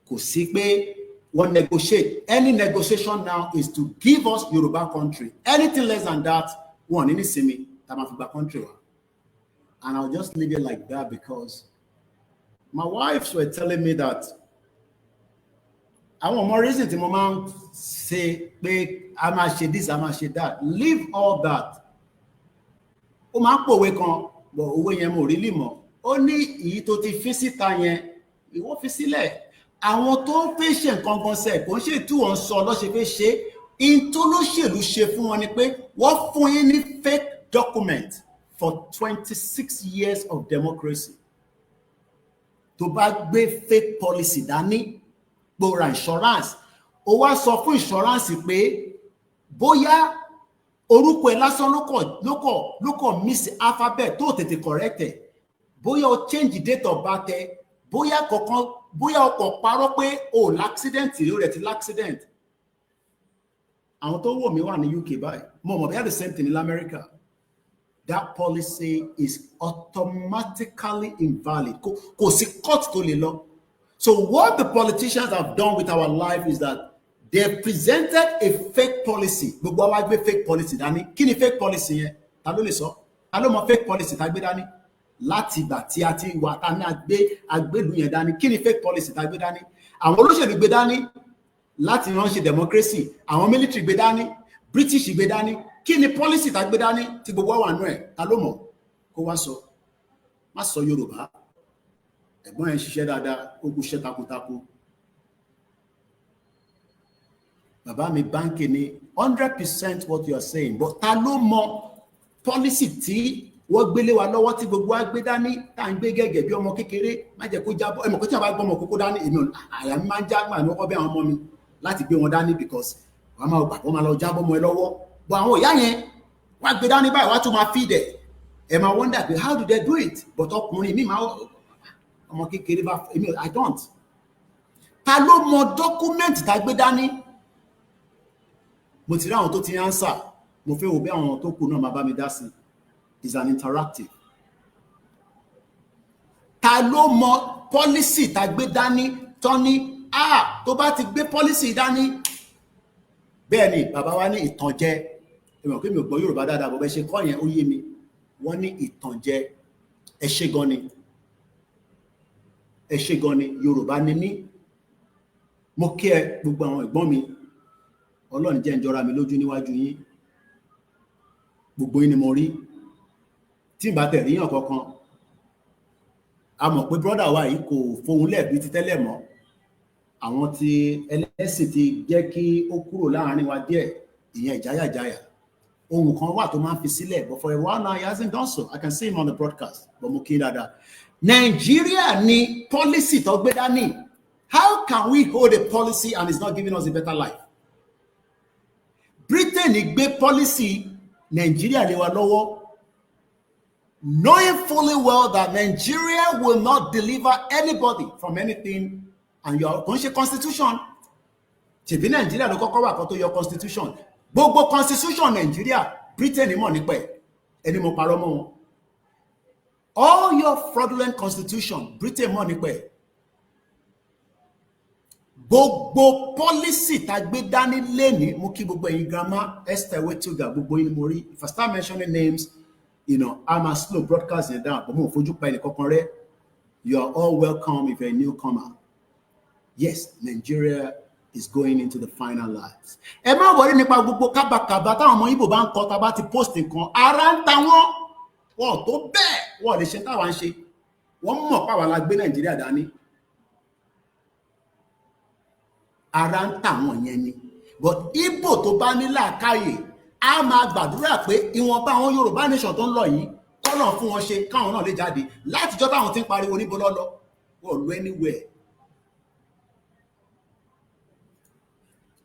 kò sí pé wọ́n negotiate. Any negotiation now is to give us Yoruba country. Anything less than that, one ní nísìmí tá máa fi gba country wa. And I'll just leave it like that because my wives were telling me that àwọn more reason tí mo máa ń ṣe pé a máa ṣe this, a máa ṣe that. Leave all that. Ó máa ń pòwe kan, but owó yẹn mo really mọ̀. Ó ní èyí tó ti fi síta yẹn, ìwọ fi sílẹ̀. Àwọn tó ń fẹ́ ṣe nǹkan gan sẹ̀ kò ń ṣe tí wọ́n sọ lọ́ ṣe fẹ́ ṣe. In tó lóṣèlú ṣe fún wọn ni pé wọ́n fún yín ní fake document for 26 years of democracy. Tó bá gbé fake policy dání, gbòòrà insurance, ó wá sọ fún insurance pé bóyá orúkọ ẹ lásán ló kọ miss alphabet tó tètè correct ẹ, bóyá o change date of birth ẹ, bóyá ọkọ̀ parọ́ pé o l'accident rí o rẹ̀ ti l'accident. Àwọn tó wò mí wà ní UK báyìí, mo mọ̀ bóyá the same thing in America. That policy is automatically invalid. Kò sí court tó lè lọ. So what the politicians have done with our life is that they presented a fake policy. Gbogbo wa gbé fake policy dání. Kí ni fake policy yẹn? Ta ló lè sọ? Ta ló mọ̀ fake policy tá gbé dání? Láti ìgbà tí a ti wà tá ní agbélu yẹn dání. Kí ni fake policy tá gbé dání? Àwọn olóṣèlú gbé dání láti ránṣẹ́ democracy. Àwọn military gbé dání. British gbé dání. Kí ni policy tá gbé dání tí gbogbo wa nú ẹ̀? Ta ló mọ̀? Kó wá sọ. Má sọ Yorùbá. Ẹ̀gbọ́n yẹn ṣiṣẹ́ dáadáa, ó kú iṣẹ́ takuntakun. Bàbá mi báńkì ní 100% what you are saying, but ta ló mọ̀ policy tí wọ́n gbélé wa lọ́wọ́ tí gbogbo wa gbé dání tá ń gbé gẹ́gẹ́ bí ọmọ kékeré má jẹ́ kó jábọ́. Ẹ̀mọ̀ kó tí a bá gbọ́ ọmọ kókó dání èmi àyà mi máa ń já gbà ní ọkọ̀ bí àwọn ọmọ mi láti gbé wọn dání because wọ́n máa gbà wọ́n máa lọ jábọ́ ọmọ ẹ lọ́wọ́. But àwọn ìyá yẹn wọ́n gbé dání báyìí wọ́n tún máa feed ẹ̀. Ẹ máa wonder pé how do they do it? But ọkùnrin mi máa ọmọ kékeré bá èmi I don't. Ta ló mọ̀ document tá gbé dání? Mo ti rí àwọn tó ti answer, mo fẹ́ wo bí àwọn tó kù náà máa bá mi dá sí. Is an interactive. Ta ló mọ̀ policy tá gbé dání tán ní tó bá ti gbé policy dání. Bẹ́ẹ̀ ni bàbá wa ní ìtànjẹ. Èmi ò pé mi ò gbọ́ Yorùbá dáadáa bó bẹ́ ṣe kọ́ yẹn ó yé mi. Wọ́n ní ìtànjẹ. Ẹ ṣé gan ni. Ẹ ṣé gan ni Yorùbá ni mí. Mo kí ẹ gbogbo àwọn ẹ̀gbọ́n mi. Ọlọ́run jẹ́ ń jọra mi lójú níwájú yín. Gbogbo yín ni mo rí. tí n bá tẹ̀ ríyàn kankan a mọ̀ pé brọ́dà wa yìí kò fohùn lẹ́ẹ̀bí ti tẹ́lẹ̀ mọ́ àwọn tí ẹlẹ́sìn ti jẹ́ kí ó kúrò láàrin wa díẹ̀ ìyẹn ìjáyàjáyà ohun kan wà tó máa ń fi sílẹ̀ but for a while now he hasn't done so. I can see him on the broadcast but mo kí dáadáa. Nàìjíríà ni policy tó gbé dání. How can we hold a policy and it's not giving us a better life? Britain gbé policy Nigeria lé wa lọ́wọ́, knowing fully well that Nigeria will not deliver anybody from anything and your constitution. Ṣebí Nigeria ló kọ́kọ́ wà kó tó yọ constitution. Gbogbo constitution Nigeria, Britain mọ̀ nípa ẹ̀, ẹni mo parọ́ mọ́ wọn. All your fraudulent constitution, Britain mọ̀ nípa ẹ̀. Gbogbo policy tá gbé dání lẹ́ni mo kí gbogbo ẹ̀yin grandma Esther Wetuga gbogbo yín mo rí. If I start mentioning names, you know, I'm a slow broadcasting down but mo fojú pa ẹni kankan rẹ. You are all welcome if you're a newcomer. Yes, Nigeria is going into the final lives. Ẹ má worry nípa gbogbo kábàkàbà táwọn ọmọ Ìgbò bá ń kọ tá bá ti post nǹkan ara ń ta wọ́n tó bẹ́ẹ̀ wọ́n lè ṣe táwa ń ṣe. Wọ́n mọ̀ pàwọ́ la gbé Nàìjíríà dání. Ara ń tà wọ́n yẹn ni. But Ìgbò tó bá ní làákàyè a máa gbàdúrà pé ìwọ̀nba àwọn Yorùbá nation tó ń lọ yìí kọ́nà fún wọn ṣe káwọn náà lè jáde látijọ́ táwọn ti ń pariwo níbo lọ́lọ́ wọ́n lọ anywhere.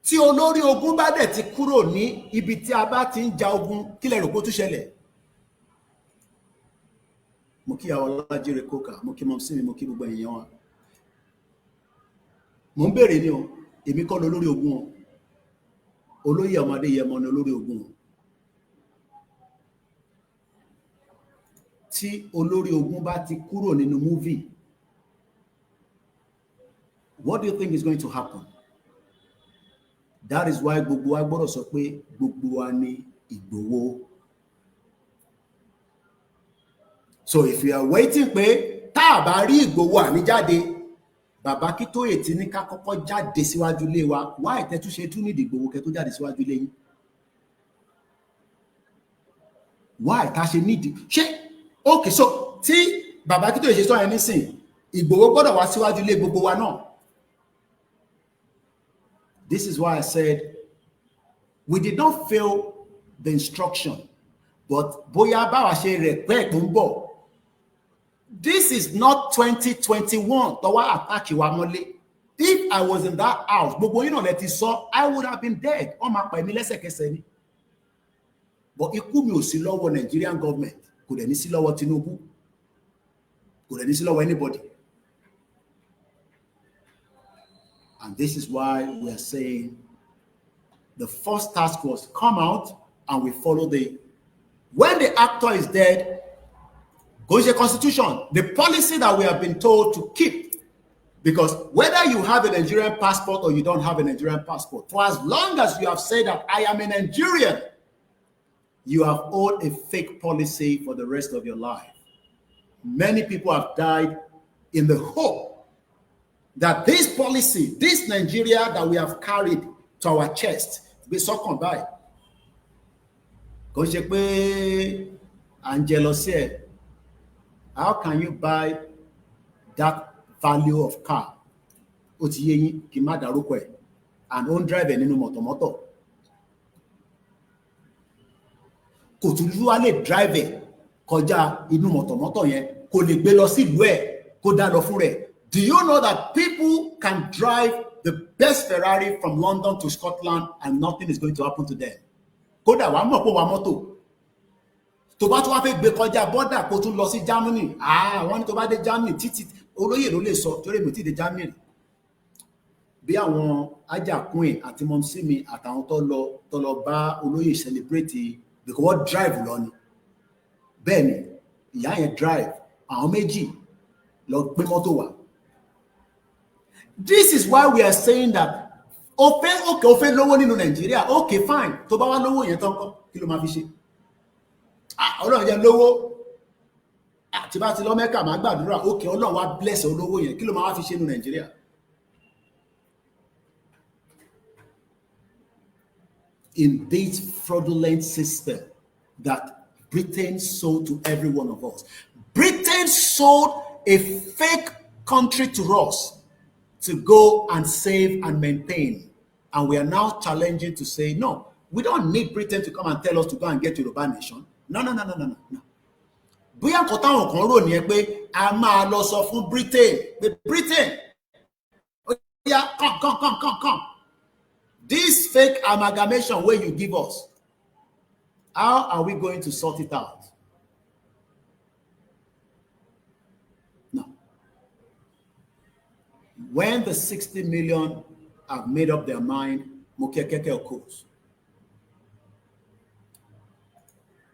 Tí olórí ogun bá dẹ̀ ti kúrò ní ibi tí a bá ti ń ja ogun kí lẹ rò kó tún ṣẹlẹ̀. Mo kí àwọn Ọlájírè Kókà, mo kí mọ́mísí mi, mo kí gbogbo èèyàn wa. Mo ń béèrè ni o, èmi kọ́ lọ lórí ogun o. Olóyè ọmọdé yẹmọ ni olórí ogun o. Tí olórí ogun bá ti kúrò nínú movie, what do you think is going to happen? That is why gbogbo wa gbọ́dọ̀ sọ pé gbogbo wa ní Ìgbòho. So if you are waiting pé tá a bá rí Ìgbòho àní jáde, Bàbá Akintoye ti ní ká kọ́kọ́ jáde síwájú ilé wa, wá ìtẹ́túnṣe tún ní Ìgbòho kẹ́ tó jáde síwájú ilé yín. Wá ìta ṣe nídìí. Ṣé okay so tí Bàbá Akintoye ṣe sọ yẹn nísìn, Ìgbòho gbọ́dọ̀ wá síwájú ilé gbogbo wa náà. This is why I said we did not fail the instruction, but bóyá báwa ṣe rẹ̀ pẹ́ tó ń bọ̀. This is not 2021 tó wá attack wa mọ́lé. If I was in that house, gbogbo yín náà lẹ ti sọ, I would have been dead. Wọ́n máa pa èmi lẹ́sẹ̀kẹsẹ̀ ni. But ikú mi ò sí lọ́wọ́ Nigerian government, kò dẹ̀ ní sí lọ́wọ́ Tinubu, kò dẹ̀ ní sí lọ́wọ́ anybody. And this is why we are saying the first task was come out and we follow when the actor is dead, go to the constitution, the policy that we have been told to keep. Because whether you have a Nigerian passport or you don't have a Nigerian passport, for as long as you have said that I am a Nigerian, you have owed a fake policy for the rest of your life. Many people have died in the hope that this policy, this Nigeria that we have carried to our chest, be succumbed by. How can you buy that value of car? And own drive nínú mọ̀tọ̀mọ́tọ̀. Kò tún lúwa lè drive kọjá inú mọ̀tọ̀mọ́tọ̀ yẹn, kò lè gbé lọ sí ìlú ẹ̀, kó dá lọ fún rẹ̀. Do you know that people can drive the best Ferrari from London to Scotland and nothing is going to happen to them? Kódà wàá mọ̀ pé wàá mọ́tò. Tó bá tún wá fẹ́ gbé kọjá border kó tún lọ sí Germany. Wọ́n ní tó bá dé Germany títí olóyè ló lè sọ torí mo ti dé Germany. Bí àwọn Ajakun àti mọ́mísí mi àtàwọn tó lọ bá olóyè celebrate because wọ́n drive lọ ni. Bẹ́ẹ̀ ni ìyá yẹn drive àwọn méjì lọ gbé mọ́tò wá. This is why we are saying that okay lówó nínú Nigeria, okay fine, tó bá wá lówó yẹn tán kọ́ kí ló máa fi ṣe? Ọlọ́run jẹ́ lówó, tí bá ti lọ Mẹ́kà máa gbàdúrà, okay Ọlọ́run wá bless olówó yẹn, kí ló máa wá fi ṣe nínú Nigeria? In this fraudulent system that Britain sold to every one of us. Britain sold a fake country to us to go and save and maintain. And we are now challenging to say, no, we don't need Britain to come and tell us to go and get Yoruba nation. No. Bóyá nǹkan táwọn kan rò nìyẹn pé a máa lọ sọ fún Britain pé Britain, yeah, come. This fake amalgamation where you give us, how are we going to sort it out? No. When the 60 million have made up their mind, Mokekeke occurs.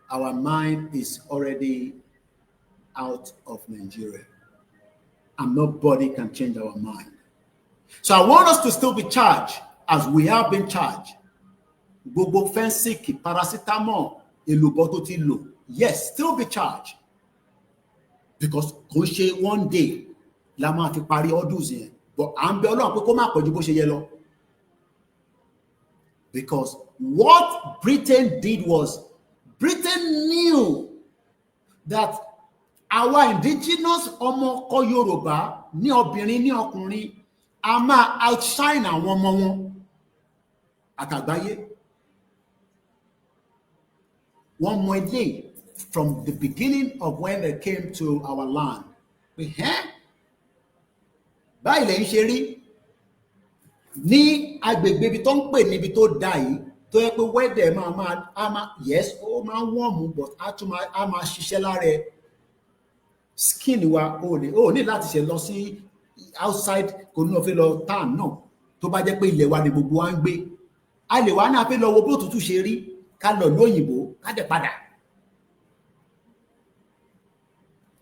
Our mind is already out of Nigeria, and nobody can change our mind. So I want us to still be charged as we have been charged. Gbogbo fensiki, paracetamol, eluboto ti lo. Yes, still be charged. Because kò ṣe one day la máa fi parí ọdún yẹn. But à ń bẹ Ọlọ́run pé kó má pọ̀jù bó ṣe yẹ lọ. Because what Britain did was, Britain knew that our indigenous ọmọ ọkọ Yorùbá ní obìnrin ní ọkùnrin a máa outshine àwọn ọmọ wọn àtàgbáyé. One more day from the beginning of when they came to our land. Báyìí lẹ́yìn ṣe rí ní agbègbè ibi tó ń pè níbi tó dá yìí tó yẹ pé weather yes ó máa warm but a máa ṣiṣẹ́ lára ẹ. Skin wa ó ní láti ṣe lọ sí outside kò ní ọ̀fẹ́ lọ town náà tó bá jẹ́ pé ilẹ̀ wa ni gbogbo wa ń gbé. A lè wá náà fẹ́ lọ wo bó tútù ṣe rí ká lọ lóyìnbó ká dẹ̀ padà.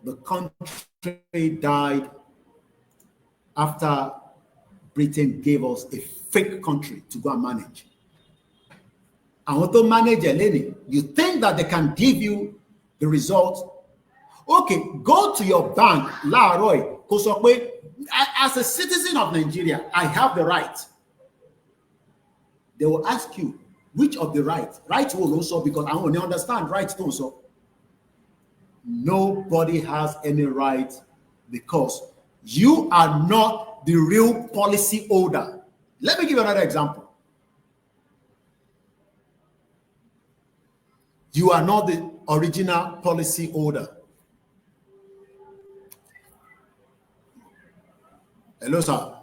The country died after Britain gave us a fake country to go and manage. Àwọn tó manage ẹ̀ lẹ́nìí, you think that they can give you the result? Okay, go to your bank láàárọ̀ ẹ̀ kó sọ pé as a citizen of Nigeria, I have the right. They will ask you, which of the right will also, because I only understand right don't so. Nobody has any right because you are not the real policy holder. Let me give you another example. You are not the original policy holder. Hello, sir.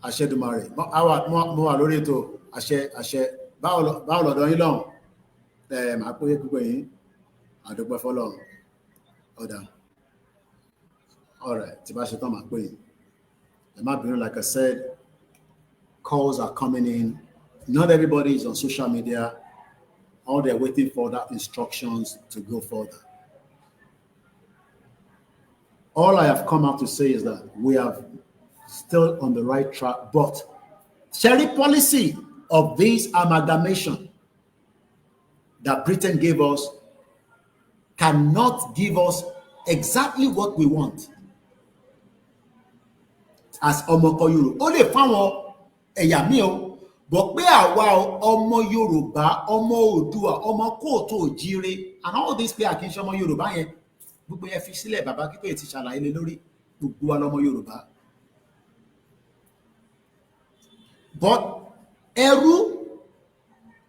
Àṣẹ Dumare. Mo wà lórí ètò àṣẹ. Báwo lọ́dọ̀ yín lọ́hùn? Màá pé púpọ̀ yín. Àdúgbò fọ́lọ́run. Ọ̀dà. All right. Tí bá ṣe tán màá pé yín. Ẹ má bínú, like I said, calls are coming in. Not everybody is on social media. All they're waiting for that instructions to go further. All I have come out to say is that we are still on the right track, but cherry policy of this amalgamation that Britain gave us cannot give us exactly what we want as ọmọ ọkọ Yorùbá. Ó lè fáwọn ẹ̀yà mi o, but pé àwa ọmọ Yorùbá, ọmọ Oòduà, ọmọ kóòtù òjíire, and all these pé àkínṣe ọmọ Yorùbá yẹn gbogbo yẹn fi sílẹ̀, bàbá Akintoye ti ṣàlàyé lé lórí, gbogbo wa lọmọ Yorùbá. But ẹrú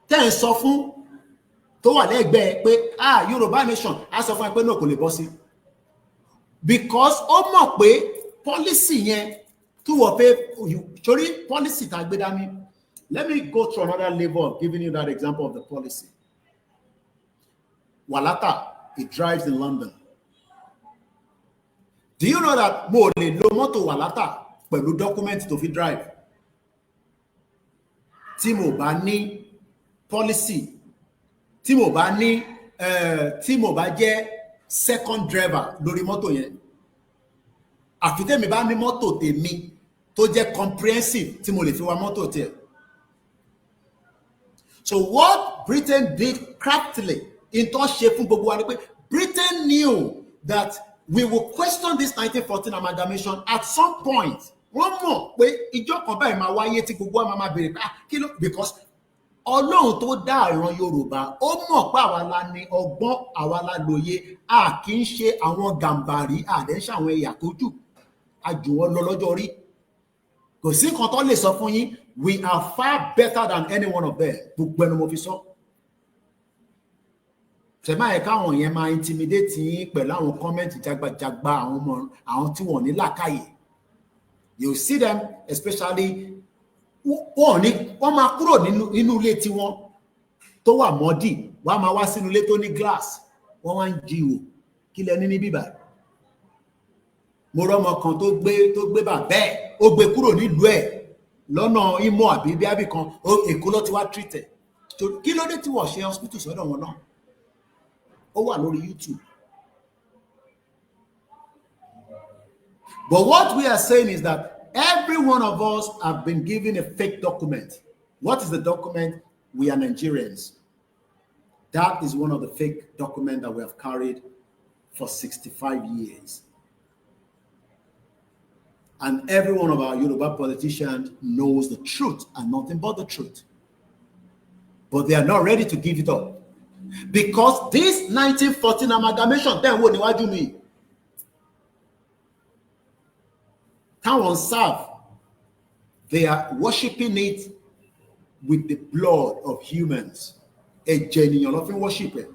tẹ́ ń sọ fún tó wà lẹ́gbẹ̀ẹ́ pé Yorùbá nation á sọ fún ẹ pé náà kò lè bọ́ sí, because ó mọ̀ pé policy yẹn tó wọ̀ pé torí policy tá gbé dání. Let me go through another level of giving you that example of the policy. Walata, it drives in London. Do you know that mo lè lo mọ́tò Walata pẹ̀lú document tó fi drive? Tí mo bá ní policy, tí mo bá jẹ́ second driver lórí mọ́tò yẹn. Àfi tèmi bá ní mọ́tò tèmi tó jẹ́ comprehensive tí mo lè fi wa mọ́tò tiẹ̀. So what Britain did craftily in tó ṣe fún gbogbo wa ni pé Britain knew that we will question this 1914 amalgamation at some point. Wọ́n mọ̀ pé ìjọ kan báyìí máa wáyé tí gbogbo wa máa béèrè pé kí ló, because Ọlọ́run tó dá ìran Yorùbá ó mọ̀ pé àwa la ní ọgbọ́n, àwa la lóye, a kì í ṣe àwọn gàǹbàrí, àdẹ́ ṣe àwọn ẹ̀yà tó jù, a jù wọ́n lọ lọ́jọ́ orí. Kò sí nǹkan tó lè sọ fún yín, we are far better than any one of them. Gbogbo ẹnu mo fi sọ. Ṣé máa yẹ káwọn yẹn máa intimidate yín pẹ̀lú àwọn kọ́mẹ́ǹtì jagbajagba àwọn ọmọ àwọn tí wọ́n ní làákàyè. You see them especially wọ́n máa kúrò nínú ilé tiwọn tó wà mọ́dì, wọ́n á máa wá sínú ilé tó ní glass, wọ́n wá ń jìwò kí lẹ ní ní bíbá. Mo rọ́mọ kan tó gbé bàbá ẹ̀, ó gbé kúrò nílùú ẹ̀ lọ́nà Imo àbí bíábì kan, Èkó ló ti wá treat ẹ̀. Kí ló dé tí wọ́n ṣe hospital sọ́dọ̀ wọn náà? Ó wà lórí YouTube. But what we are saying is that every one of us have been given a fake document. What is the document? We are Nigerians. That is one of the fake documents that we have carried for 65 years. And every one of our Yoruba politicians knows the truth and nothing but the truth. But they are not ready to give it up. Because this 1914 amalgamation, then what do you mean? Táwọn serve, they are worshiping it with the blood of humans. Ẹ̀jẹ̀ ènìyàn ló fi worship it.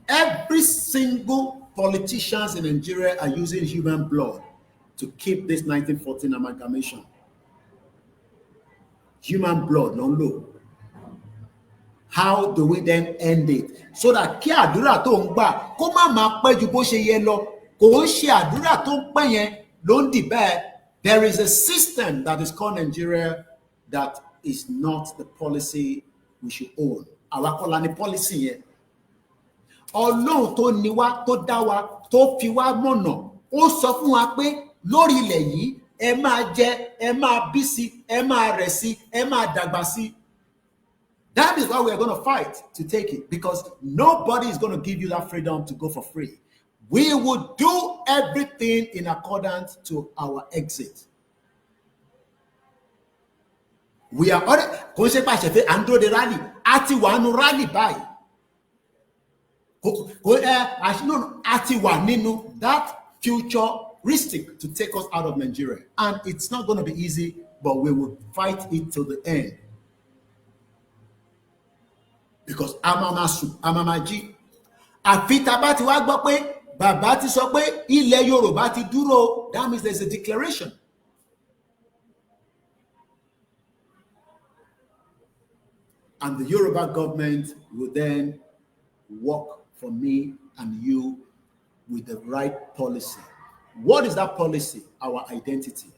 Every single politicians in Nigeria are using human blood to keep this 1914 amalgamation. Human blood, ló ń lò. How do we then end it? So that kí àdúrà tó ń gbà kó má máa pẹ́ ju bó ṣe yẹ lọ, kò ń ṣe àdúrà tó ń pẹ́ yẹn ló ń dì bẹ́ẹ̀. There is a system that is called Nigeria that is not the policy we should own. Àwa kọ́ la ní policy yẹn. Ọlọ́run tó ní wá, tó dá wa, tó fi wá mọ̀nà, ó sọ fún wa pé lórí ilẹ̀ yìí ẹ máa jẹ, ẹ máa bí sí, ẹ máa rẹ̀ sí, ẹ máa dàgbà sí. That is why we are going to fight to take it, because nobody is going to give you that freedom to go for free. We will do everything in accordance to our exit. We are already kò ṣe pàṣẹ fẹ́ andro de rally àti wà nínú rally báyìí. Àti wà nínú that futuristic to take us out of Nigeria, and it's not going to be easy, but we will fight it till the end. Because amamaji àfi tá bá ti wá gbọ́ pé bàbá ti sọ pé ilẹ̀ Yorùbá ti dúró, that means there's a declaration. And the Yoruba government will then work for me and you with the right policy. What is that policy? Our identity.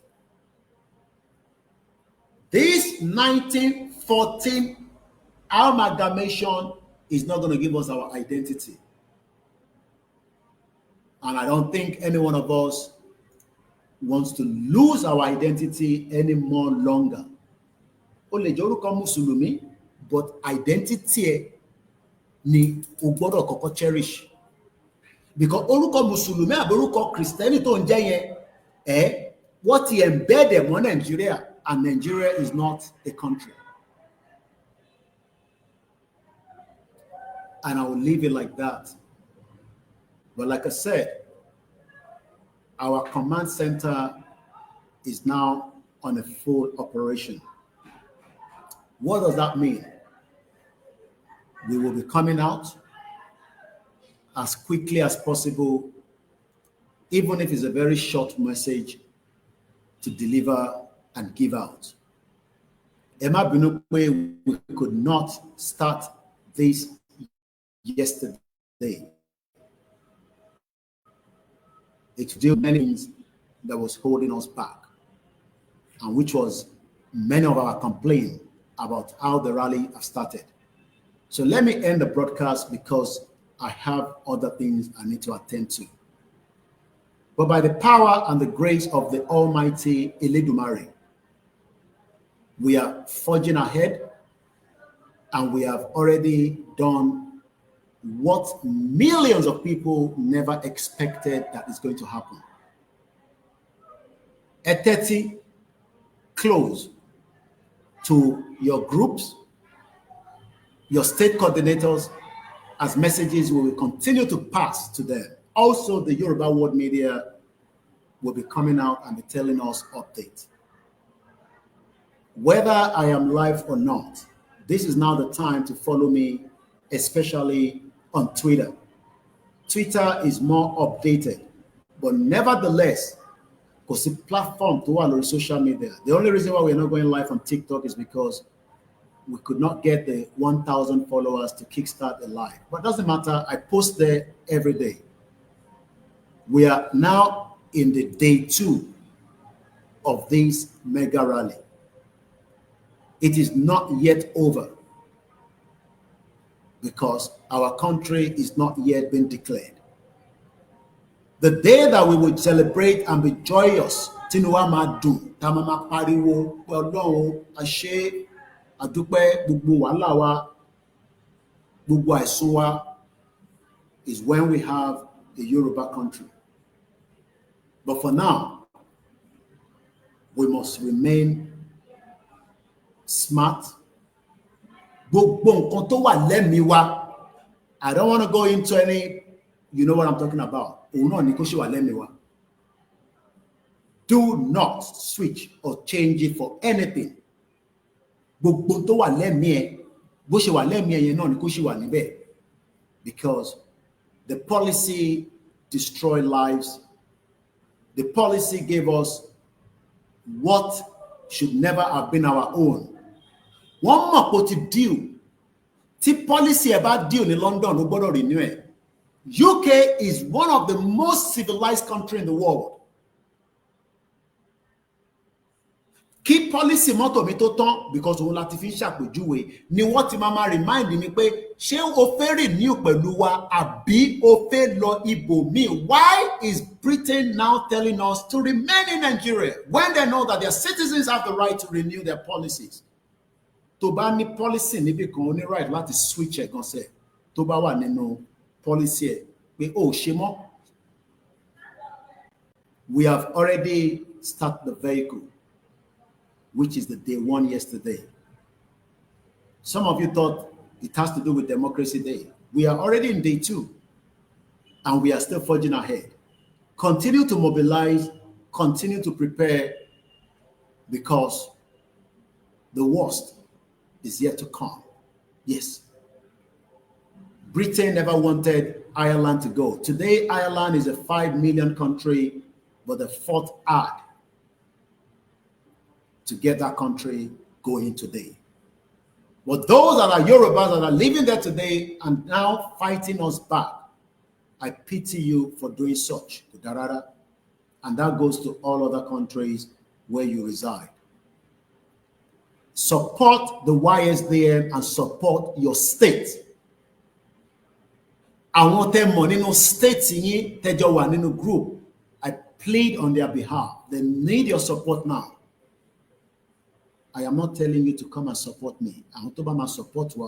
This 1914 amalgamation is not going to give us our identity. And I don't think any one of us wants to lose our identity any more longer. Ó lè jẹ́ orúkọ Mùsùlùmí, but identity ni o gbọ́dọ̀ kọ́kọ́ cherish. Because orúkọ Mùsùlùmí àbí orúkọ Kristẹni tó ń jẹ́ yẹn, what he embedded mọ́ Nigeria, and Nigeria is not a country. And I will leave it like that. But like I said, our command center is now on a full operation. What does that mean? We will be coming out as quickly as possible, even if it's a very short message to deliver and give out. Emma Binukwe, we could not start this yesterday. It's still many things that was holding us back, and which was many of our complaints about how the rally have started. So let me end the broadcast because I have other things I need to attend to. But by the power and the grace of the Almighty Eledumare, we are forging ahead, and we have already done what millions of people never expected that is going to happen. Eteti close to your groups, your state coordinators, as messages we will continue to pass to them. Also, the Yoruba world media will be coming out and be telling us updates. Whether I am live or not, this is now the time to follow me, especially on Twitter. Twitter is more updated, but nevertheless, because the platform to our social media, the only reason why we're not going live on TikTok is because we could not get the 1,000 followers to kickstart a live. But it doesn't matter, I post there every day. We are now in the day 2 of this mega rally. It is not yet over because our country is not yet been declared. The day that we will celebrate and be joyous, Tinuwa Madu, Tamama Pariwo, Ọlọ́run, Àṣẹ, Àdúpẹ́, gbogbo wàhálà wa, gbogbo àìsùn wa, is when we have the Yoruba country. But for now, we must remain smart. Gbogbo nǹkan tó wà lẹ́mìí wa, I don't want to go into any, you know what I'm talking about. Òun náà ni kó ṣe wà lẹ́mìí wa. Do not switch or change it for anything. Gbogbo tó wà lẹ́mìí ẹ, bó ṣe wà lẹ́mìí ẹ yẹn náà ni kó ṣe wà níbẹ̀. Because the policy destroyed lives. The policy gave us what should never have been our own. One more put it deal. Tí policy about deal in London, no gbọ́dọ̀ renew it. UK is one of the most civilized countries in the world. Kí policy mọ́tò mi tó tán because òun láti fi ń ṣàpèjúwe ni wọ́n ti máa remind mi pé ṣé o fẹ́ renew pẹ̀lú wa àbí o fẹ́ lọ ibòmíì? Why is Britain now telling us to remain in Nigeria when they know that their citizens have the right to renew their policies? Tó bá ní policy níbi kan, ó ní right láti switch ẹ̀ gan sẹ̀ tó bá wà nínú policy ẹ̀ pé ó ṣe mọ́. We have already started the vehicle, which is the day 1 yesterday. Some of you thought it has to do with Democracy Day. We are already in day 2, and we are still forging ahead. Continue to mobilize, continue to prepare, because the worst is yet to come. Yes. Britain never wanted Ireland to go. Today, Ireland is a 5 million country, but the 4th add to get that country going today. But those that are Yorubas that are living there today and now fighting us back, I pity you for doing such. And that goes to all other countries where you reside. Support the YSDM and support your state. Àwọn tẹ́ mọ̀ nínú state yín tẹ́jọ wà nínú group, I plead on their behalf. They need your support now. I am not telling you to come and support me. Àwọn tó bá máa support wa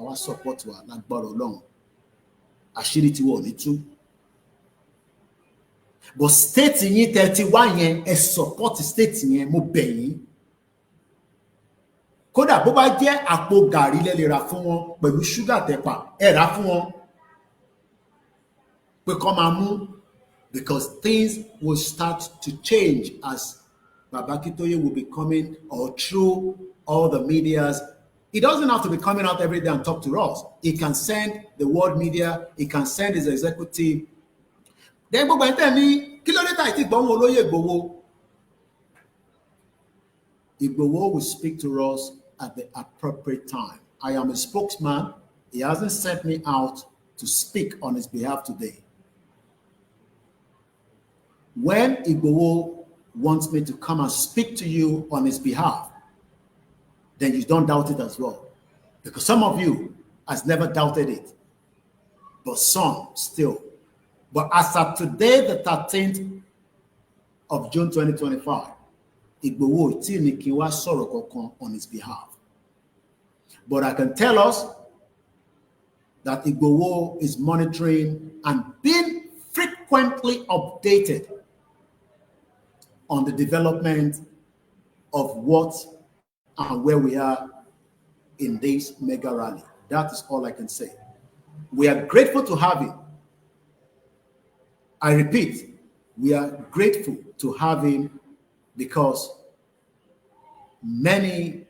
lágbára Ọlọ́run. Àṣírí tí wọ́n ní tú. But state yín tẹ́ ti wá yẹn, ẹ support state yẹn, mo bẹ̀ yín. Kódà bó bá jẹ́ àpò gàrí lẹ lè rà fún wọn pẹ̀lú ṣúgà tẹ̀pà, ẹ rà fún wọn. Pé kó máa mú, because things will start to change as Baba Akintoye will be coming, or through all the medias. He doesn't have to be coming out every day and talk to us. He can send the world media, he can send his executive. Then gbogbo ẹ̀ tẹ́ ní kí ló dé tá ìtì gbọ́n olóyè Ìgbòho. Ìgbòho will speak to us at the appropriate time. I am a spokesman. He hasn't sent me out to speak on his behalf today. When Ìgbòho wants me to come and speak to you on his behalf, then you don't doubt it as well. Because some of you has never doubted it, but some still. But as of today, the 13th of June 2025, Ìgbòho tí ní kí wá sọ̀rọ̀ kankan on his behalf. But I can tell us that Ìgbòho is monitoring and being frequently updated on the development of what and where we are in this mega rally. That is all I can say. We are grateful to have him. I repeat, we are grateful to have him because many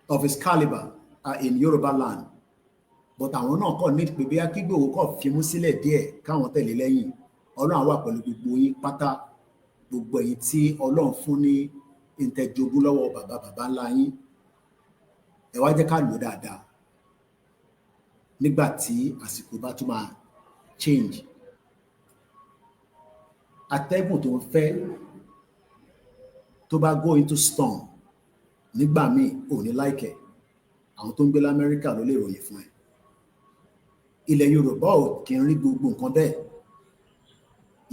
of his caliber are in Yoruba land. But àwọn náà kọ́ ní pé bí akígbòho kọ́ fi mú sílẹ̀ díẹ̀ káwọn tẹ̀lé lẹ́yìn. Ọlọ́run á wà pẹ̀lú gbogbo yín pátá, gbogbo ẹ̀yin tí Ọlọ́run fún ní ìtẹ̀jogún lọ́wọ́ bàbá ńlá yín. Ẹ wá jẹ́ ká lò dáadáa nígbà tí àsìkò bá tún máa change. Atẹ́gùn tó ń fẹ́ tó bá go into storm nígbà míì ò ní láìkẹ̀. Àwọn tó ń gbé l'Amẹ́ríkà ló lè ròyìn fún ẹ. Ilẹ̀ Yorùbá ò kí ń rí gbogbo nǹkan bẹ́ẹ̀.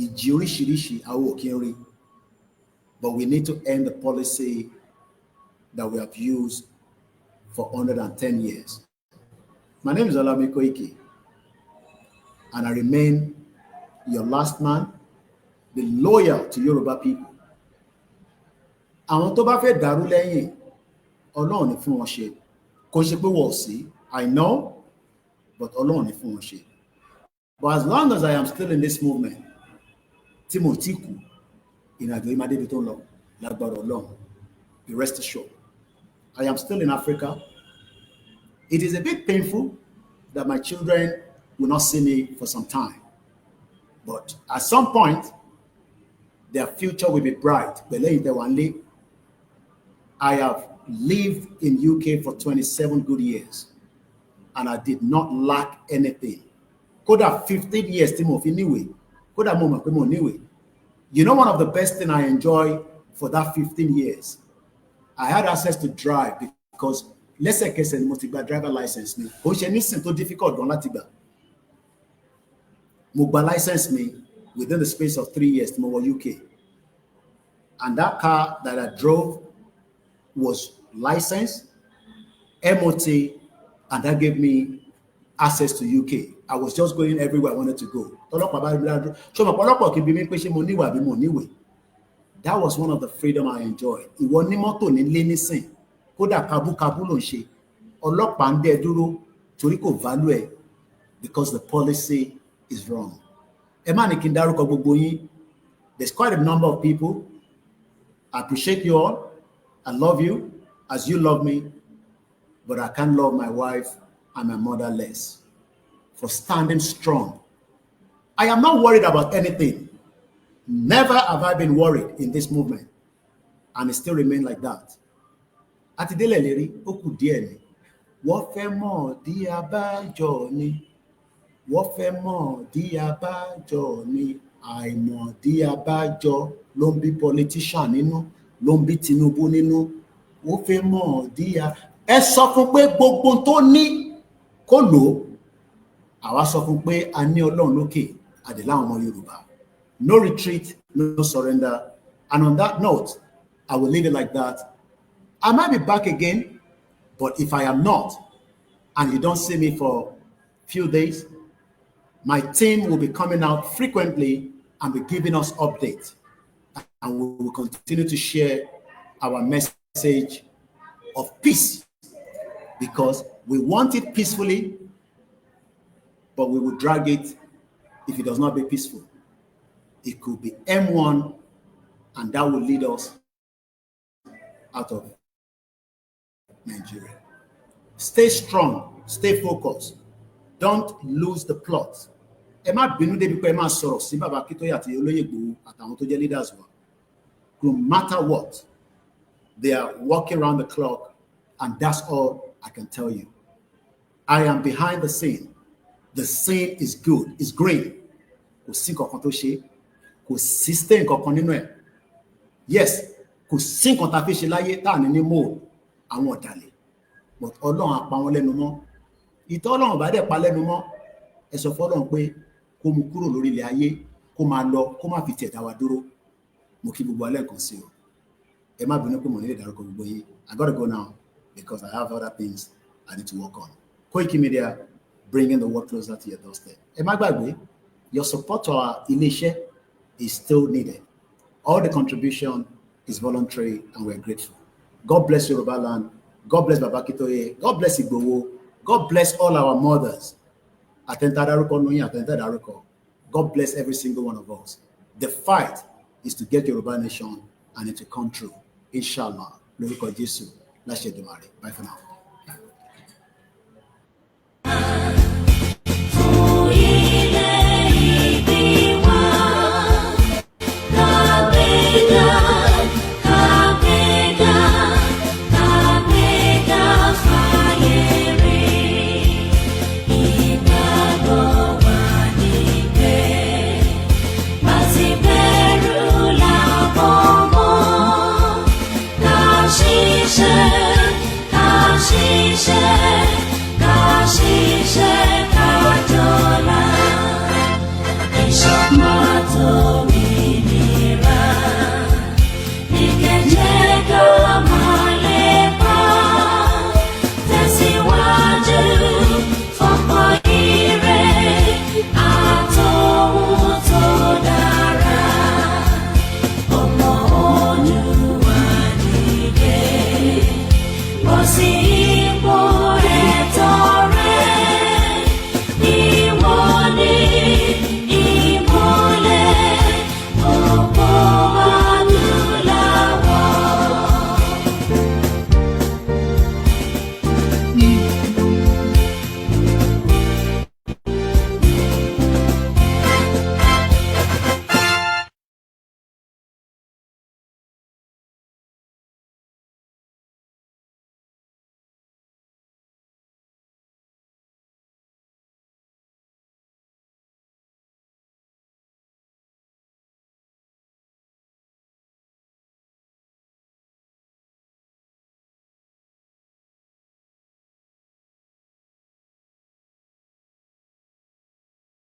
Ìjì oríṣiríṣi àwọn ò kí ń rí. But we need to end the policy that we have used for 110 years. My name is OLAYOMI KOIKI, and I remain your last man, the loyal to Yoruba people. Àwọn tó bá fẹ́ dàrú lẹ́yìn, Ọlọ́run ni fún wọn ṣe. Kò ṣe pé wọ́n sí, I know, but Ọlọ́run ni fún wọn ṣe. But as long as I am still in this movement, tí mo ti kú, ìrìnàjò yìí máa débi tó ń lọ, lágbára Ọlọ́run. Be rest assured. I am still in Africa. It is a bit painful that my children will not see me for some time. But at some point, their future will be bright. I have lived in UK for 27 good years, and I did not lack anything. Koda 15 years, Timothy, anyway. Koda moment, anyway. You know, one of the best things I enjoy for that 15 years, I had access to drive because let's say case and multi-gba driver license me. Which anything too difficult don lati gba. Mo gba license me within the space of 3 years to UK. And that car that I drove was licensed, MOT, and that gave me access to UK. I was just going everywhere I wanted to go. That was one of the freedom I enjoyed. Ìwọ ní mọ́tò nílé nísìn, kódà kábúkábú ló ń ṣe. Ọlọ́pàá ń dẹ dúró torí kò value ẹ because the policy is wrong. Ẹ má ní kí n dárúkọ gbogbo yín. There's quite a number of people. I appreciate you all. I love you as you love me, but I can't love my wife and my mother less for standing strong. I am not worried about anything. Never have I been worried in this movement, and it still remains like that. Atidele leri oku díẹ̀ ni. Wọ́n fẹ́ mọ̀ dí abájọ ni. Wọ́n fẹ́ mọ̀ dí abájọ ni. Àìmọ̀ dí abájọ ló ń bí politician nínú, ló ń bí Tinubu nínú. Wọ́n fẹ́ mọ̀ dí a. Ẹ sọ fún pé gbogbo tó ní kó lò. Àwa sọ fún pé a ní Ọlọ́run lókè, àdèlà ọmọ Yorùbá. No retreat, no surrender. And on that note, I will leave it like that. I might be back again, but if I am not, and you don't see me for a few days, my team will be coming out frequently and be giving us updates. And we will continue to share our message of peace because we want it peacefully, but we will drag it if it does not be peaceful. It could be M1, and that will lead us out of Nigeria. Stay strong, stay focused. Don't lose the plot. Ẹ má bínú débi pé ẹ má sọ̀rọ̀ sí bàbá Akintoye àti Olóyè Igboho àtàwọn tó jẹ́ leaders wa. No matter what, they are working around the clock, and that's all I can tell you. I am behind the scene. The scene is good, it's green. Kò sí nǹkan tó ṣe. Kò sí stain kankan nínú ẹ̀. Yes, kò sí nǹkan tá fi ṣe láyé tá ní mo àwọn ọ̀dàlẹ̀. But Ọlọ́run á pa wọ́n lẹ́nu mọ́. Ìtọ́ Ọlọ́run bá dẹ̀ pa lẹ́nu mọ́. Ẹ sọ fún Ọlọ́run pé kó mú kúrò lórí ilẹ̀ ayé, kó máa lọ, kó má fi tiẹ̀ dá wa dúró. Mo kí gbogbo alẹ́ nǹkan sí o. Ẹ má bínú pé mo nílé ìdárúkọ gbogbo yín. I gotta go now because I have other things I need to work on. Koikimedia, bringing the world closer to your doorstep. Ẹ má gbàgbé, your support to our ilé-iṣẹ́ is still needed. All the contribution is voluntary and we're grateful. God bless Yoruba land. God bless Baba Akintoye. God bless Igboho. God bless all our mothers. God bless every single one of us. The fight is to get Yoruba nation and it to come true. Inshallah. Bye for now.